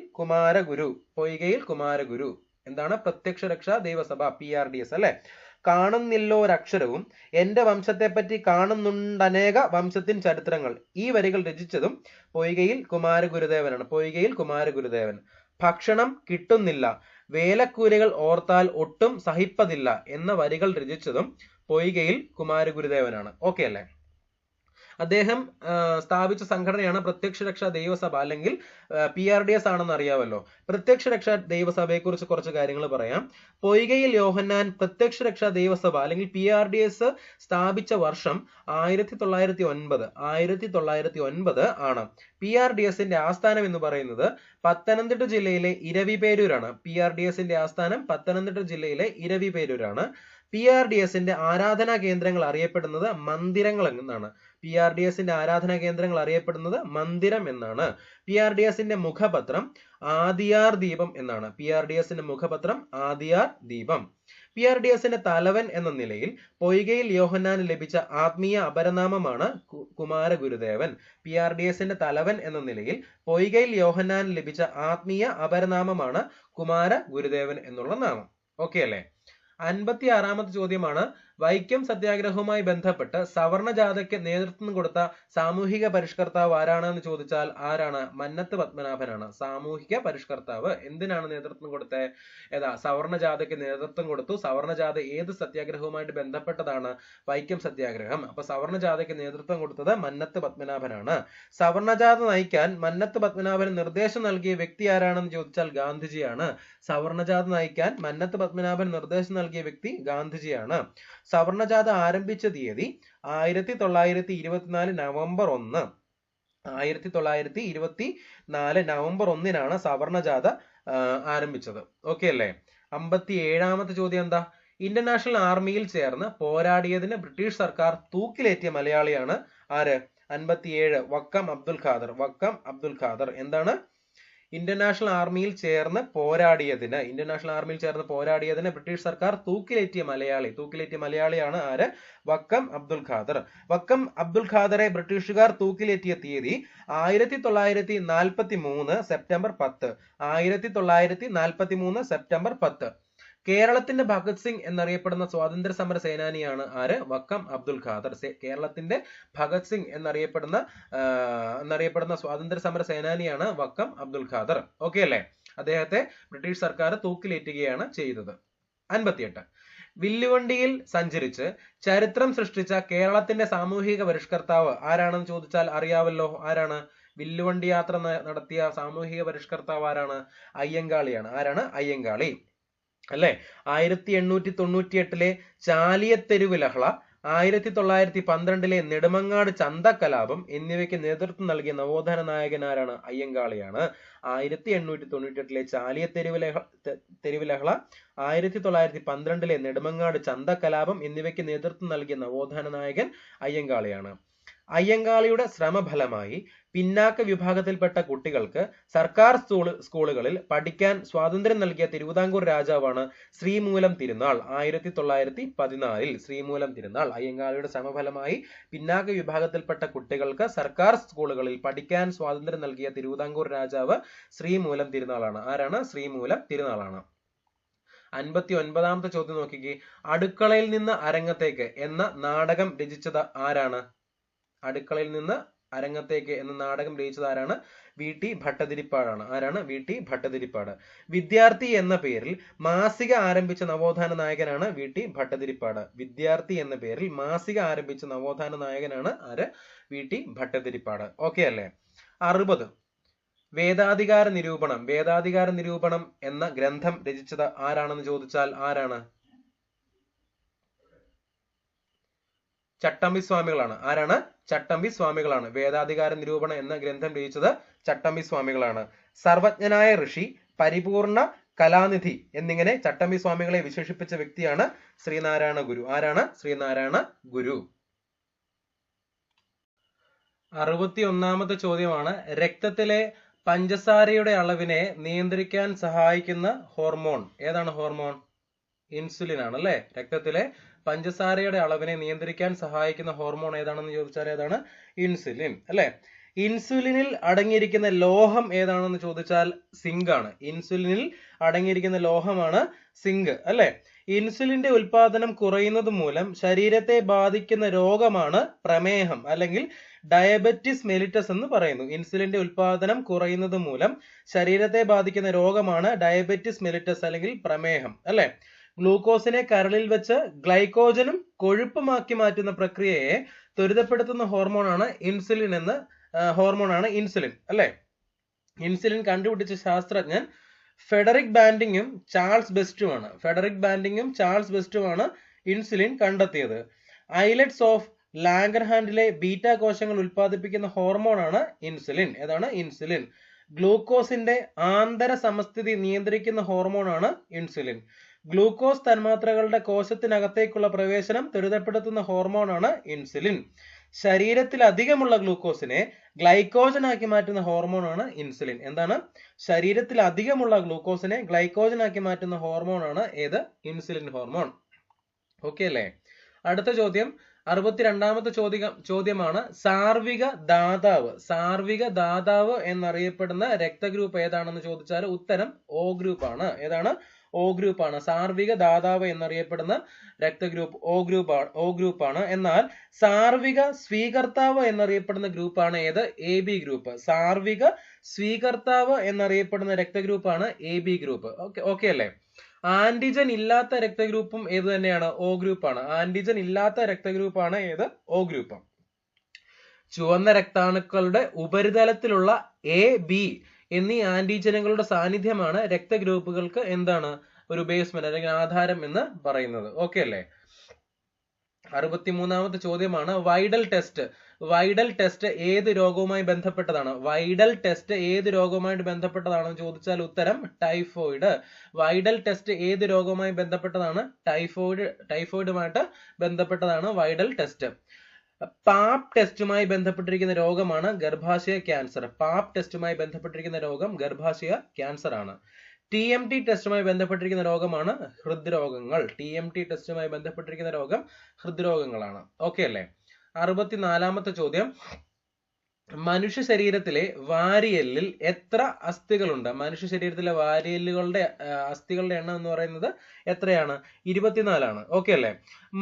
കുമാരഗുരു. എന്താണ് പ്രത്യക്ഷ രക്ഷാ ദൈവസഭ? PRDS അല്ലെ? കാണുന്നില്ലോരക്ഷരവും എന്റെ വംശത്തെപ്പറ്റി കാണുന്നുണ്ടനേക വംശത്തിൻ ചരിത്രങ്ങൾ. ഈ വരികൾ രചിച്ചതും പൊയ്കയിൽ കുമാരഗുരുദേവൻ. ഭക്ഷണം കിട്ടുന്നില്ല, വേലക്കൂലികൾ ഓർത്താൽ ഒട്ടും സഹിപ്പതില്ല എന്ന വരികൾ രചിച്ചതും പൊയ്കയിൽ കുമാരഗുരുദേവനാണ്. ഓക്കെ അല്ലേ? അദ്ദേഹം സ്ഥാപിച്ച സംഘടനയാണ് പ്രത്യക്ഷ രക്ഷാ ദൈവസഭ, അല്ലെങ്കിൽ PRDS ആണെന്ന് അറിയാമല്ലോ. പ്രത്യക്ഷ രക്ഷാ ദൈവസഭയെ കുറിച്ച് കുറച്ച് കാര്യങ്ങൾ പറയാം. പൊയ്കയിൽ യോഹന്നാൻ പ്രത്യക്ഷ രക്ഷാ ദൈവസഭ അല്ലെങ്കിൽ PRDS സ്ഥാപിച്ച വർഷം 1909 ആണ്. PRDSന്റെ ആസ്ഥാനം എന്ന് പറയുന്നത് പത്തനംതിട്ട ജില്ലയിലെ ഇരവിപേരൂരാണ്. PRDSന്റെ ആസ്ഥാനം പത്തനംതിട്ട ജില്ലയിലെ ഇരവിപേരൂരാണ്. PRDSന്റെ ആരാധനാ കേന്ദ്രങ്ങൾ അറിയപ്പെടുന്നത് മന്ദിരങ്ങൾ എന്നാണ്. PRDSന്റെ ആരാധനാ കേന്ദ്രങ്ങൾ അറിയപ്പെടുന്നത് മന്ദിരം എന്നാണ്. PRDSന്റെ മുഖപത്രം ആദിയാർ ദീപം എന്നാണ്. PRDSന്റെ മുഖപത്രം ആദിയാർ ദീപം. PRDSന്റെ തലവൻ എന്ന നിലയിൽ പൊയ്കയിൽ യോഹന്നാന് ലഭിച്ച ആത്മീയ അപരനാമമാണ് കുമാരഗുരുദേവൻ. PRDSന്റെ തലവൻ എന്ന നിലയിൽ പൊയ്കയിൽ യോഹന്നാന് ലഭിച്ച ആത്മീയ അപരനാമമാണ് കുമാരഗുരുദേവൻ എന്നുള്ള നാമം. ഓക്കെ അല്ലേ? 56ാമത്തെ ചോദ്യമാണ്. വൈക്കം സത്യാഗ്രഹവുമായി ബന്ധപ്പെട്ട് സവർണ ജാഥയ്ക്ക് നേതൃത്വം കൊടുത്ത സാമൂഹിക പരിഷ്കർത്താവ് ആരാണെന്ന് ചോദിച്ചാൽ ആരാണ്? മന്നത്ത് പത്മനാഭനാണ്. സാമൂഹിക പരിഷ്കർത്താവ്. എന്തിനാണ് നേതൃത്വം കൊടുത്തത്? സവർണ ജാഥയ്ക്ക് നേതൃത്വം കൊടുത്തു. സവർണ ജാഥ ഏത് സത്യാഗ്രഹവുമായിട്ട് ബന്ധപ്പെട്ടതാണ്? വൈക്കം സത്യാഗ്രഹം. അപ്പൊ സവർണ ജാഥയ്ക്ക് നേതൃത്വം കൊടുത്തത് മന്നത്ത് പത്മനാഭനാണ്. സവർണ ജാഥ നയിക്കാൻ മന്നത്ത് പത്മനാഭന് നിർദ്ദേശം നൽകിയ വ്യക്തി ആരാണെന്ന് ചോദിച്ചാൽ ഗാന്ധിജിയാണ്. സവർണ ജാഥ നയിക്കാൻ മന്നത്ത് പത്മനാഭൻ നിർദ്ദേശം നൽകിയ വ്യക്തി ഗാന്ധിജിയാണ്. സവർണജാഥ ആരംഭിച്ച തീയതി 1924 നവംബർ 1. 1924 നവംബർ 1 സവർണജാഥ ആരംഭിച്ചത്. ഓക്കെ അല്ലേ? 57ാമത്തെ ചോദ്യം എന്താ? ഇന്ത്യൻ നാഷണൽ ആർമിയിൽ ചേർന്ന് പോരാടിയതിന് ബ്രിട്ടീഷ് സർക്കാർ തൂക്കിലേറ്റിയ മലയാളിയാണ് ആര്? 57 വക്കം അബ്ദുൽ ഖാദർ. എന്താണ്? ഇന്ത്യൻ നാഷണൽ ആർമിയിൽ ചേർന്ന് പോരാടിയതിന് ബ്രിട്ടീഷ് സർക്കാർ തൂക്കിലേറ്റിയ മലയാളിയാണ് ആര്? വക്കം അബ്ദുൽ ഖാദർ. വക്കം അബ്ദുൽ ഖാദറെ ബ്രിട്ടീഷുകാർ തൂക്കിലേറ്റിയ തീയതി 1943 സെപ്റ്റംബർ 10. 1943 സെപ്റ്റംബർ 10. കേരളത്തിന്റെ ഭഗത് സിംഗ് എന്നറിയപ്പെടുന്ന സ്വാതന്ത്ര്യ സമര സേനാനിയാണ് ആര്? വക്കം അബ്ദുൽ ഖാദർ. കേരളത്തിന്റെ ഭഗത് സിംഗ് എന്നറിയപ്പെടുന്ന സ്വാതന്ത്ര്യ സമര സേനാനിയാണ് വക്കം അബ്ദുൽ ഖാദർ. ഓക്കെ അല്ലേ? അദ്ദേഹത്തെ ബ്രിട്ടീഷ് സർക്കാർ തൂക്കിലേറ്റുകയാണ് ചെയ്തത്. 58 വില്ലുവണ്ടിയിൽ സഞ്ചരിച്ച് ചരിത്രം സൃഷ്ടിച്ച കേരളത്തിന്റെ സാമൂഹിക പരിഷ്കർത്താവ് ആരാണെന്ന് ചോദിച്ചാൽ അറിയാവല്ലോ. ആരാണ്? വില്ലുവണ്ടി യാത്ര നടത്തിയ സാമൂഹിക പരിഷ്കർത്താവ് ആരാണ്? അയ്യങ്കാളിയാണ്. ആരാണ്? അയ്യങ്കാളി അല്ലെ? 1898 ചാലിയത്തെരുവ് ലഹള, 1912 നെടുമങ്ങാട് ചന്തക്കലാപം എന്നിവയ്ക്ക് നേതൃത്വം നൽകിയ നവോത്ഥാന നായകൻ ആരാണ്? അയ്യങ്കാളിയാണ്. 1898 ചാലിയത്തെരുവ് ലഹള, 1912 നെടുമങ്ങാട് ചന്തക്കലാപം എന്നിവയ്ക്ക് നേതൃത്വം നൽകിയ നവോത്ഥാന നായകൻ അയ്യങ്കാളിയാണ്. അയ്യങ്കാളിയുടെ ശ്രമഫലമായി പിന്നാക്ക വിഭാഗത്തിൽപ്പെട്ട കുട്ടികൾക്ക് സർക്കാർ സ്കൂളുകളിൽ പഠിക്കാൻ സ്വാതന്ത്ര്യം നൽകിയ തിരുവിതാംകൂർ രാജാവാണ് ശ്രീമൂലം തിരുനാൾ. 1914 ശ്രീമൂലം തിരുനാൾ. അയ്യങ്കാളിയുടെ ശ്രമഫലമായി പിന്നാക്ക വിഭാഗത്തിൽപ്പെട്ട കുട്ടികൾക്ക് സർക്കാർ സ്കൂളുകളിൽ പഠിക്കാൻ സ്വാതന്ത്ര്യം നൽകിയ തിരുവിതാംകൂർ രാജാവ് ശ്രീമൂലം തിരുനാളാണ്. ആരാണ്? ശ്രീമൂലം തിരുനാളാണ്. 59ാമത്തെ ചോദ്യം നോക്കിക്കേ. അടുക്കളയിൽ നിന്ന് അരങ്ങത്തേക്ക് എന്ന നാടകം രചിച്ചത് ആരാണ്? അടുക്കളയിൽ നിന്ന് അരങ്ങത്തേക്ക് എന്ന നാടകം രചിച്ചത് ആരാണ്? VT ഭട്ടതിരിപ്പാടാണ്. ആരാണ്? VT ഭട്ടതിരിപ്പാട്. വിദ്യാർത്ഥി എന്ന പേരിൽ മാസിക ആരംഭിച്ച നവോത്ഥാന നായകനാണ് VT ഭട്ടതിരിപ്പാട്. വിദ്യാർത്ഥി എന്ന പേരിൽ മാസിക ആരംഭിച്ച നവോത്ഥാന നായകനാണ് ആര്? VT ഭട്ടതിരിപ്പാട്. ഓക്കെ അല്ലേ? 60 വേദാധികാര നിരൂപണം. വേദാധികാര നിരൂപണം എന്ന ഗ്രന്ഥം രചിച്ചത് ആരാണെന്ന് ചോദിച്ചാൽ ആരാണ്? ചട്ടമ്പി സ്വാമികളാണ്. ആരാണ്? ചട്ടമ്പി സ്വാമികളാണ്. വേദാധികാര നിരൂപണം എന്ന ഗ്രന്ഥം രചിച്ചത് ചട്ടമ്പി സ്വാമികളാണ്. സർവജ്ഞനായ ഋഷി, പരിപൂർണ കലാനിധി എന്നിങ്ങനെ ചട്ടമ്പി സ്വാമികളെ വിശേഷിപ്പിച്ച വ്യക്തിയാണ് ശ്രീനാരായണ ഗുരു. ആരാണ്? ശ്രീനാരായണ ഗുരു. 61ാമത്തെ ചോദ്യമാണ്, രക്തത്തിലെ പഞ്ചസാരയുടെ അളവിനെ നിയന്ത്രിക്കാൻ സഹായിക്കുന്ന ഹോർമോൺ ഏതാണ്? ഹോർമോൺ ഇൻസുലിൻ ആണ് അല്ലെ. രക്തത്തിലെ പഞ്ചസാരയുടെ അളവിനെ നിയന്ത്രിക്കാൻ സഹായിക്കുന്ന ഹോർമോൺ ഏതാണെന്ന് ചോദിച്ചാൽ ഏതാണ്? ഇൻസുലിൻ അല്ലെ. ഇൻസുലിനിൽ അടങ്ങിയിരിക്കുന്ന ലോഹം ഏതാണെന്ന് ചോദിച്ചാൽ സിങ്ക് ആണ്. ഇൻസുലിനിൽ അടങ്ങിയിരിക്കുന്ന ലോഹമാണ് സിങ്ക് അല്ലെ. ഇൻസുലിന്റെ ഉൽപാദനം കുറയുന്നത് മൂലം ശരീരത്തെ ബാധിക്കുന്ന രോഗമാണ് പ്രമേഹം അല്ലെങ്കിൽ ഡയബറ്റിസ് മെലിറ്റസ് എന്ന് പറയുന്നു. ഇൻസുലിന്റെ ഉൽപാദനം കുറയുന്നത് മൂലം ശരീരത്തെ ബാധിക്കുന്ന രോഗമാണ് ഡയബറ്റിസ് മെലിറ്റസ് അല്ലെങ്കിൽ പ്രമേഹം അല്ലെ. ഗ്ലൂക്കോസിനെ കരളിൽ വെച്ച് ഗ്ലൈക്കോജനും കൊഴുപ്പുമാക്കി മാറ്റുന്ന പ്രക്രിയയെ ത്വരിതപ്പെടുത്തുന്ന ഹോർമോണാണ് ഇൻസുലിൻ എന്ന ഹോർമോണാണ് ഇൻസുലിൻ അല്ലെ. ഇൻസുലിൻ കണ്ടുപിടിച്ച ശാസ്ത്രജ്ഞൻ ഫെഡറിക് ബാൻഡിങ്ങും ചാൾസ് ബെസ്റ്റുമാണ്. ഫെഡറിക് ബാൻഡിങ്ങും ചാൾസ് ബെസ്റ്റുമാണ് ഇൻസുലിൻ കണ്ടെത്തിയത്. ഐലറ്റ്സ് ഓഫ് ലാംഗർഹാൻഡിലെ ബീറ്റ കോശങ്ങൾ ഉൽപ്പാദിപ്പിക്കുന്ന ഹോർമോണാണ് ഇൻസുലിൻ. ഏതാണ്? ഇൻസുലിൻ. ഗ്ലൂക്കോസിന്റെ ആന്തര സമസ്ഥിതി നിയന്ത്രിക്കുന്ന ഹോർമോണാണ് ഇൻസുലിൻ. ഗ്ലൂക്കോസ് തന്മാത്രകളുടെ കോശത്തിനകത്തേക്കുള്ള പ്രവേശനം ത്വരിതപ്പെടുത്തുന്ന ഹോർമോണാണ് ഇൻസുലിൻ. ശരീരത്തിൽ അധികമുള്ള ഗ്ലൂക്കോസിനെ ഗ്ലൈക്കോജനാക്കി മാറ്റുന്ന ഹോർമോണാണ് ഇൻസുലിൻ. എന്താണ്? ശരീരത്തിൽ അധികമുള്ള ഗ്ലൂക്കോസിനെ ഗ്ലൈക്കോജനാക്കി മാറ്റുന്ന ഹോർമോണാണ് ഏത്? Insulin hormone. ഓക്കെ അല്ലേ? അടുത്ത ചോദ്യം 62ാമത്തെ ചോദ്യമാണ്, സാർവിക ദാതാവ്. സാർവിക ദാതാവ് എന്നറിയപ്പെടുന്ന രക്തഗ്രൂപ്പ് ഏതാണെന്ന് ചോദിച്ചാൽ ഉത്തരം O ഗ്രൂപ്പ് ആണ്. ഏതാണ്? O ഗ്രൂപ്പ് ആണ്. സാർവിക ദാതാവ് എന്നറിയപ്പെടുന്ന രക്തഗ്രൂപ്പ് O ഗ്രൂപ്പ് ആണ്. എന്നാൽ സാർവിക സ്വീകർത്താവ് എന്നറിയപ്പെടുന്ന ഗ്രൂപ്പാണ് ഏത്? AB group. സാർവിക സ്വീകർത്താവ് എന്നറിയപ്പെടുന്ന രക്തഗ്രൂപ്പാണ് AB ഗ്രൂപ്പ്. ഓക്കെ അല്ലേ? ആന്റിജൻ ഇല്ലാത്ത രക്തഗ്രൂപ്പും ഏത് തന്നെയാണ്? O ഗ്രൂപ്പാണ്. ആന്റിജൻ ഇല്ലാത്ത രക്തഗ്രൂപ്പാണ് ഏത്? O group. ചുവന്ന രക്താണുക്കളുടെ ഉപരിതലത്തിലുള്ള AB എന്നീ ആന്റിജനുകളുടെ സാന്നിധ്യമാണ് രക്തഗ്രൂപ്പുകൾക്ക് എന്താണ്? ഒരു ബേസ്മെന്റ് അല്ലെങ്കിൽ ആധാരം എന്ന് പറയുന്നത്. ഓക്കെ അല്ലേ? 63ാമത്തെ ചോദ്യമാണ്, വൈഡൽ ടെസ്റ്റ്. വൈഡൽ ടെസ്റ്റ് ഏത് രോഗവുമായി ബന്ധപ്പെട്ടതാണ്? വൈഡൽ ടെസ്റ്റ് ഏത് രോഗവുമായിട്ട് ബന്ധപ്പെട്ടതാണെന്ന് ചോദിച്ചാൽ ഉത്തരം ടൈഫോയിഡ്. വൈഡൽ ടെസ്റ്റ് ഏത് രോഗവുമായി ബന്ധപ്പെട്ടതാണ്? ടൈഫോയിഡുമായിട്ട് ബന്ധപ്പെട്ടതാണ് വൈഡൽ ടെസ്റ്റ്. പാപ്പ് ടെസ്റ്റുമായി ബന്ധപ്പെട്ടിരിക്കുന്ന രോഗമാണ് ഗർഭാശയ ക്യാൻസർ. പാപ്പ് ടെസ്റ്റുമായി ബന്ധപ്പെട്ടിരിക്കുന്ന രോഗം ഗർഭാശയ ക്യാൻസർ ആണ്. TMT ടെസ്റ്റുമായി ബന്ധപ്പെട്ടിരിക്കുന്ന രോഗമാണ് ഹൃദ്രോഗങ്ങൾ. TMT ടെസ്റ്റുമായി ബന്ധപ്പെട്ടിരിക്കുന്ന രോഗം ഹൃദ്രോഗങ്ങളാണ്. ഓക്കെ അല്ലേ? 64ാമത്തെ ചോദ്യം, മനുഷ്യ ശരീരത്തിലെ വാരിയെല്ലിൽ എത്ര അസ്ഥികളുണ്ട്? മനുഷ്യ ശരീരത്തിലെ വാരിയെല്ലുകളുടെ അസ്ഥികളുടെ എണ്ണം എന്ന് പറയുന്നത് എത്രയാണ്? 24 ആണ്. ഓക്കെ അല്ലേ?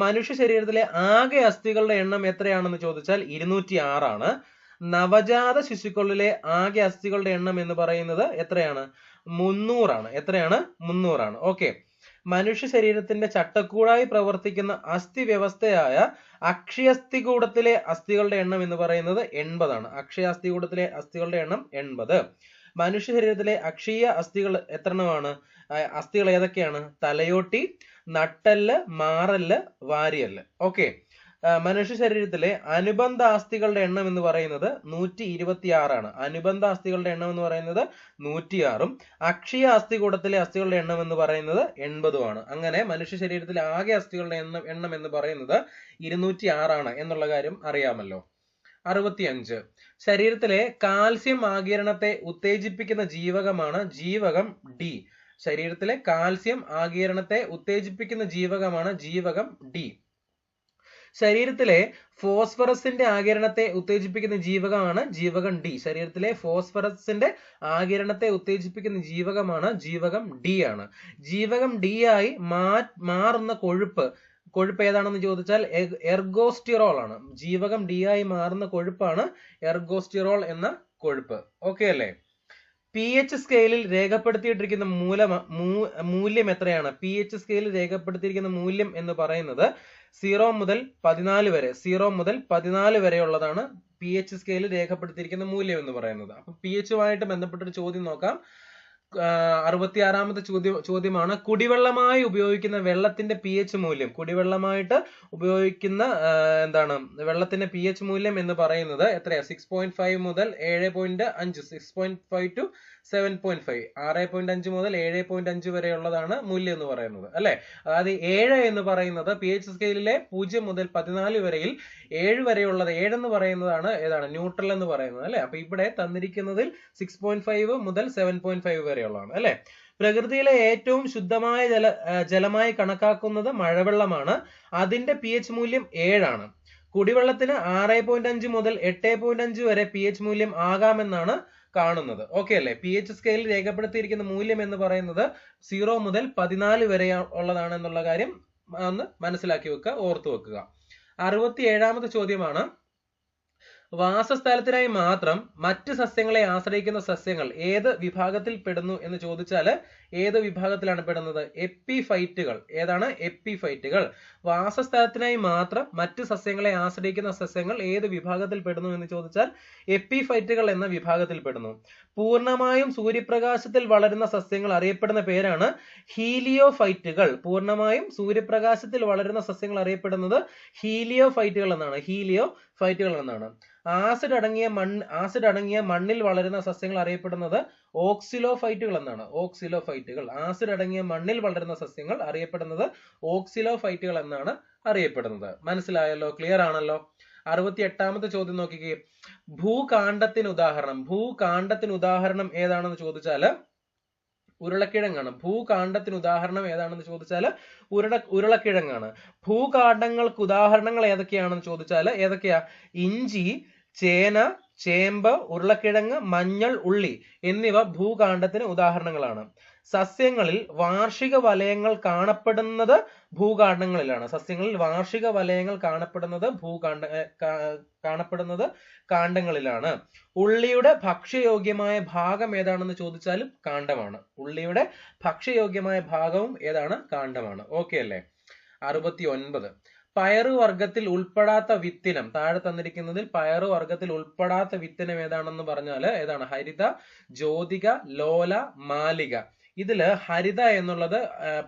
മനുഷ്യ ശരീരത്തിലെ ആകെ അസ്ഥികളുടെ എണ്ണം എത്രയാണെന്ന് ചോദിച്ചാൽ 206 ആണ്. നവജാത ശിശുക്കളിലെ ആകെ അസ്ഥികളുടെ എണ്ണം എന്ന് പറയുന്നത് എത്രയാണ്? 300 ആണ്. എത്രയാണ്? 300 ആണ്. ഓക്കെ. മനുഷ്യ ശരീരത്തിന്റെ ചട്ടക്കൂടായി പ്രവർത്തിക്കുന്ന അസ്ഥി വ്യവസ്ഥയായ അക്ഷയസ്ഥികൂടത്തിലെ അസ്ഥികളുടെ എണ്ണം എന്ന് പറയുന്നത് 80 ആണ്. അക്ഷയാസ്ഥികൂടത്തിലെ അസ്ഥികളുടെ എണ്ണം 80. മനുഷ്യ ശരീരത്തിലെ അക്ഷീയ അസ്ഥികൾ എത്രണ്ണമാണ്? അസ്ഥികൾ ഏതൊക്കെയാണ്? തലയോട്ടി, നട്ടെല്ല്, മാറല്ല്, വാരിയല്ല്. ഓക്കെ. മനുഷ്യ ശരീരത്തിലെ അനുബന്ധ അസ്ഥികളുടെ എണ്ണം എന്ന് പറയുന്നത് 126 ആണ്. അനുബന്ധ അസ്ഥികളുടെ എണ്ണം എന്ന് പറയുന്നത് 106ഉം അക്ഷീയ അസ്ഥികൂടത്തിലെ അസ്ഥികളുടെ എണ്ണം എന്ന് പറയുന്നത് 80ഉം ആണ്. അങ്ങനെ മനുഷ്യ ശരീരത്തിലെ ആകെ അസ്ഥികളുടെ എണ്ണം എന്ന് പറയുന്നത് 206 ആണ് എന്നുള്ള കാര്യം അറിയാമല്ലോ. 65. ശരീരത്തിലെ കാൽസ്യം ആഗിരണത്തെ ഉത്തേജിപ്പിക്കുന്ന ജീവകമാണ് ജീവകം D. ശരീരത്തിലെ കാൽസ്യം ആഗിരണത്തെ ഉത്തേജിപ്പിക്കുന്ന ജീവകമാണ് ജീവകം D. ശരീരത്തിലെ ഫോസ്ഫറസിന്റെ ആഗിരണത്തെ ഉത്തേജിപ്പിക്കുന്ന ജീവകമാണ് ജീവകം D. ശരീരത്തിലെ ഫോസ്ഫറസിന്റെ ആഗിരണത്തെ ഉത്തേജിപ്പിക്കുന്ന ജീവകമാണ് ജീവകം D ആണ്. ജീവകം D ആയി മാറുന്ന കൊഴുപ്പ് ഏതാണെന്ന് ചോദിച്ചാൽ എർഗോസ്റ്റിറോൾ ആണ്. ജീവകം ഡി ആയി മാറുന്ന കൊഴുപ്പാണ് എർഗോസ്റ്റിറോൾ എന്ന കൊഴുപ്പ്. ഓക്കെ അല്ലേ? pH സ്കെയിലിൽ രേഖപ്പെടുത്തിയിട്ടിരിക്കുന്ന മൂല്യം എത്രയാണ്? pH സ്കെയിലിൽ രേഖപ്പെടുത്തിയിരിക്കുന്ന മൂല്യം എന്ന് പറയുന്നത് 0 മുതൽ 14 വരെ 0 മുതൽ 14 വരെയുള്ളതാണ് pH സ്കെയിലിൽ രേഖപ്പെടുത്തിയിരിക്കുന്ന മൂല്യം എന്ന് പറയുന്നത്. അപ്പൊ pH യുമായിട്ട് ബന്ധപ്പെട്ടൊരു ചോദ്യം നോക്കാം. 66ാമത്തെ ചോദ്യമാണ് കുടിവെള്ളമായി ഉപയോഗിക്കുന്ന വെള്ളത്തിന്റെ pH മൂല്യം. കുടിവെള്ളമായിട്ട് ഉപയോഗിക്കുന്ന വെള്ളത്തിന്റെ pH മൂല്യം എന്ന് പറയുന്നത് എത്രയാ? 6.5 മുതൽ 7.5, 6.5 to 7.5, 6.5 മുതൽ 7.5 വരെയുള്ളതാണ് മൂല്യം എന്ന് പറയുന്നത് അല്ലെ. അതായത് 7 എന്ന് പറയുന്നത് pH സ്കെയിലിലെ 0 മുതൽ 14 വരെയിൽ 7 വരെയുള്ളത് 7 എന്ന് പറയുന്നതാണ് ഏതാണ്? ന്യൂട്രൽ എന്ന് പറയുന്നത് അല്ലെ. അപ്പൊ ഇവിടെ തന്നിരിക്കുന്നതിൽ 6.5 മുതൽ 7.5 വരെയുള്ളതാണ് അല്ലെ. പ്രകൃതിയിലെ ഏറ്റവും ശുദ്ധമായ ജലമായി കണക്കാക്കുന്നത് മഴവെള്ളമാണ്. അതിന്റെ pH മൂല്യം 7 ആണ്. കുടിവെള്ളത്തിന് 6.5 മുതൽ 8.5 വരെ pH മൂല്യം ആകാമെന്നാണ് കാണുന്നത്. ഓക്കെ അല്ലെ? pH സ്കെയിലിൽ രേഖപ്പെടുത്തിയിരിക്കുന്ന മൂല്യം എന്ന് പറയുന്നത് 0 മുതൽ 14 വരെ ഉള്ളതാണ് എന്നുള്ള കാര്യം ഒന്ന് മനസ്സിലാക്കി വെക്കുക, ഓർത്തു വെക്കുക. 67ാമത്തെ ചോദ്യമാണ് വാസസ്ഥലത്തിനായി മാത്രം മറ്റ് സസ്യങ്ങളെ ആശ്രയിക്കുന്ന സസ്യങ്ങൾ ഏത് വിഭാഗത്തിൽ പെടുന്നു എന്ന് ചോദിച്ചാൽ ഏത് വിഭാഗത്തിലാണ് പെടുന്നത്? എപ്പിഫൈറ്റുകൾ. ഏതാണ്? എപ്പിഫൈറ്റുകൾ. വാസസ്ഥലത്തിനായി മാത്രം മറ്റ് സസ്യങ്ങളെ ആശ്രയിക്കുന്ന സസ്യങ്ങൾ ഏത് വിഭാഗത്തിൽ പെടുന്നു എന്ന് ചോദിച്ചാൽ എപ്പിഫൈറ്റുകൾ എന്ന വിഭാഗത്തിൽ പെടുന്നു. പൂർണ്ണമായും സൂര്യപ്രകാശത്തിൽ വളരുന്ന സസ്യങ്ങൾ അറിയപ്പെടുന്ന പേരാണ് ഹീലിയോഫൈറ്റുകൾ. പൂർണ്ണമായും സൂര്യപ്രകാശത്തിൽ വളരുന്ന സസ്യങ്ങൾ അറിയപ്പെടുന്നത് ഹീലിയോഫൈറ്റുകൾ എന്നാണ്. ഹീലിയോഫൈറ്റുകൾ എന്നാണ്. ആസിഡ് അടങ്ങിയ മണ്ണിൽ വളരുന്ന സസ്യങ്ങൾ അറിയപ്പെടുന്നത് ഓക്സിലോഫൈറ്റുകൾ എന്നാണ്. ഓക്സിലോഫൈറ്റുകൾ. ആസിഡ് അടങ്ങിയ മണ്ണിൽ വളരുന്ന സസ്യങ്ങൾ അറിയപ്പെടുന്നത് ഓക്സിലോഫൈറ്റുകൾ എന്നാണ് അറിയപ്പെടുന്നത്. മനസ്സിലായല്ലോ? ക്ലിയർ ആണല്ലോ? 68ാമത്തെ ചോദ്യം നോക്കിക്കേ. ഭൂകാണ്ഡത്തിന് ഉദാഹരണം ഏതാണെന്ന് ചോദിച്ചാല് ഉരുളക്കിഴങ്ങാണ്. ഭൂകാണ്ഡത്തിന് ഉദാഹരണം ഏതാണെന്ന് ചോദിച്ചാല് ഉരുളക്കിഴങ്ങാണ്. ഭൂകാണ്ഡങ്ങൾക്ക് ഉദാഹരണങ്ങൾ ഏതൊക്കെയാണെന്ന് ചോദിച്ചാല് ഏതൊക്കെയാ? ഇഞ്ചി, ചേന, ചേമ്പ്, ഉരുളക്കിഴങ്ങ്, മഞ്ഞൾ, ഉള്ളി എന്നിവ ഭൂകാണ്ഡത്തിന് ഉദാഹരണങ്ങളാണ്. സസ്യങ്ങളിൽ വാർഷിക വലയങ്ങൾ കാണപ്പെടുന്നത് ഭൂകാണ്ഡങ്ങളിലാണ്. സസ്യങ്ങളിൽ വാർഷിക വലയങ്ങൾ കാണപ്പെടുന്നത് കാണ്ഡങ്ങളിലാണ്. ഉള്ളിയുടെ ഭക്ഷ്യയോഗ്യമായ ഭാഗം ഏതാണെന്ന് ചോദിച്ചാലും കാണ്ഡമാണ്. ഉള്ളിയുടെ ഭക്ഷ്യയോഗ്യമായ ഭാഗവും ഏതാണ്? കാണ്ഡമാണ്. ഓക്കെ അല്ലേ? 69. പയറുവർഗത്തിൽ ഉൾപ്പെടാത്ത വിത്തിനം. താഴെ തന്നിരിക്കുന്നതിൽ പയറുവർഗത്തിൽ ഉൾപ്പെടാത്ത വിത്തിനം ഏതാണെന്ന് പറഞ്ഞാല് ഏതാണ്? ഹരിത, ജ്യോതിക, ലോല, മാലിക. ഇതില് ഹരിത എന്നുള്ളത്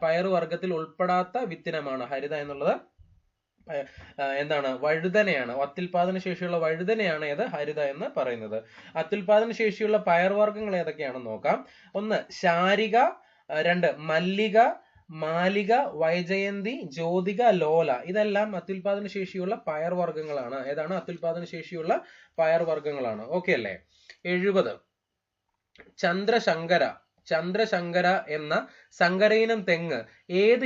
പയറുവർഗത്തിൽ ഉൾപ്പെടാത്ത വിത്തിനമാണ്. ഹരിത എന്നുള്ളത് വഴുതനയാണ്. അത്യുൽപാദന ശേഷിയുള്ള വഴുതനയാണ് ഏത്? ഹരിത എന്ന് പറയുന്നത്. അത്യുൽപാദന ശേഷിയുള്ള പയർവർഗ്ഗങ്ങൾ ഏതൊക്കെയാണെന്ന് നോക്കാം. 1 ശാരിക, 2 മല്ലിക, മാലിക, വൈജയന്തി, ജ്യോതിക, ലോല. ഇതെല്ലാം അത്യുൽപാദന ശേഷിയുള്ള പയർവർഗ്ഗങ്ങളാണ്. ഏതാണ്? അത്യുൽപാദന ശേഷിയുള്ള പയർവർഗ്ഗങ്ങളാണ്. ഓക്കെ അല്ലേ? 70 ചന്ദ്രശങ്കര എന്ന സങ്കരയിനം തെങ്ങ് ഏത്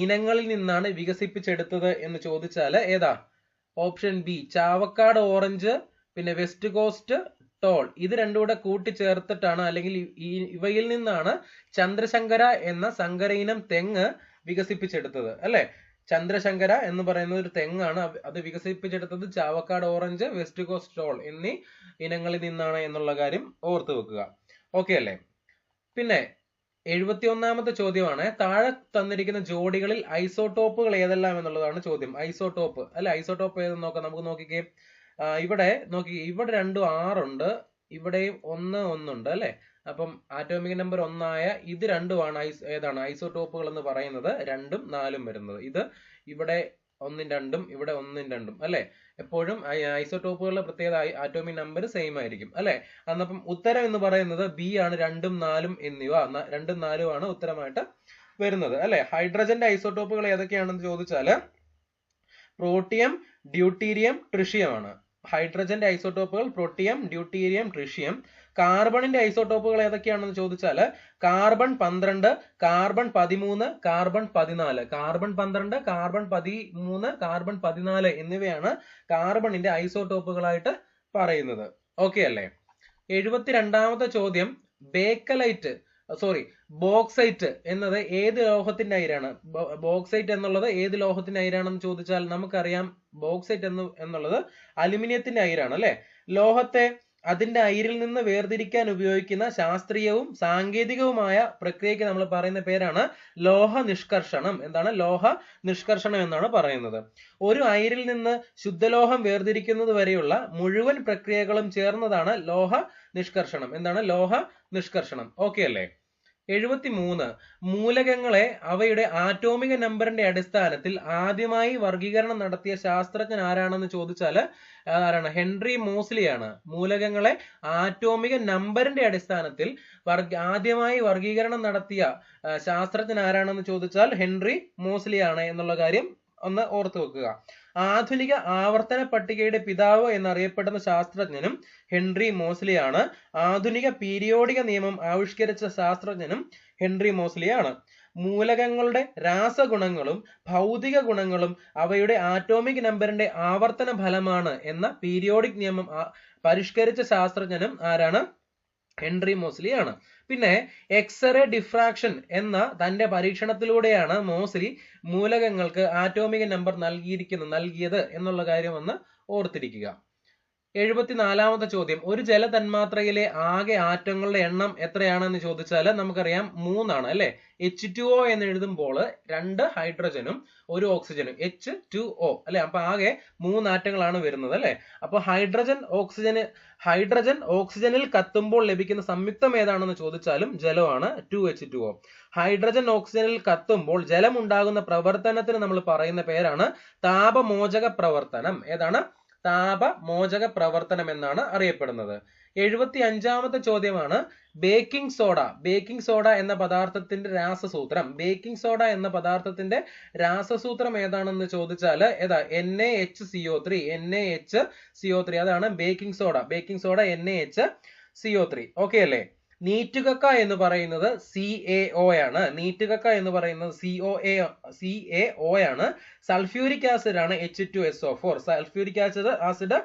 ഇനങ്ങളിൽ നിന്നാണ് വികസിപ്പിച്ചെടുത്തത് എന്ന് ചോദിച്ചാല് ഏതാ? ഓപ്ഷൻ ബി ചാവക്കാട് ഓറഞ്ച്, പിന്നെ വെസ്റ്റ് കോസ്റ്റ് ടോൾ. ഇത് രണ്ടും കൂടെ കൂട്ടിച്ചേർത്തിട്ടാണ് അല്ലെങ്കിൽ ഇവയിൽ നിന്നാണ് ചന്ദ്രശങ്കര എന്ന സങ്കരയിനം തെങ്ങ് വികസിപ്പിച്ചെടുത്തത് അല്ലെ. ചന്ദ്രശങ്കര എന്ന് പറയുന്ന ഒരു തെങ്ങാണ്. അത് വികസിപ്പിച്ചെടുത്തത് Chavakkad orange, west coast tall എന്നീ ഇനങ്ങളിൽ നിന്നാണ് എന്നുള്ള കാര്യം ഓർത്തു വെക്കുക. ഓക്കെ അല്ലേ? പിന്നെ 71ാമത്തെ ചോദ്യമാണ് താഴെ തന്നിരിക്കുന്ന ജോഡികളിൽ ഐസോടോപ്പുകൾ ഏതെല്ലാം എന്നുള്ളതാണ് ചോദ്യം. ഐസോടോപ്പ് അല്ലെ. ഐസോടോപ്പ് ഏതെന്ന് നോക്കാം. നമുക്ക് നോക്കിക്കേ. ഇവിടെ 2 6 ഉണ്ട്, ഇവിടെയും 1 1 ഉണ്ട് അല്ലെ. അപ്പം ആറ്റോമിക് നമ്പർ 1 ആയ ഇത് രണ്ടുമാണ് ഏതാണ് ഐസോടോപ്പുകൾ എന്ന് പറയുന്നത്. 2ഉം 4ഉം വരുന്നത്. ഇത് ഇവിടെ 1 2ഉം ഇവിടെ 1 2ഉം അല്ലെ. എപ്പോഴും ഐസോടോപ്പുകളുടെ പ്രത്യേകത ആറ്റോമിക് നമ്പർ സെയിം ആയിരിക്കും അല്ലെ. അന്നപ്പം ഉത്തരം എന്ന് പറയുന്നത് ബി ആണ്. 2ഉം 4ഉം എന്നിവ 2ഉം 4ഉം ആണ് ഉത്തരമായിട്ട് വരുന്നത് അല്ലെ. ഹൈഡ്രജന്റെ ഐസോടോപ്പുകൾ ഏതൊക്കെയാണെന്ന് ചോദിച്ചാല് പ്രോട്ടിയം, ഡ്യൂട്ടീരിയം, ട്രിഷിയം ആണ്. ഹൈഡ്രജന്റെ ഐസോടോപ്പുകൾ പ്രോട്ടിയം, ഡ്യൂട്ടീരിയം, ട്രിഷിയം. കാർബണിന്റെ ഐസോടോപ്പുകൾ ഏതൊക്കെയാണെന്ന് ചോദിച്ചാല് carbon 12, carbon 13, carbon 14. Carbon 12, carbon 13, carbon 14 എന്നിവയാണ് കാർബണിന്റെ ഐസോടോപ്പുകളായിട്ട് പറയുന്നത്. ഓക്കെ അല്ലേ? 72ാമത്തെ ചോദ്യം ബേക്കലൈറ്റ് സോറി ബോക്സൈറ്റ് എന്നത് ഏത് ലോഹത്തിന്റെ അയിരാണ്? ബോക്സൈറ്റ് എന്നുള്ളത് ഏത് ലോഹത്തിന്റെ അയിരാണെന്ന് ചോദിച്ചാൽ നമുക്കറിയാം ബോക്സൈറ്റ് എന്നുള്ളത് അലുമിനിയത്തിന്റെ അയിരാണ് അല്ലെ. ലോഹത്തെ അതിന്റെ അയിരിൽ നിന്ന് വേർതിരിക്കാൻ ഉപയോഗിക്കുന്ന ശാസ്ത്രീയവും സാങ്കേതികവുമായ പ്രക്രിയയ്ക്ക് നമ്മൾ പറയുന്ന പേരാണ് ലോഹ നിഷ്കർഷണം. എന്താണ്? ലോഹ നിഷ്കർഷണം എന്നാണ് പറയുന്നത്. ഒരു അയിരിൽ നിന്ന് ശുദ്ധലോഹം വേർതിരിക്കുന്നത് വരെയുള്ള മുഴുവൻ പ്രക്രിയകളും ചേർന്നതാണ് ലോഹ നിഷ്കർഷണം. എന്താണ്? ലോഹ നിഷ്കർഷണം. ഓക്കെ അല്ലേ? 73 മൂലകങ്ങളെ അവയുടെ ആറ്റോമിക നമ്പറിന്റെ അടിസ്ഥാനത്തിൽ ആദ്യമായി വർഗീകരണം നടത്തിയ ശാസ്ത്രജ്ഞൻ ആരാണെന്ന് ചോദിച്ചാൽ ആരാണ്? ഹെൻറി മോസ്ലി ആണ്. മൂലകങ്ങളെ ആറ്റോമിക നമ്പറിന്റെ അടിസ്ഥാനത്തിൽ ആദ്യമായി വർഗീകരണം നടത്തിയ ശാസ്ത്രജ്ഞൻ ആരാണെന്ന് ചോദിച്ചാൽ ഹെൻറി മോസ്ലി ആണ് എന്നുള്ള കാര്യം ഒന്ന് ഓർത്തു വെക്കുക. ആധുനിക ആവർത്തന പട്ടികയുടെ പിതാവ് എന്നറിയപ്പെടുന്ന ശാസ്ത്രജ്ഞനും ഹെൻറി മോസ്ലി ആണ്. ആധുനിക പീരിയോഡിക നിയമം ആവിഷ്കരിച്ച ശാസ്ത്രജ്ഞനും ഹെൻറി മോസ്ലി ആണ്. മൂലകങ്ങളുടെ രാസഗുണങ്ങളും ഭൗതിക ഗുണങ്ങളും അവയുടെ ആറ്റോമിക് നമ്പറിന്റെ ആവർത്തന ഫലമാണ് എന്ന പീരിയോഡിക് നിയമം പരിഷ്കരിച്ച ശാസ്ത്രജ്ഞനും ആരാണ്? ഹെൻറി മോസ്ലി ആണ്. പിന്നെ എക്സ്റേ ഡിഫ്രാക്ഷൻ എന്ന തന്റെ പരീക്ഷണത്തിലൂടെയാണ് മോസ്ലി മൂലകങ്ങൾക്ക് ആറ്റോമിക നമ്പർ നൽകിയത് എന്നുള്ള കാര്യം ഒന്ന് ഓർത്തിരിക്കുക. 74ാമത്തെ ചോദ്യം, ഒരു ജല തന്മാത്രയിലെ ആകെ ആറ്റങ്ങളുടെ എണ്ണം എത്രയാണെന്ന് ചോദിച്ചാൽ നമുക്കറിയാം 3 ആണ് അല്ലെ. H2O എന്ന് എഴുതുമ്പോൾ 2 ഹൈഡ്രജനും 1 ഓക്സിജനും H2O അല്ലെ. അപ്പൊ ആകെ 3 ആറ്റങ്ങളാണ് വരുന്നത് അല്ലെ. അപ്പൊ ഹൈഡ്രജൻ ഓക്സിജനിൽ കത്തുമ്പോൾ ലഭിക്കുന്ന സംയുക്തം ഏതാണെന്ന് ചോദിച്ചാലും ജലമാണ് 2H2O. ഹൈഡ്രജൻ ഓക്സിജനിൽ കത്തുമ്പോൾ ജലം ഉണ്ടാകുന്ന പ്രവർത്തനത്തിന് നമ്മൾ പറയുന്ന പേരാണ് താപമോചക പ്രവർത്തനം. ഏതാണ്? താപമോചക പ്രവർത്തനം എന്നാണ് അറിയപ്പെടുന്നത്. 75ാമത്തെ ചോദ്യമാണ് ബേക്കിംഗ് സോഡ എന്ന പദാർത്ഥത്തിന്റെ രാസസൂത്രം. ബേക്കിംഗ് സോഡ എന്ന പദാർത്ഥത്തിന്റെ രാസസൂത്രം ഏതാണെന്ന് ചോദിച്ചാൽ NaHCO3 അതാണ് ബേക്കിംഗ് സോഡ NaHCO3. ഓക്കെ അല്ലേ? നീറ്റുകക്ക എന്ന് പറയുന്നത് CaO ആണ്. CaO ആണ്. സൾഫ്യൂരിക് ആസിഡ് ആണ് H2SO4. Sulphuric acid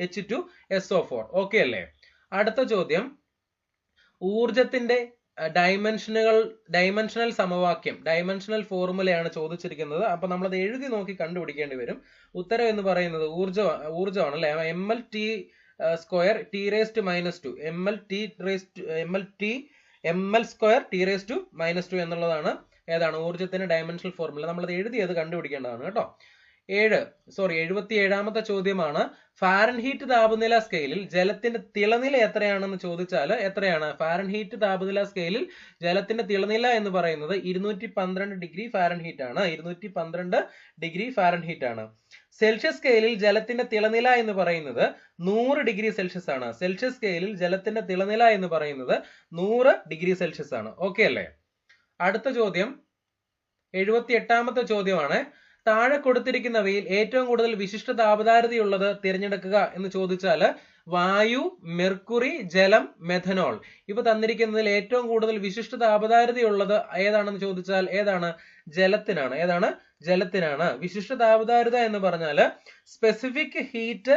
H2SO4. Okay അല്ലേ? അടുത്ത ചോദ്യം, ഊർജത്തിന്റെ ഡൈമെൻഷണൽ സമവാക്യം, ഡൈമെൻഷണൽ ഫോർമുലയാണ് ചോദിച്ചിരിക്കുന്നത്. അപ്പൊ നമ്മളത് എഴുതി നോക്കി കണ്ടുപിടിക്കേണ്ടി വരും. ഉത്തരം എന്ന് പറയുന്നത് ഊർജമാണ് അല്ലെ. MLT² T⁻², ML²T⁻² എന്നുള്ളതാണ് ഏതാണ്? ഊർജത്തിന്റെ ഡൈമെൻഷണൽ ഫോർമുല. നമ്മളത് എഴുതിയത് കണ്ടുപിടിക്കേണ്ടതാണ് കേട്ടോ. 77ാമത്തെ ചോദ്യമാണ് ഫാരൻഹീറ്റ് താപനില സ്കെയിലിൽ ജലത്തിന്റെ തിളനില എത്രയാണെന്ന് ചോദിച്ചാൽ എത്രയാണ്? ഫാരൻഹീറ്റ് താപനില സ്കെയിലിൽ ജലത്തിന്റെ തിളനില എന്ന് പറയുന്നത് 212 ഡിഗ്രി ഫാരൻഹീറ്റ് ആണ്. 212 ഡിഗ്രി ഫാരൻഹീറ്റ് ആണ്. സെൽഷ്യസ് സ്കെയിലിൽ ജലത്തിന്റെ തിളനില എന്ന് പറയുന്നത് 100 ഡിഗ്രി സെൽഷ്യസ് ആണ്. സെൽഷ്യസ് സ്കെയിലിൽ ജലത്തിന്റെ തിളനില എന്ന് പറയുന്നത് 100 ഡിഗ്രി സെൽഷ്യസ് ആണ്. ഓക്കെ അല്ലേ? അടുത്ത ചോദ്യം 78ാമത്തെ ചോദ്യമാണ് താഴെ കൊടുത്തിരിക്കുന്നവയിൽ ഏറ്റവും കൂടുതൽ വിശിഷ്ട താപധാരതയുള്ളത് തിരഞ്ഞെടുക്കുക എന്ന് ചോദിച്ചാൽ വായു, മെർക്കുറി, ജലം, മെഥനോൾ. ഇവ തന്നിരിക്കുന്നതിൽ ഏറ്റവും കൂടുതൽ വിശിഷ്ട താപധാരതയുള്ളത് ഏതാണെന്ന് ചോദിച്ചാൽ ഏതാണ്? ജലത്തിനാണ്. ഏതാണ്? ജലത്തിനാണ്. വിശിഷ്ട താപധാരത എന്ന് പറഞ്ഞാൽ specific heat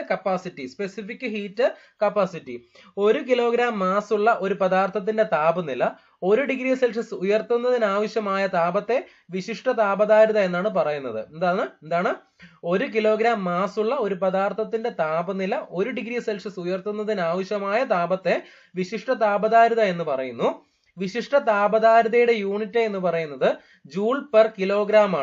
capacity. 1 kilogram mass ഉള്ള ഒരു പദാർത്ഥത്തിന്റെ താപനില 1 ഡിഗ്രി സെൽഷ്യസ് ഉയർത്തുന്നതിനാവശ്യമായ താപത്തെ വിശിഷ്ട താപധാരത എന്നാണ് പറയുന്നത്. എന്താണ് 1 കിലോഗ്രാം മാസ് ഉള്ള ഒരു പദാർത്ഥത്തിന്റെ താപനില 1 ഡിഗ്രി സെൽഷ്യസ് ഉയർത്തുന്നതിനാവശ്യമായ താപത്തെ വിശിഷ്ട താപധാരത എന്ന് പറയുന്നു. വിശിഷ്ട താപധാരതയുടെ യൂണിറ്റ് എന്ന് പറയുന്നത് ജൂൾ പെർ കിലോഗ്രാം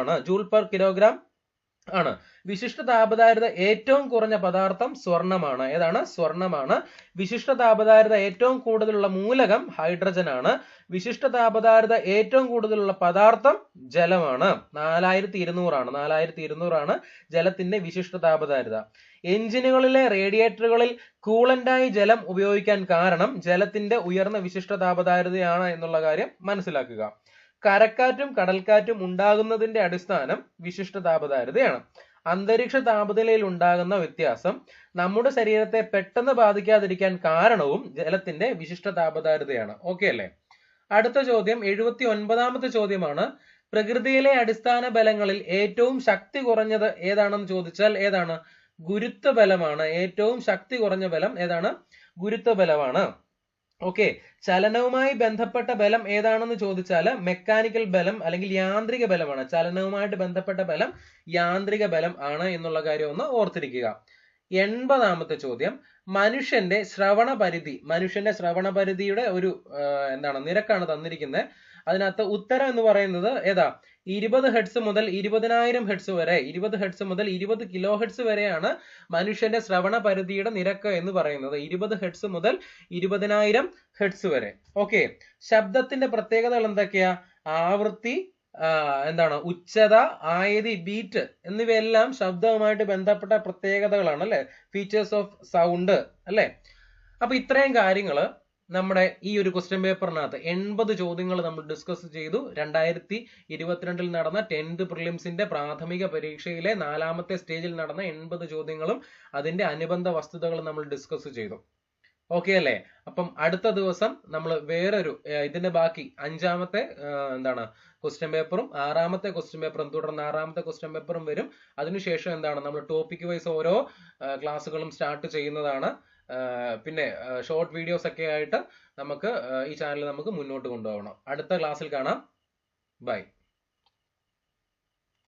ആണ്. വിശിഷ്ട താപധാരത ഏറ്റവും കുറഞ്ഞ പദാർത്ഥം സ്വർണമാണ്. ഏതാണ്? സ്വർണമാണ്. വിശിഷ്ട താപധാരത ഏറ്റവും കൂടുതലുള്ള മൂലകം ഹൈഡ്രജൻ ആണ്. വിശിഷ്ട താപധാരത ഏറ്റവും കൂടുതലുള്ള പദാർത്ഥം ജലമാണ്. 4200 ആണ് ജലത്തിന്റെ വിശിഷ്ട താപധാരത. എഞ്ചിനുകളിലെ റേഡിയേറ്ററുകളിൽ കൂളന്റായി ജലം ഉപയോഗിക്കാൻ കാരണം ജലത്തിന്റെ ഉയർന്ന വിശിഷ്ട താപധാരതയാണ് എന്നുള്ള കാര്യം മനസ്സിലാക്കുക. കരക്കാറ്റും കടൽക്കാറ്റും ഉണ്ടാകുന്നതിന്റെ അടിസ്ഥാനം വിശിഷ്ട താപധാരതയാണ്. അന്തരീക്ഷ താപനിലയിൽ ഉണ്ടാകുന്ന വ്യത്യാസം നമ്മുടെ ശരീരത്തെ പെട്ടെന്ന് ബാധിക്കാതിരിക്കാൻ കാരണവും ജലത്തിന്റെ വിശിഷ്ട താപധാരതയാണ്. ഓക്കെ അല്ലേ? അടുത്ത ചോദ്യം 79ാമത്തെ ചോദ്യമാണ് പ്രകൃതിയിലെ അടിസ്ഥാന ബലങ്ങളിൽ ഏറ്റവും ശക്തി കുറഞ്ഞത് ഏതാണെന്ന് ചോദിച്ചാൽ ഏതാണ്? ഗുരുത്വബലമാണ്. ഏറ്റവും ശക്തി കുറഞ്ഞ ബലം ഏതാണ്? ഗുരുത്വബലമാണ്. ഓക്കെ, ചലനവുമായി ബന്ധപ്പെട്ട ബലം ഏതാണെന്ന് ചോദിച്ചാൽ മെക്കാനിക്കൽ ബലം അല്ലെങ്കിൽ യാന്ത്രിക ബലമാണ്. ചലനവുമായിട്ട് ബന്ധപ്പെട്ട ബലം യാന്ത്രിക ബലം ആണ് എന്നുള്ള കാര്യം ഒന്ന് ഓർത്തിരിക്കുക. 80ാമത്തെ ചോദ്യം, മനുഷ്യന്റെ ശ്രവണ പരിധിയുടെ ഒരു നിരക്കാണ് തന്നിരിക്കുന്നത്. അതിനകത്ത് ഉത്തരം എന്ന് പറയുന്നത് ഏതാ? 20 ഹെർട്സ് മുതൽ 20,000 ഹെർട്സ് വരെ, 20 ഹെർട്സ് മുതൽ 20 കിലോ ഹെർട്സ് വരെയാണ് മനുഷ്യന്റെ ശ്രവണ പരിധിയുടെ നിരക്ക് എന്ന് പറയുന്നത്. 20 ഹെർട്സ് മുതൽ 20,000 ഹെർട്സ് വരെ. ഓക്കെ, ശബ്ദത്തിന്റെ പ്രത്യേകതകൾ എന്തൊക്കെയാ? ആവൃത്തി, ഉച്ചത, ആയതി, ബീറ്റ് എന്നിവയെല്ലാം ശബ്ദവുമായിട്ട് ബന്ധപ്പെട്ട പ്രത്യേകതകളാണ് അല്ലെ, ഫീച്ചേഴ്സ് ഓഫ് സൗണ്ട് അല്ലെ. അപ്പൊ ഇത്രയും കാര്യങ്ങള് നമ്മുടെ ഈ ഒരു ക്വസ്റ്റ്യൻ പേപ്പറിനകത്ത് 80 ചോദ്യങ്ങൾ നമ്മൾ ഡിസ്കസ് ചെയ്തു. 2022 നടന്ന 10th പ്രിലിംസിന്റെ പ്രാഥമിക പരീക്ഷയിലെ 4ാമത്തെ സ്റ്റേജിൽ നടന്ന 80 ചോദ്യങ്ങളും അതിന്റെ അനുബന്ധ വസ്തുതകളും നമ്മൾ ഡിസ്കസ് ചെയ്തു. ഓക്കെ അല്ലേ? അപ്പം അടുത്ത ദിവസം നമ്മൾ വേറൊരു ഇതിന്റെ ബാക്കി 5ാമത്തെ ക്വസ്റ്റ്യൻ പേപ്പറും 6ാമത്തെ ക്വസ്റ്റ്യൻ പേപ്പറും തുടർന്ന് 6ാമത്തെ ക്വസ്റ്റ്യൻ പേപ്പറും വരും. അതിനുശേഷം നമ്മൾ ടോപ്പിക് വൈസ് ഓരോ ക്ലാസ്സുകളും സ്റ്റാർട്ട് ചെയ്യുന്നതാണ്. പിന്നെ ഷോർട്ട് വീഡിയോസ് ഒക്കെ ആയിട്ട് നമുക്ക് ഈ ചാനൽ നമുക്ക് മുന്നോട്ട് കൊണ്ടുപോകണം. അടുത്ത ക്ലാസ്സിൽ കാണാം. ബൈ.